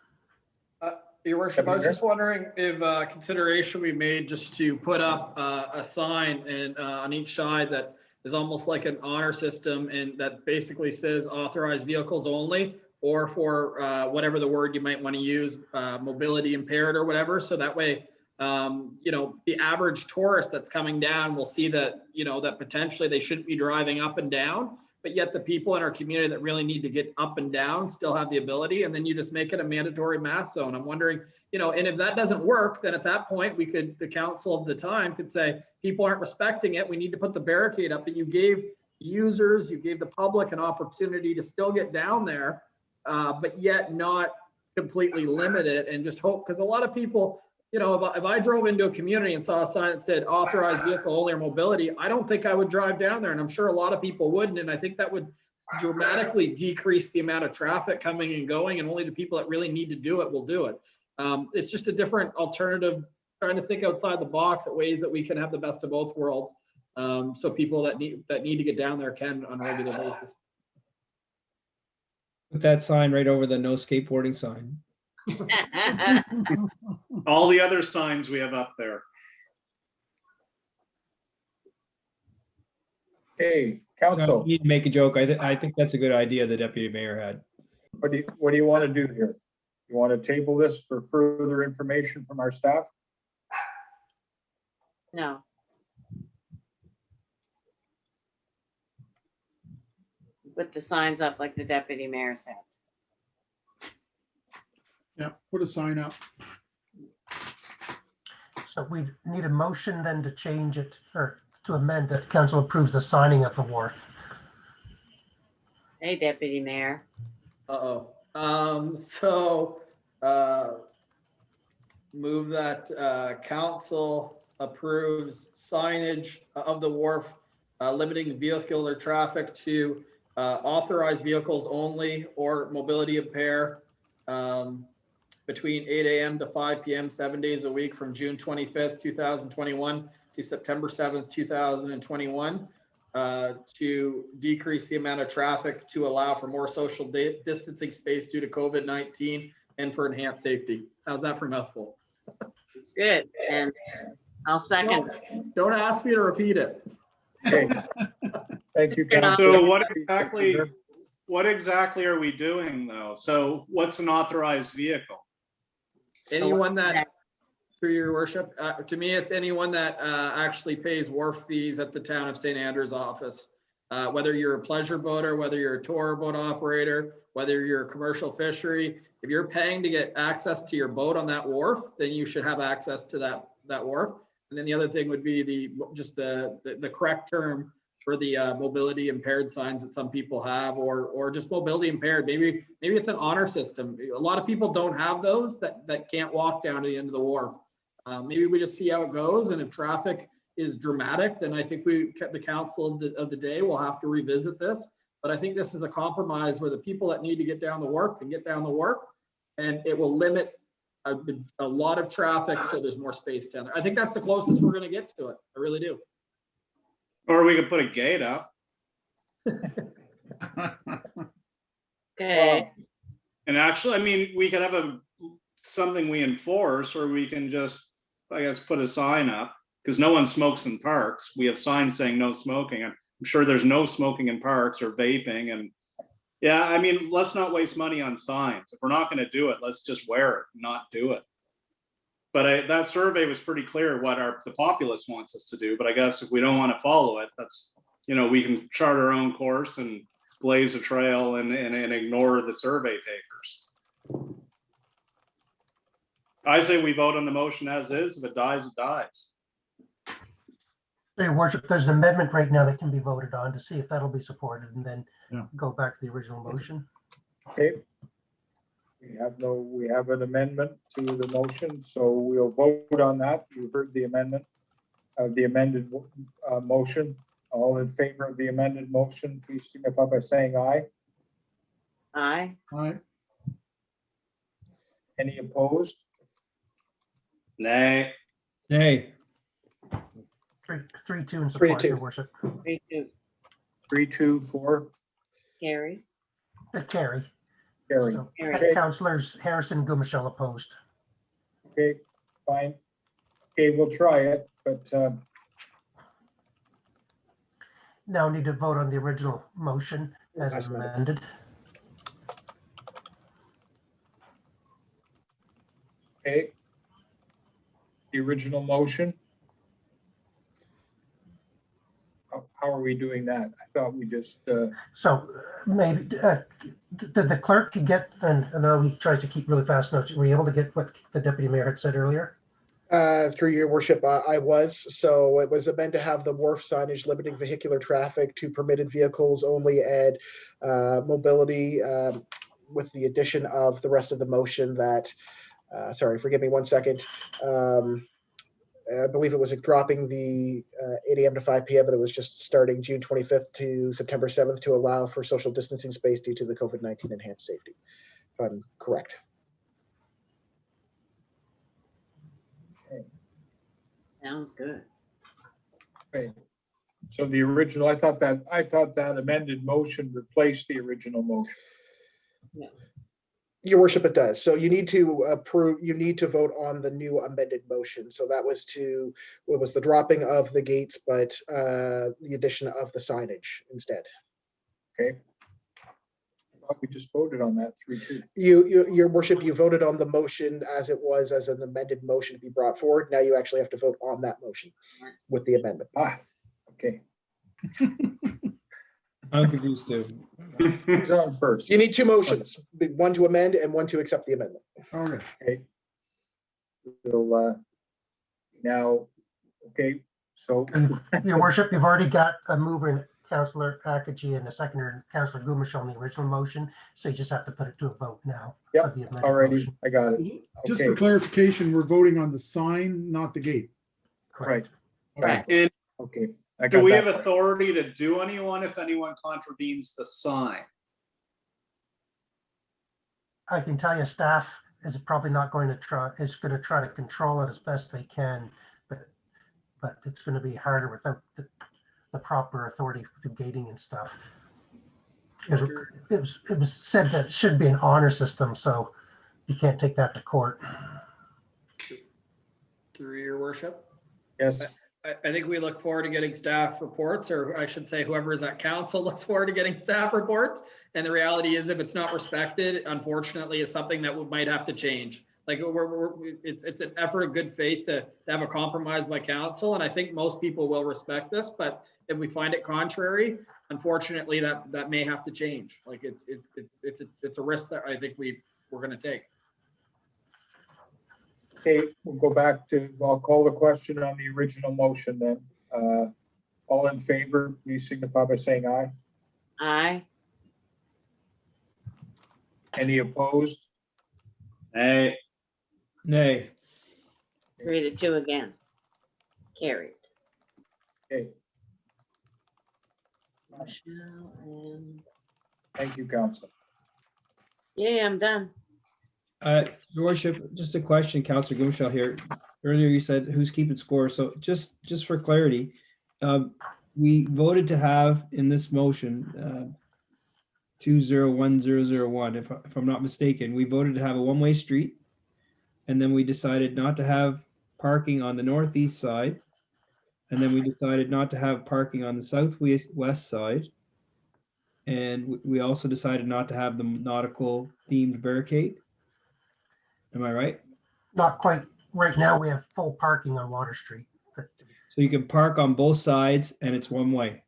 Your worship, I was just wondering if consideration we made just to put up a sign and on each side that is almost like an honor system and that basically says authorized vehicles only, or for whatever the word you might want to use, mobility impaired or whatever. So that way, the average tourist that's coming down will see that, that potentially they shouldn't be driving up and down, but yet the people in our community that really need to get up and down still have the ability. And then you just make it a mandatory mask zone. I'm wondering, and if that doesn't work, then at that point, the council of the time could say, people aren't respecting it. We need to put the barricade up. But you gave users, you gave the public an opportunity to still get down there, but yet not completely limit it and just hope. Because a lot of people, if I drove into a community and saw a sign that said authorized vehicle only or mobility, I don't think I would drive down there. And I'm sure a lot of people wouldn't. And I think that would dramatically decrease the amount of traffic coming and going. And only the people that really need to do it will do it. It's just a different alternative, trying to think outside the box at ways that we can have the best of both worlds. So people that need to get down there can on a regular basis. Put that sign right over the no skateboarding sign. All the other signs we have up there. Hey, You council, need to make a joke. I think that's a good idea the deputy mayor had. what do you want to do here? You want to table this for further information from our staff? No. Put the signs up like the deputy mayor said. Yeah, put a sign up. So we need a motion then to change it or to amend that council approves the signing of the wharf. Hey, deputy mayor. Move that council approves signage of the wharf, limiting vehicular traffic to authorized vehicles only or mobility impaired between 8 a.m. to 5 p.m. 7 days a week from June 25th, 2021 to September 7th, 2021 to decrease the amount of traffic to allow for more social distancing space due to COVID-19 and for enhanced safety. How's that for a mouthful? It's good. And I'll second. Don't ask me to repeat it. Okay. Thank you, You're not- Councilor. So what exactly are we doing though? So what's an authorized vehicle? Anyone that, through your worship, to me, it's anyone that actually pays wharf fees at the town of St. Andrews office. Whether you're a pleasure boater, whether you're a tour boat operator, whether you're a commercial fishery, if you're paying to get access to your boat on that wharf, then you should have access to that wharf. And then the other thing would be the correct term for the mobility impaired signs that some people have, or just mobility impaired. Maybe it's an honor system. A lot of people don't have those that can't walk down to the end of the wharf. Maybe we just see how it goes, and if traffic is dramatic, then I think the council of the day will have to revisit this. But I think this is a compromise where the people that need to get down the wharf can get down the wharf, and it will limit a lot of traffic, so there's more space down there. I think that's the closest we're going to get to it. I really do. Or we could put a gate up. Okay. And actually, I mean, we could have something we enforce, or we can just, I guess, put a sign up, because no one smokes in parks. We have signs saying no smoking. I'm sure there's no smoking in parks or vaping. And yeah, I mean, let's not waste money on signs. If we're not going to do it, let's just wear it, not do it. But that survey was pretty clear what the populace wants us to do. But I guess if we don't want to follow it, that's, we can chart our own course and blaze a trail and ignore the survey takers. I say we vote on the motion as is. If it dies, it dies. Your worship, there's an amendment right now that can be voted on to see if that'll be supported, and then go back to the original motion. Okay. We have an amendment to the motion, so we'll vote on that. You heard the amendment of the amended motion. All in favor of the amended motion, please signify by saying aye. Aye. Aye. Any opposed? Nay. Nay. 3-2 in support, 3-2. your worship. 3-2. 3-2 for Carrie. Carry. Carrie. So, Okay. Councillors Harrison and Gumashell opposed. Okay, fine. Okay, we'll try it, but Now need to vote on the original motion as As amended. okay. The original motion. How are we doing that? I thought we just, So maybe, did the clerk get, and I know he tries to keep really fast notes, were you able to get what the deputy mayor had said earlier? Through your worship, I was. So it was meant to have the wharf signage limiting vehicular traffic to permitted vehicles only, and mobility, with the addition of the rest of the motion that, sorry, forgive me 1 second. I believe it was dropping the 8 a.m. to 5 p.m., but it was just starting June 25th to September 7th to allow for social distancing space due to the COVID-19 enhanced safety, if I'm correct. Sounds good. okay. So the original, I thought that amended motion replaced the original motion. Your worship, it does. So you need to approve, you need to vote on the new amended motion. So that was it was the dropping of the gates, but the addition of the signage instead. Okay. I thought we just voted on that 3-2. Your worship, you voted on the motion as it was as an amended motion to be brought forward. Now you actually have to vote on that motion with the amendment. Okay. I'm confused too. Who's on first? You need two motions, one to amend and one to accept the amendment. Okay. Okay. We'll, now, okay, so, Your worship, you've already got a mover in Councillor Akaji and a seconder, Councillor Gumashell on the original motion, so you just have to put it to a vote now. Yep, of the amended already, motion. I got it. Just Okay. for clarification, we're voting on the sign, not the gate. Right, Correct. And okay. I do got we that have part. authority to do anyone if anyone contravenes the sign? I can tell you staff is probably not going to try, is going to try to control it as best they can, but it's going to be harder without the proper authority through gating and stuff. It was said that it should be an honor system, so you can't take that to court. through your worship. Yes, I think we look forward to getting staff reports, or I should say whoever is at council looks forward to getting staff reports. And the reality is if it's not respected, unfortunately, is something that we might have to change. Like it's an effort of good faith to have a compromise by council. And I think most people will respect this, but if we find it contrary, unfortunately, that may have to change. Like it's a risk that I think we're going to take. okay, we'll go back to, I'll call the question on the original motion then. All in favor, please signify by saying aye. Aye. Any opposed? Hey, Nay. 3-2 again. Carried. Okay, Michelle and, thank you, council. yeah, I'm done. Your worship, just a question, Councillor Gumshaw here. Earlier you said who's keeping score. So just for clarity, we voted to have in this motion 201001, if I'm not mistaken. We voted to have a one-way street, and then we decided not to have parking on the northeast side, and then we decided not to have parking on the southwest side, and we also decided not to have the nautical themed barricade. Am I right? Not quite. Right now, we have full parking on Water Street. So you can park on both sides and it's one way.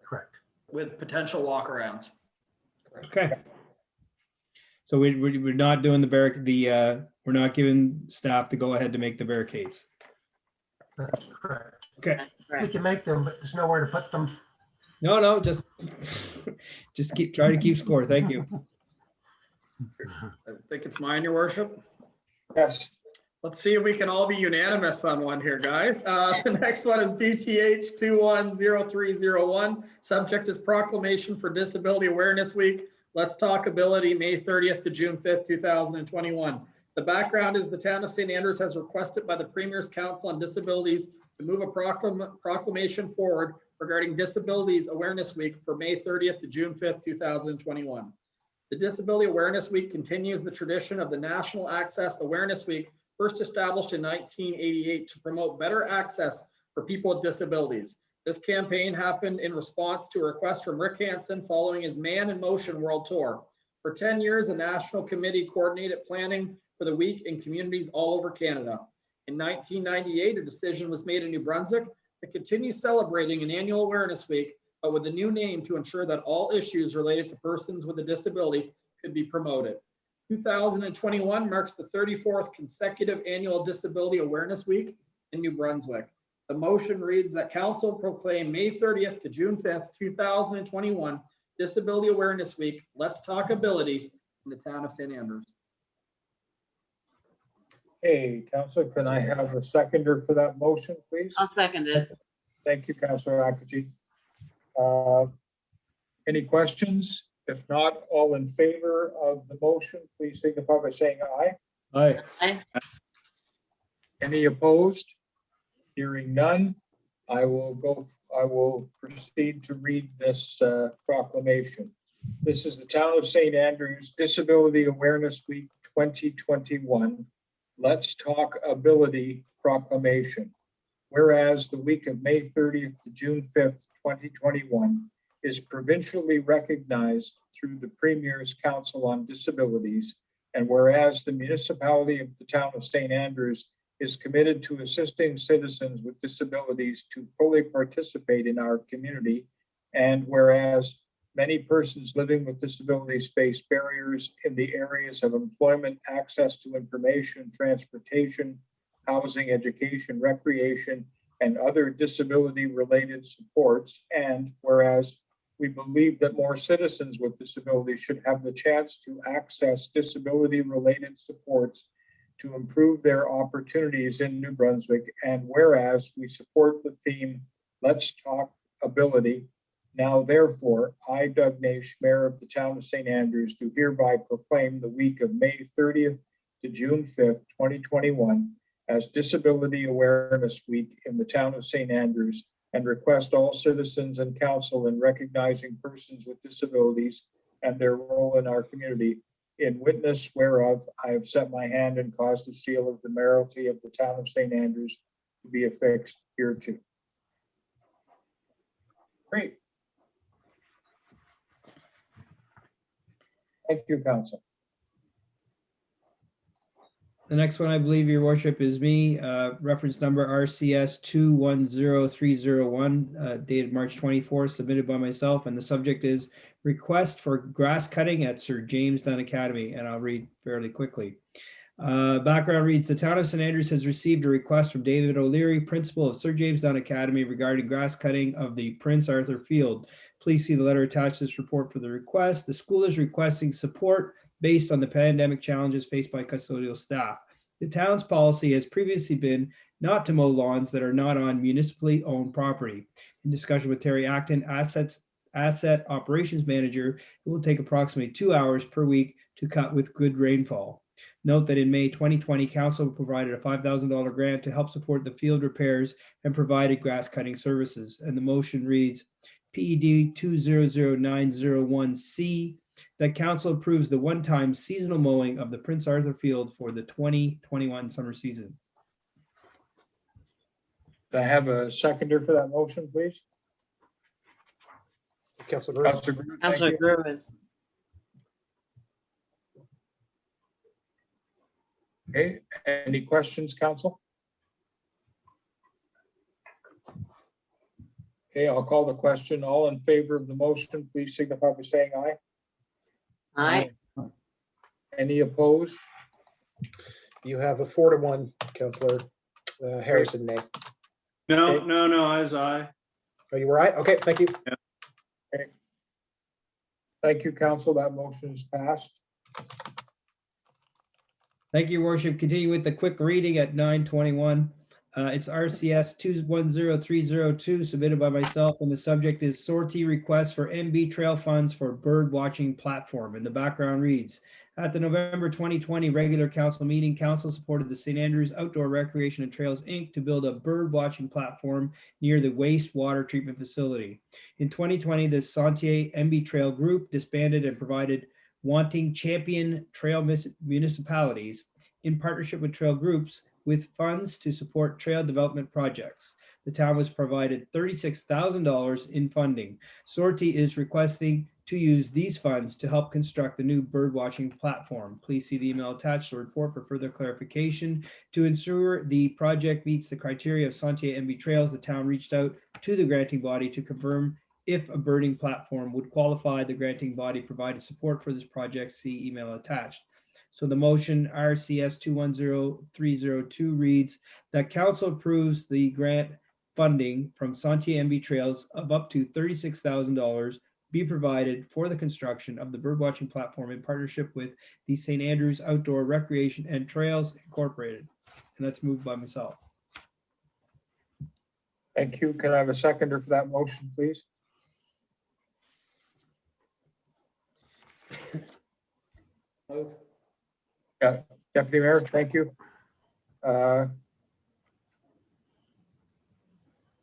Correct. With potential walkarounds. Okay. So we're not doing we're not giving staff to go ahead to make the barricades. That's correct. Okay. That's We correct. can make them, but there's nowhere to put them. No, just try to keep score. Thank you. I think it's mine, your worship. Yes, Let's see if we can all be unanimous on one here, guys. The next one is BTH 210301. Subject is Proclamation for Disability Awareness Week. Let's Talk Ability, May 30th to June 5th, 2021. The background is the town of St. Andrews has requested by the Premier's Council on Disabilities to move a proclamation forward regarding Disabilities Awareness Week for May 30th to June 5th, 2021. The Disability Awareness Week continues the tradition of the National Access Awareness Week, first established in 1988 to promote better access for people with disabilities. This campaign happened in response to a request from Rick Hansen following his Man in Motion World Tour. For 10 years, a national committee coordinated planning for the week in communities all over Canada. In 1998, a decision was made in New Brunswick to continue celebrating an annual awareness week, but with a new name to ensure that all issues related to persons with a disability could be promoted. 2021 marks the 34th consecutive annual Disability Awareness Week in New Brunswick. The motion reads that Council proclaim May 30th to June 5th, 2021 Disability Awareness Week. Let's Talk Ability in the town of St. Andrews. hey, councilor, can I have a seconder for that motion, please? I'll second it. Thank you, councilor Akaji. Any questions? If not, all in favor of the motion, please signify by saying aye. Aye. Aye. Any opposed? Hearing none, I will proceed to read this proclamation. This is the Town of St. Andrews Disability Awareness Week 2021. Let's Talk Ability Proclamation. Whereas the week of May 30th to June 5th, 2021 is provincially recognized through the Premier's Council on Disabilities, and whereas the municipality of the Town of St. Andrews is committed to assisting citizens with disabilities to fully participate in our community, and whereas many persons living with disabilities face barriers in the areas of employment, access to information, transportation, housing, education, recreation, and other disability-related supports, and whereas we believe that more citizens with disabilities should have the chance to access disability-related supports to improve their opportunities in New Brunswick, and whereas we support the theme, Let's Talk Ability. Now, therefore, I, Doug Naish, Mayor of the Town of St. Andrews, do hereby proclaim the week of May 30th to June 5th, 2021 as Disability Awareness Week in the Town of St. Andrews, and request all citizens and council in recognizing persons with disabilities and their role in our community in witness whereof I have set my hand and caused the seal of the mayoralty of the town of St. Andrews to be affixed hereto. Great. Thank you, council. The next one, I believe, your worship, is me, reference number RCS 210301, dated March 24th, submitted by myself, and the subject is request for grass cutting at Sir James Dunn Academy, and I'll read fairly quickly. Background reads, the town of St. Andrews has received a request from David O'Leary, principal of Sir James Dunn Academy, regarding grass cutting of the Prince Arthur Field. Please see the letter attached to this report for the request. The school is requesting support based on the pandemic challenges faced by custodial staff. The town's policy has previously been not to mow lawns that are not on municipally owned property. In discussion with Terry Acton, asset operations manager, it will take approximately 2 hours per week to cut with good rainfall. Note that in May 2020, council provided a $5,000 grant to help support the field repairs and provided grass cutting services. And the motion reads, PED 200901C, that council approves the one-time seasonal mowing of the Prince Arthur Field for the 2021 summer season. Do I have a seconder for that motion, please? Councilor Brewer. Councilor Brewer, thank Councillor you. Brewer is, Okay, any questions, council? Okay, I'll call the question. All in favor of the motion, please signify by saying aye. aye. Any opposed? You have a 4-1, Councilor Harrison, nay. No, Okay. no, as I. Oh, you were right? Okay, thank you. Thank you, council. That motion is passed. Thank you, your worship. Continue with the quick reading at 9:21. It's RCS 210302, submitted by myself, and the subject is sortie request for MB Trail funds for bird watching platform. And the background reads, at the November 2020 regular council meeting, council supported the St. Andrews Outdoor Recreation and Trails, Inc. to build a bird watching platform near the wastewater treatment facility. In 2020, the Sentier MB Trail group disbanded and provided wanting champion trail municipalities in partnership with trail groups with funds to support trail development projects. The town was provided $36,000 in funding. Sortie is requesting to use these funds to help construct the new bird watching platform. Please see the email attached to the report for further clarification. To ensure the project meets the criteria of Sentier MB Trails, the town reached out to the granting body to confirm if a birding platform would qualify. The granting body provided support for this project. See email attached. So the motion RCS 210302 reads that council approves the grant funding from Sentier MB Trails of up to $36,000 be provided for the construction of the birdwatching platform in partnership with the St. Andrews Outdoor Recreation and Trails Incorporated. And that's moved by myself. Thank you. Can I have a seconder for that motion, please? Yeah, Deputy Mayor, thank you.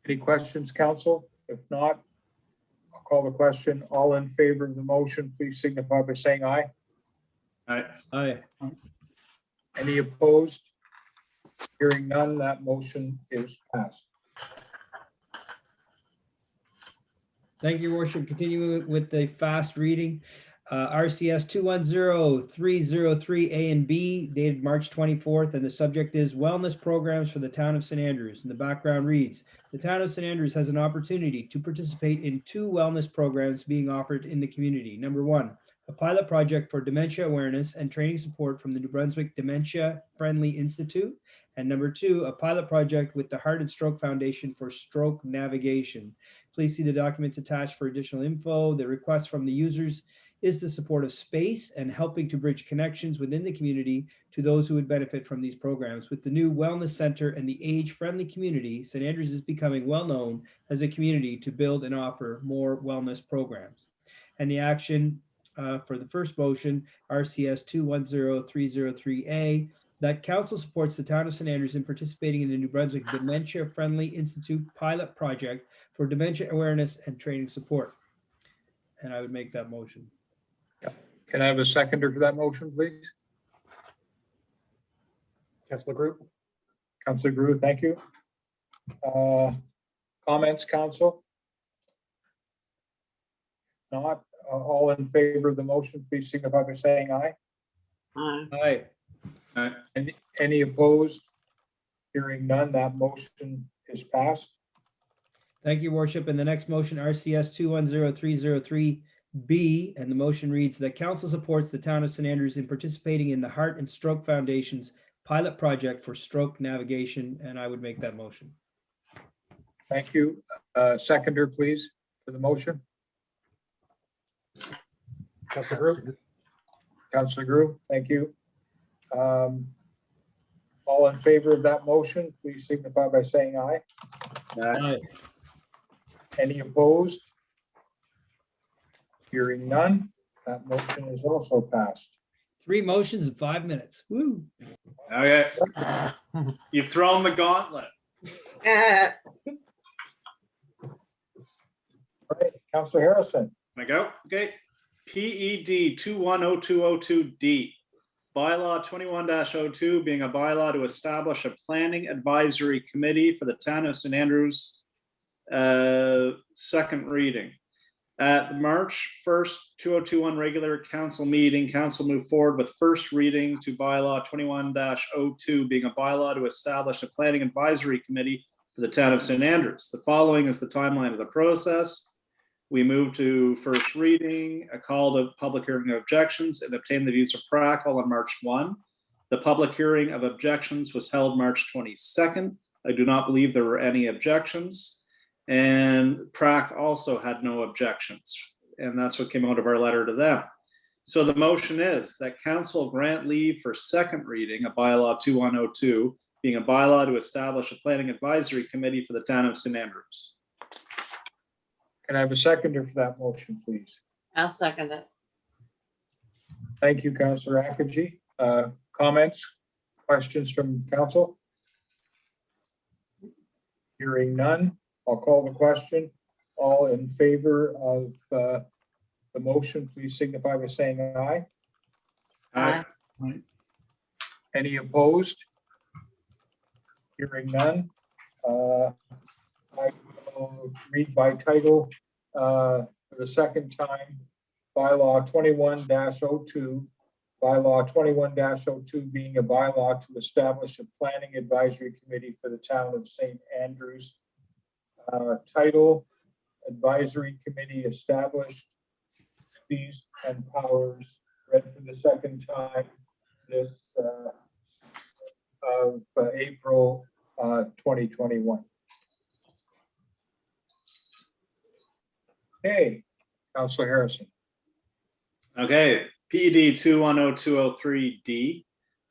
Any questions, council? If not, I'll call the question. All in favor of the motion, please signify by saying aye. Aye. Any opposed? Hearing none, that motion is passed. Thank you, your worship. Continue with the fast reading. RCS 210303 A and B, dated March 24th, and the subject is wellness programs for the town of St. Andrews. And the background reads, the town of St. Andrews has an opportunity to participate in 2 wellness programs being offered in the community. Number 1, a pilot project for dementia awareness and training support from the New Brunswick Dementia Friendly Institute. And number 2, a pilot project with the Heart and Stroke Foundation for stroke navigation. Please see the documents attached for additional info. The request from the users is the support of space and helping to bridge connections within the community to those who would benefit from these programs. With the new wellness center and the age-friendly community, St. Andrews is becoming well known as a community to build and offer more wellness programs. And the action for the first motion, RCS 210303A, that council supports the town of St. Andrews in participating in the New Brunswick Dementia Friendly Institute pilot project for dementia awareness and training support. And I would make that motion. Can I have a seconder for that motion, please? Councilor Group. Councillor Grew, thank you. Comments, council? Not, all in favor of the motion, please signify by saying aye. Aye. Any opposed? Hearing none, that motion is passed. Thank you, Worship. And the next motion, RCS 210303B, and the motion reads that council supports the town of St. Andrews in participating in the Heart and Stroke Foundation's pilot project for stroke navigation, and I would make that motion. Thank you. Seconder, please, for the motion. Councilor Group. Councillor Grew, thank you. All in favor of that motion, please signify by saying aye. Aye. Any opposed? Hearing none, that motion is also passed. 3 motions in 5 minutes. Woo. Okay, you've thrown the gauntlet. All right, Councillor Harrison. Can I go? Okay. PED 210202D, bylaw 21-02 being a bylaw to establish a planning advisory committee for the town of St. Andrews. Second reading. At the March 1st, 2021 regular council meeting, council moved forward with first reading to bylaw 21-02 being a bylaw to establish a planning advisory committee for the town of St. Andrews. The following is the timeline of the process. We moved to first reading, a call to public hearing of objections, and obtained the views of PAC on March 1. The public hearing of objections was held March 22nd. I do not believe there were any objections. And PAC also had no objections. And that's what came out of our letter to them. So the motion is that council grant leave for second reading of bylaw 2102, being a bylaw to establish a planning advisory committee for the town of St. Andrews. Can I have a seconder for that motion, please? I'll second it. Thank you, Councillor Akaji. Comments, questions from council? Hearing none, I'll call the question. All in favor of the motion, please signify by saying aye. Aye. Any opposed? Hearing none. I will read by title for the second time, bylaw 21-02. Bylaw 21-02 being a bylaw to establish a planning advisory committee for the town of St. Andrews. Title, Advisory Committee established, duties and powers, read for the second time this of April 2021. Okay, Councillor Harrison. Okay, PED 210203D,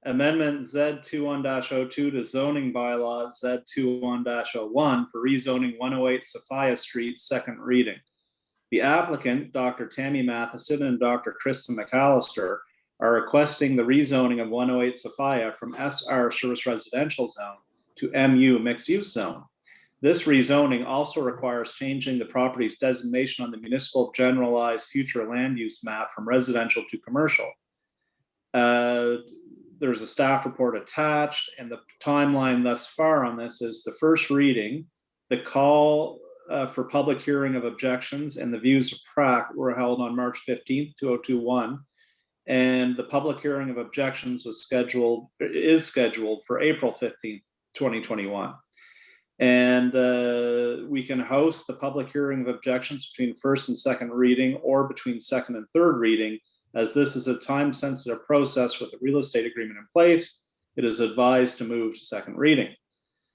amendment Z21-02 to zoning bylaw Z21-01 for rezoning 108 Sophia Street, second reading. The applicant, Dr. Tammy Matheson and Dr. Kristen McAllister, are requesting the rezoning of 108 Sophia from SR Service Residential Zone to MU Mixed Use Zone. This rezoning also requires changing the property's designation on the municipal generalized future land use map from residential to commercial. There's a staff report attached, and the timeline thus far on this is the first reading, the call for public hearing of objections, and the views of PAC were held on March 15th, 2021. And the public hearing of objections is scheduled for April 15th, 2021. And we can host the public hearing of objections between first and second reading or between second and third reading. As this is a time-sensitive process with a real estate agreement in place, it is advised to move to second reading.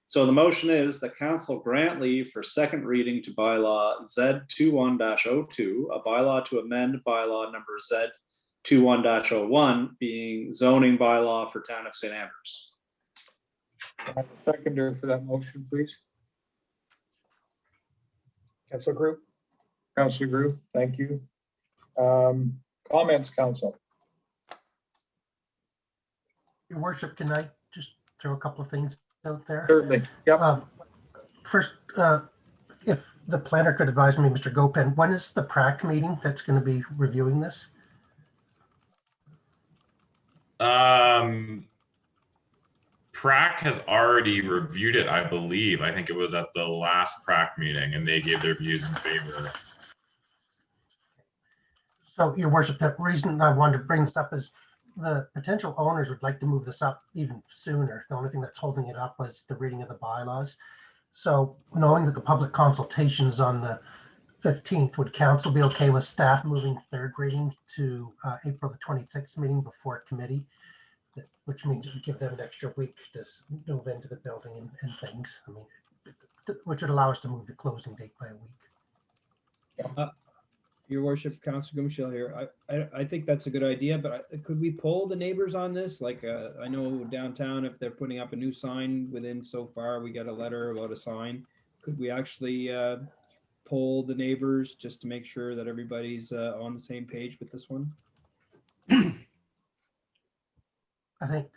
So the motion is that council grant leave for second reading to bylaw Z21-02, a bylaw to amend bylaw number Z21-01, being zoning bylaw for town of St. Andrews. Can I have a seconder for that motion, please? Councilor Group. Councillor Grew, thank you. Comments, council? Your worship, can I just throw a couple of things out there? Certainly, yep. First, if the planner could advise me, Mr. Gopin, when is the PAC meeting that's going to be reviewing this? PRAC has already reviewed it, I believe. I think it was at the last PRAC meeting, and they gave their views in favor. So, Your Worship, the reason I wanted to bring this up is the potential owners would like to move this up even sooner. The only thing that's holding it up was the reading of the bylaws. So knowing that the public consultation is on the 15th, would council be okay with staff moving third reading to April the 26th meeting before committee? Which means it would give them an extra week to move into the building and things. I mean, which would allow us to move the closing date by a week. Your Worship, Councilor Michelle here. I think that's a good idea, but could we poll the neighbors on this? Like, I know downtown, if they're putting up a new sign within so far, we got a letter about a sign. Could we actually poll the neighbors just to make sure that everybody's on the same page with this one? I think.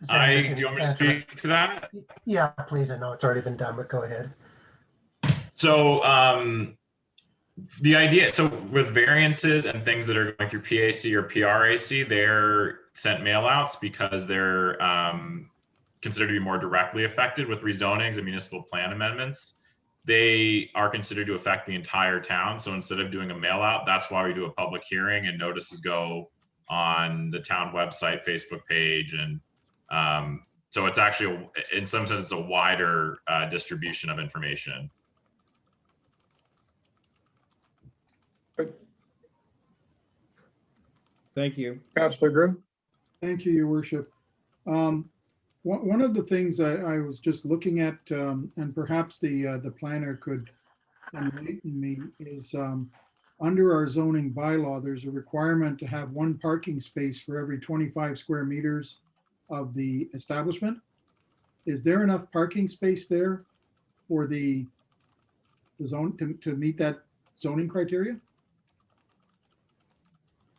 Do you want me to speak to that? Yeah, please. I know it's already been done, but go ahead. So the idea, so with variances and things that are going through PAC or PRAC, they're sent mail outs because they're considered to be more directly affected. With rezonings and municipal plan amendments, they are considered to affect the entire town. So instead of doing a mail out, that's why we do a public hearing, and notices go on the town website, Facebook page. And so it's actually, in some sense, a wider distribution of information. Thank you. Councillor Drew? Thank you, Your Worship. One of the things I was just looking at, and perhaps the planner could enlighten me, is under our zoning bylaw, there's a requirement to have one parking space for every 25 square meters of the establishment. Is there enough parking space there for the zone to meet that zoning criteria?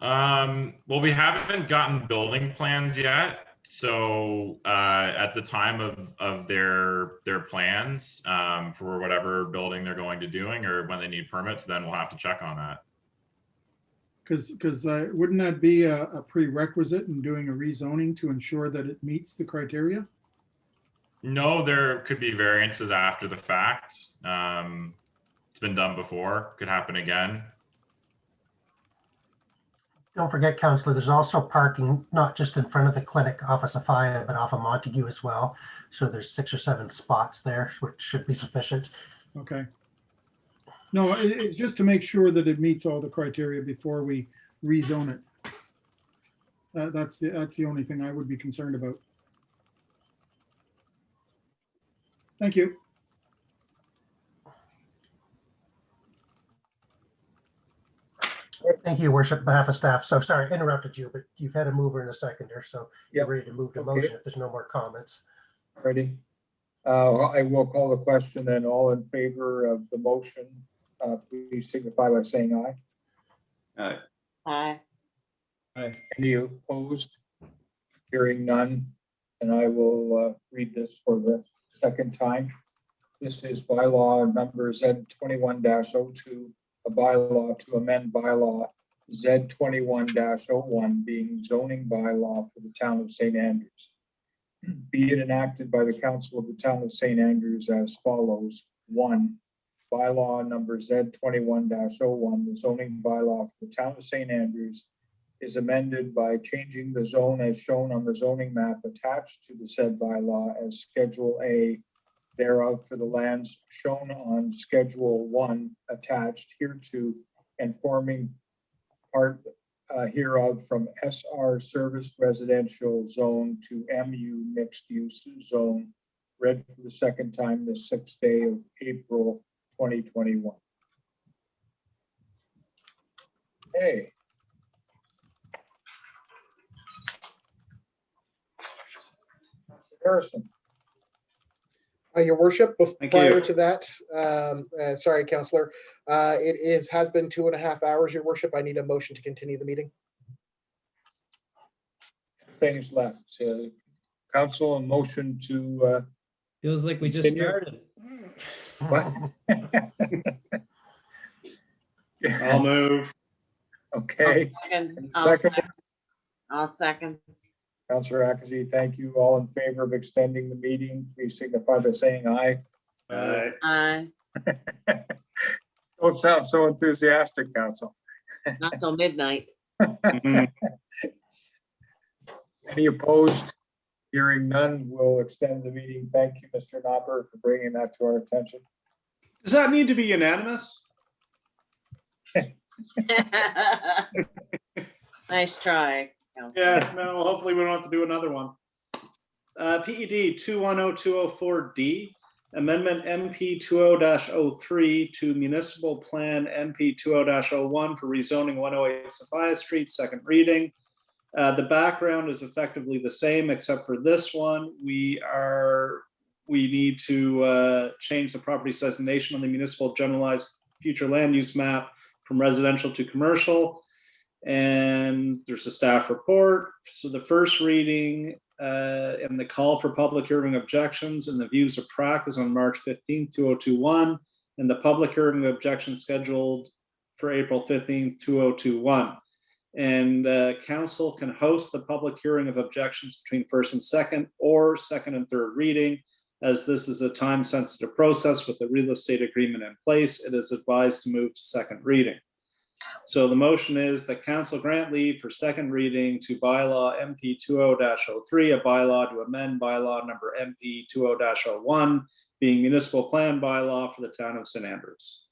Well, we haven't gotten building plans yet. So at the time of their plans for whatever building they're going to doing, or when they need permits, then we'll have to check on that. Because wouldn't that be a prerequisite in doing a rezoning to ensure that it meets the criteria? No, there could be variances after the fact. It's been done before, could happen again. Don't forget, Councillor, there's also parking, not just in front of the clinic off of Sophia, but off of Montague as well. So there's 6 or 7 spots there, which should be sufficient. Okay. No, it's just to make sure that it meets all the criteria before we rezone it. That's the only thing I would be concerned about. Thank you. Thank you, Your Worship, on behalf of staff. So sorry, I interrupted you, but you've had a mover and a seconder, so you're ready to move to Okay. motion if there's no more comments. Ready? I will call the question, and all in favor of the motion, please signify by saying aye. Aye. Any opposed? Hearing none, and I will read this for the second time. This is bylaw number Z21-02, a bylaw to amend bylaw Z21-01, being zoning bylaw for the town of St. Andrews. Be it enacted by the council of the town of St. Andrews as follows. 1, bylaw number Z21-01, the zoning bylaw for the town of St. Andrews is amended by changing the zone as shown on the zoning map attached to the said bylaw as Schedule A thereof for the lands shown on Schedule 1 attached hereto and forming part hereof from SR Service Residential Zone to MU Mixed Use Zone, read for the second time the 6th day of April 2021. Hey. Harrison. Your Worship, Thank prior you. to that, sorry, Councillor, has been 2.5 hours, Your Worship. I need a motion to continue the meeting. Things left. Council, a motion to Feels like we just Continue. started. what? I'll move. Okay. Second. Second. I'll second. Councillor Akazi, thank you. All in favor of extending the meeting, please signify by saying aye. Aye, Don't sound so enthusiastic, Council. not till midnight. Any opposed? Hearing none, we'll extend the meeting. Thank you, Mr. Knopper, for bringing that to our attention. Does that need to be unanimous? Nice try. Yeah, no, hopefully we don't have to do another one. PED 210204D, Amendment MP 20-03 to Municipal Plan MP 20-01 for rezoning 108 Sophia Street, second reading. The background is effectively the same, except for this one. We need to change the property designation on the municipal generalized future land use map from residential to commercial. And there's a staff report. So the first reading and the call for public hearing objections and the views of PAC is on March 15th, 2021. And the public hearing objections scheduled for April 15th, 2021. And council can host the public hearing of objections between first and second, or second and third reading. As this is a time sensitive process with the real estate agreement in place, it is advised to move to second reading. So the motion is that council grant leave for second reading to bylaw MP 20-03, a bylaw to amend bylaw number MP 20-01, being municipal plan bylaw for the town of St. Andrews.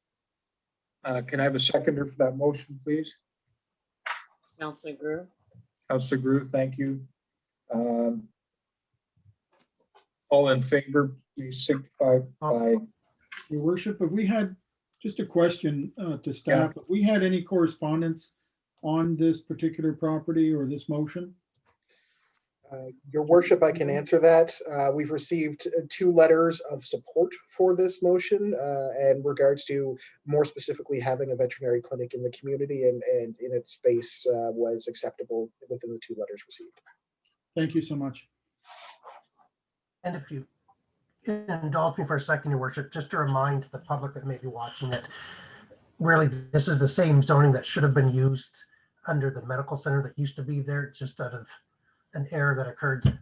Can I have a seconder for that motion, please? Councillor Grew. Councillor Grew, thank you. All in favor, please signify by, Your worship, have we had, just a question to staff, have we had any correspondence on this particular property or this motion? Your worship, I can answer that. We've received 2 letters of support for this motion in regards to more specifically having a veterinary clinic in the community, and in its space was acceptable within the 2 letters received. Thank you so much. And if you indulge me for a second, your worship, just to remind the public that may be watching that really this is the same zoning that should have been used under the medical center that used to be there. It's just out of an error that occurred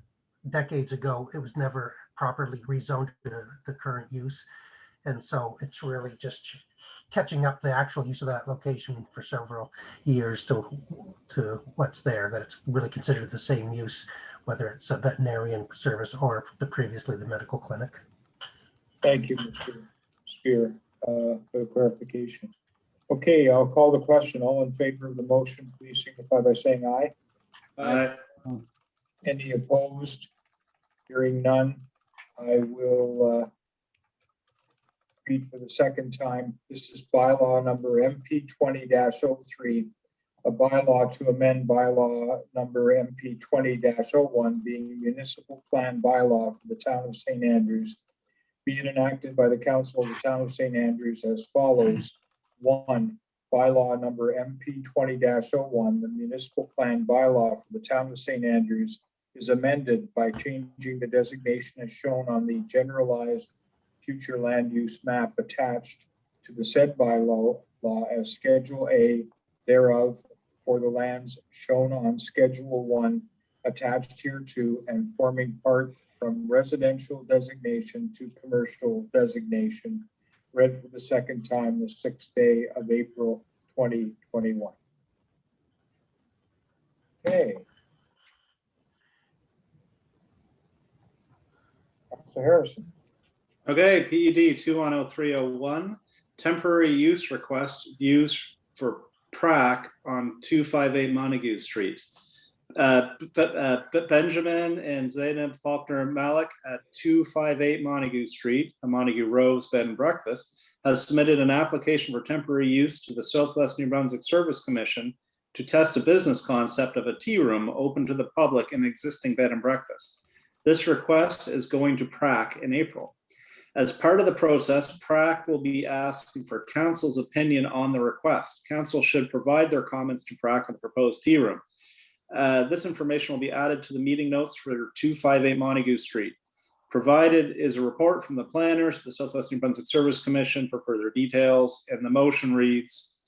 decades ago. It was never properly rezoned to the current use. And so it's really just catching up the actual use of that location for several years to what's there, that it's really considered the same use, whether it's a veterinarian service or previously the medical clinic. thank you, Mr. Spear, for the clarification. Okay, I'll call the question. All in favor of the motion, please signify by saying aye. Any opposed? Hearing none, I will read for the second time. This is bylaw number MP 20-03, a bylaw to amend bylaw number MP 20-01, being municipal plan bylaw for the town of St. Andrews, being enacted by the council of the town of St. Andrews as follows. 1, bylaw number MP 20-01, the municipal plan bylaw for the town of St. Andrews is amended by changing the designation as shown on the generalized future land use map attached to the said bylaw as Schedule A thereof for the lands shown on Schedule 1 attached hereto and forming part from residential designation to commercial designation, read for the second time the 6th day of April 2021. Okay. Councilor Harrison. Okay, PED 210301, temporary use request views for PAC on 258 Montague Street. Benjamin and Zainab Faulkner Malik at 258 Montague Street, a Montague Rose Bed and Breakfast, has submitted an application for temporary use to the Southwest New Brunswick Service Commission to test a business concept of a tea room open to the public in existing bed and breakfast. This request is going to PAC in April. As part of the process, PAC will be asking for council's opinion on the request. Council should provide their comments to PAC on the proposed tea room. This information will be added to the meeting notes for 258 Montague Street. Provided is a report from the planners, the Southwest New Brunswick Service Commission for further details, and the motion reads,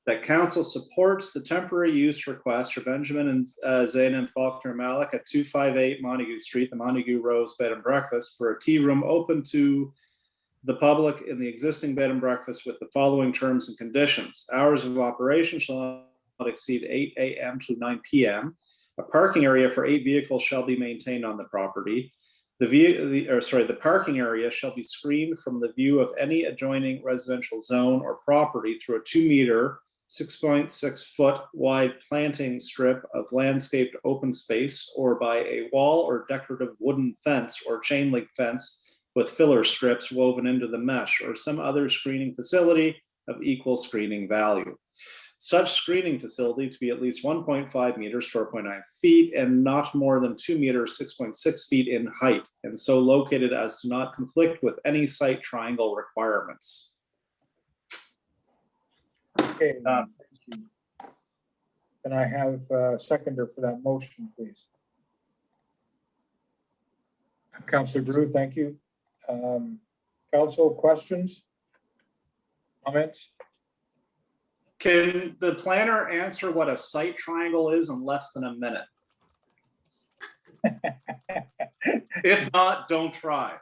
that council supports the temporary use request for Benjamin and Zane and Faulkner Malik at 258 Montague Street, the Montague Rose Bed and Breakfast, for a tea room open to the public in the existing bed and breakfast with the following terms and conditions. Hours of operation shall not exceed 8 a.m. to 9 p.m. A parking area for 8 vehicles shall be maintained on the property. The parking area shall be screened from the view of any adjoining residential zone or property through a 2-meter, 6.6 foot wide planting strip of landscaped open space, or by a wall or decorative wooden fence or chain link fence with filler strips woven into the mesh, or some other screening facility of equal screening value. Such screening facility to be at least 1.5 meters, 4.9 feet, and not more than 2 meters, 6.6 feet in height, and so located as to not conflict with any site triangle requirements. Okay. Thank you. Can I have a seconder for that motion, please? Councillor Drew, thank you. Council, questions? Comments? Can the planner answer what a site triangle is in less than a minute? If not, don't try.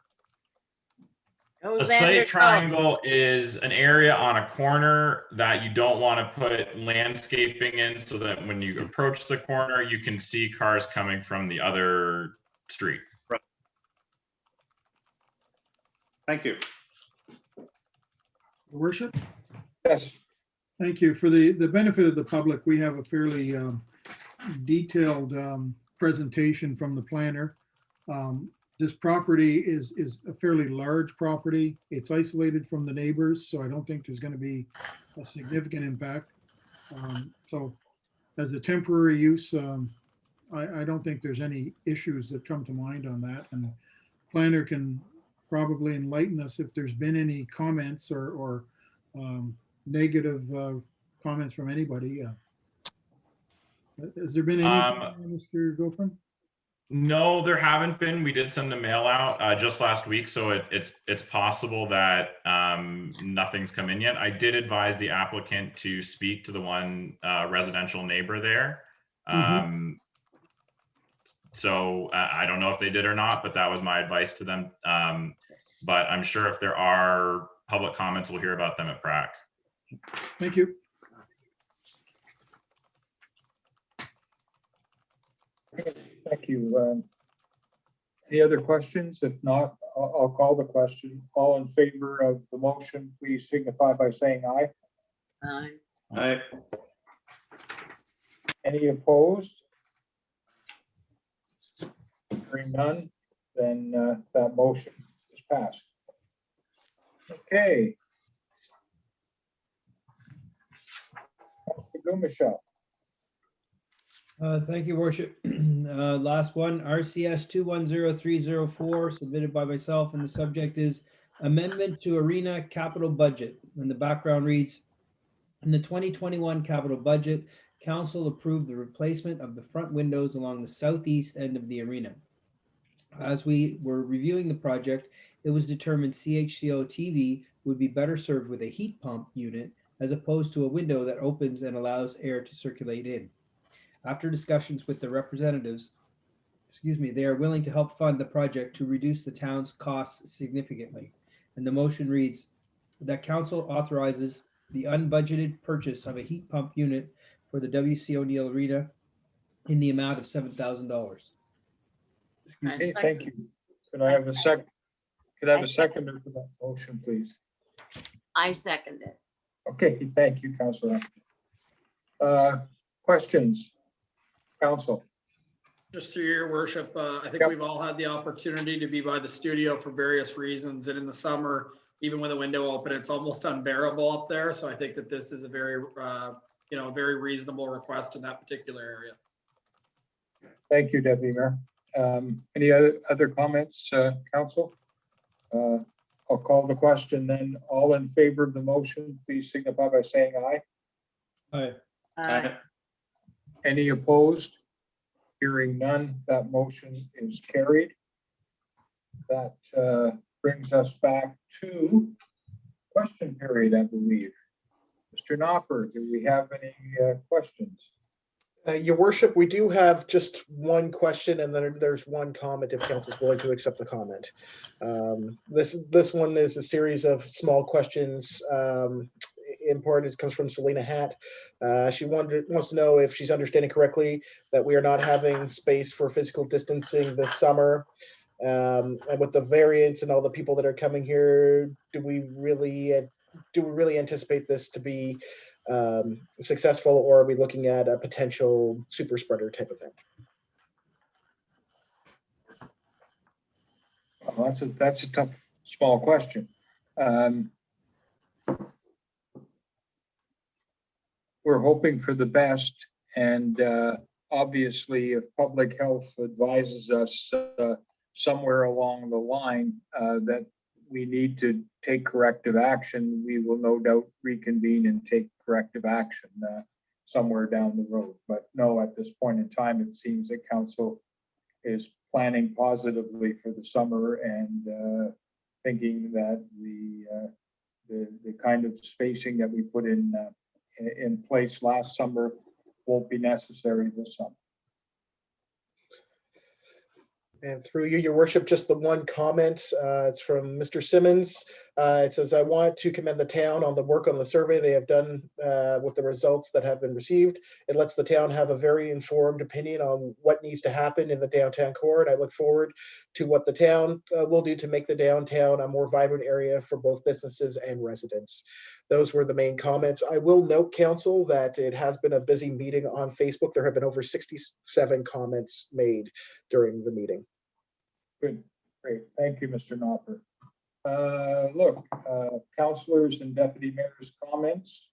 Go, A Xander, site go. triangle is an area on a corner that you don't want to put landscaping in so that when you approach the corner, you can see cars coming from the other street. Thank you. Your worship. Yes. Thank you. For the benefit of the public, we have a fairly detailed presentation from the planner. This property is a fairly large property. It's isolated from the neighbors, so I don't think there's going to be a significant impact. So as a temporary use, I don't think there's any issues that come to mind on that. And planner can probably enlighten us if there's been any comments or negative comments from anybody. Has there been any, Mr. Gopin? No, there haven't been. We did send a mail out just last week, so it's possible that nothing's come in yet. I did advise the applicant to speak to the one residential neighbor there. So I don't know if they did or not, but that was my advice to them. But I'm sure if there are public comments, we'll hear about them at PAC. Thank you. Thank you. Any other questions? If not, I'll call the question. All in favor of the motion, please signify by saying aye. Aye. Aye. Any opposed? Hearing none, then that motion is passed. Okay. Councilor Michelle. Thank you, Worship. Last one, RCS 210304, submitted by myself, and the subject is Amendment to Arena Capital Budget. And the background reads, in the 2021 capital budget, Council approved the replacement of the front windows along the southeast end of the arena. As we were reviewing the project, it was determined CHCO TV would be better served with a heat pump unit as opposed to a window that opens and allows air to circulate in. After discussions with the representatives, they are willing to help fund the project to reduce the town's costs significantly. And the motion reads that council authorizes the unbudgeted purchase of a heat pump unit for the W.C. O'Neill Arena in the amount of $7,000. Okay, thank you. Can I have a second? Could I have a seconder for that motion, please? I second it. Okay, thank you, Councilor. Questions? Council. Just through your worship, I think Yep. we've all had the opportunity to be by the studio for various reasons. And in the summer, even with a window open, it's almost unbearable up there. So I think that this is a very, very reasonable request in that particular area. Thank you, Deputy Mayor. Any other comments, Council? I'll call the question then. All in favor of the motion, please signify by saying aye. Aye. Aye. Any opposed? Hearing none, that motion is carried. That brings us back to question period, I believe. Mr. Mr. Knopper, do we have any questions? Your worship, we do have just one question, and then there's one comment if council's willing to accept the comment. This one is a series of small questions. In part, it comes from Selena Hatt. She wants to know if she's understanding correctly that we are not having space for physical distancing this summer. And with the variants and all the people that are coming here, do we really anticipate this to be successful, or are we looking at a potential super spreader type event? Well, that's a tough, small question. We're hoping for the best, and obviously, if public health advises us somewhere along the line that we need to take corrective action, we will no doubt reconvene and take corrective action somewhere down the road. But no, at this point in time, it seems that council is planning positively for the summer and thinking that the kind of spacing that we put in place last summer won't be necessary this summer. And through you, your worship, just the one comment. It's from Mr. Simmons. It says, I want to commend the town on the work on the survey they have done with the results that have been received. It lets the town have a very informed opinion on what needs to happen in the downtown core. And I look forward to what the town will do to make the downtown a more vibrant area for both businesses and residents. Those were the main comments. I will note, council, that it has been a busy meeting on Facebook. There have been over 67 comments made during the meeting. Good, great. Thank you, Mr. Knopper. Look, councilors and deputy mayors' comments.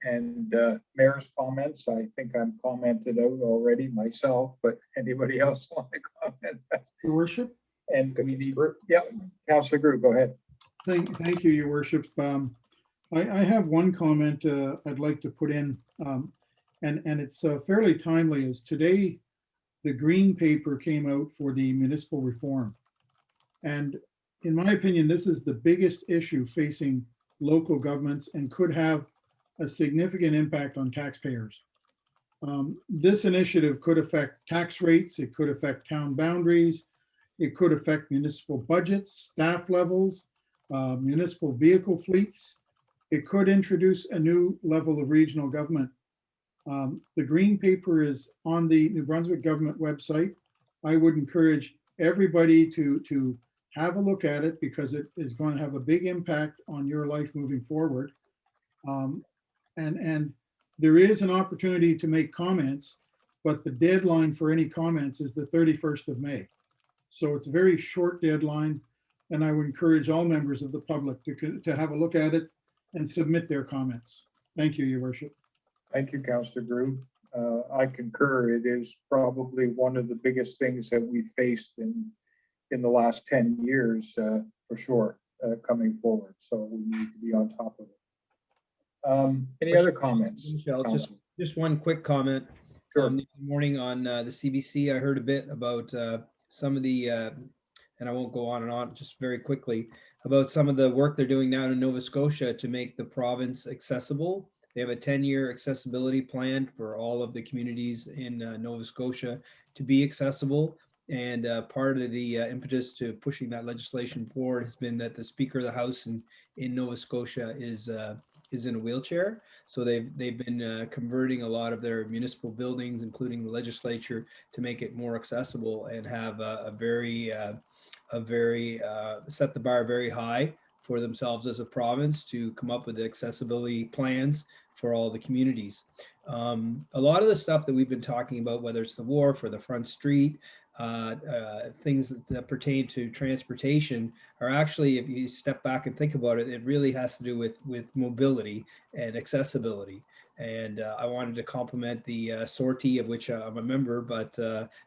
And mayor's comments, I think I'm commented out already myself, but anybody else want to comment? Your worship. And we need, yeah, Councilor Group, go ahead. Thank you, your worship. I have one comment I'd like to put in, and it's fairly timely, as today the green paper came out for the municipal reform. And in my opinion, this is the biggest issue facing local governments and could have a significant impact on taxpayers. This initiative could affect tax rates, it could affect town boundaries, it could affect municipal budgets, staff levels, municipal vehicle fleets. It could introduce a new level of regional government. The green paper is on the New Brunswick government website. I would encourage everybody to have a look at it because it is going to have a big impact on your life moving forward. And there is an opportunity to make comments, but the deadline for any comments is the 31st of May. So it's a very short deadline, and I would encourage all members of the public to have a look at it and submit their comments. Thank you, your worship. Thank you, Councilor Group. I concur. It is probably one of the biggest things that we faced in the last 10 years, for sure, coming forward. So we need to be on top of it. Any other comments? Michelle, just one quick comment. Sure. This morning on the CBC, I heard a bit about some of the, and I won't go on and on, just very quickly, about some of the work they're doing now in Nova Scotia to make the province accessible. They have a 10-year accessibility plan for all of the communities in Nova Scotia to be accessible. And part of the impetus to pushing that legislation forward has been that the Speaker of the House in Nova Scotia is in a wheelchair. So they've been converting a lot of their municipal buildings, including the legislature, to make it more accessible and have a very set the bar very high for themselves as a province to come up with accessibility plans for all the communities. A lot of the stuff that we've been talking about, whether it's the wharf or the front street, things that pertain to transportation are actually, if you step back and think about it, it really has to do with mobility and accessibility. And I wanted to compliment the sortie, of which I'm a member, but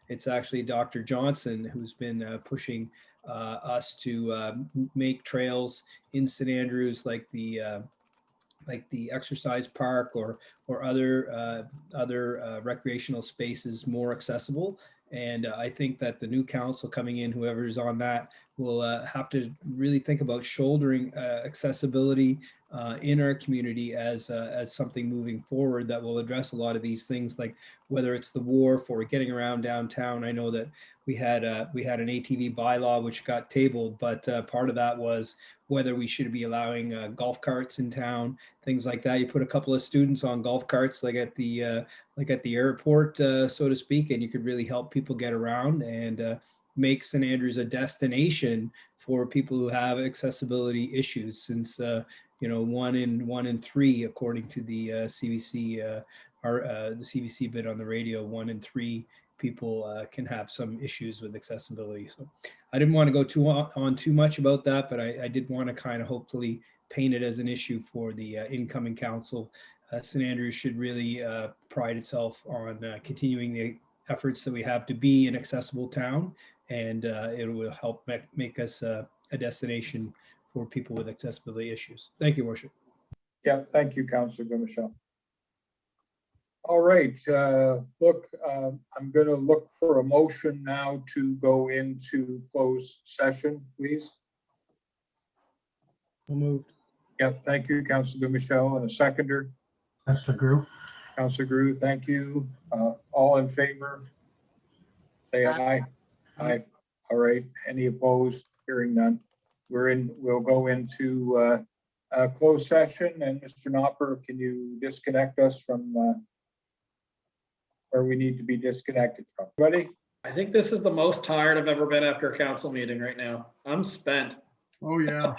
it's actually Dr. Johnson who's been pushing us to make trails in St. Andrews like the exercise park or other recreational spaces more accessible. And I think that the new council coming in, whoever is on that, will have to really think about shouldering accessibility in our community as something moving forward that will address a lot of these things, like whether it's the wharf or getting around downtown. I know that we had an ATV bylaw which got tabled, but part of that was whether we should be allowing golf carts in town, things like that. You put a couple of students on golf carts, like at the airport, so to speak, and you could really help people get around and make St. Andrews a destination for people who have accessibility issues. Since one in three, according to the CBC, the CBC bit on the radio, 1 in 3 people can have some issues with accessibility. So I didn't want to go too much about that, but I did want to kind of hopefully paint it as an issue for the incoming council. St. Andrews should really pride itself on continuing the efforts that we have to be an accessible town, and it will help make us a destination for people with accessibility issues. Thank you, Worship. Yeah, thank you, Councillor Michelle. All right, look, I'm going to look for a motion now to go into closed session, please. So moved. Yep, thank you, Councillor Michelle, and a seconder. Councillor Grew. Councillor Grew, thank you. All in favor? Say aye. Aye. All right, any opposed? Hearing none. We'll go into a closed session, and Mr. Knopper, can you disconnect us from where we need to be disconnected from? Ready? I think this is the most tired I've ever been after a council meeting right now. I'm spent. Oh, yeah.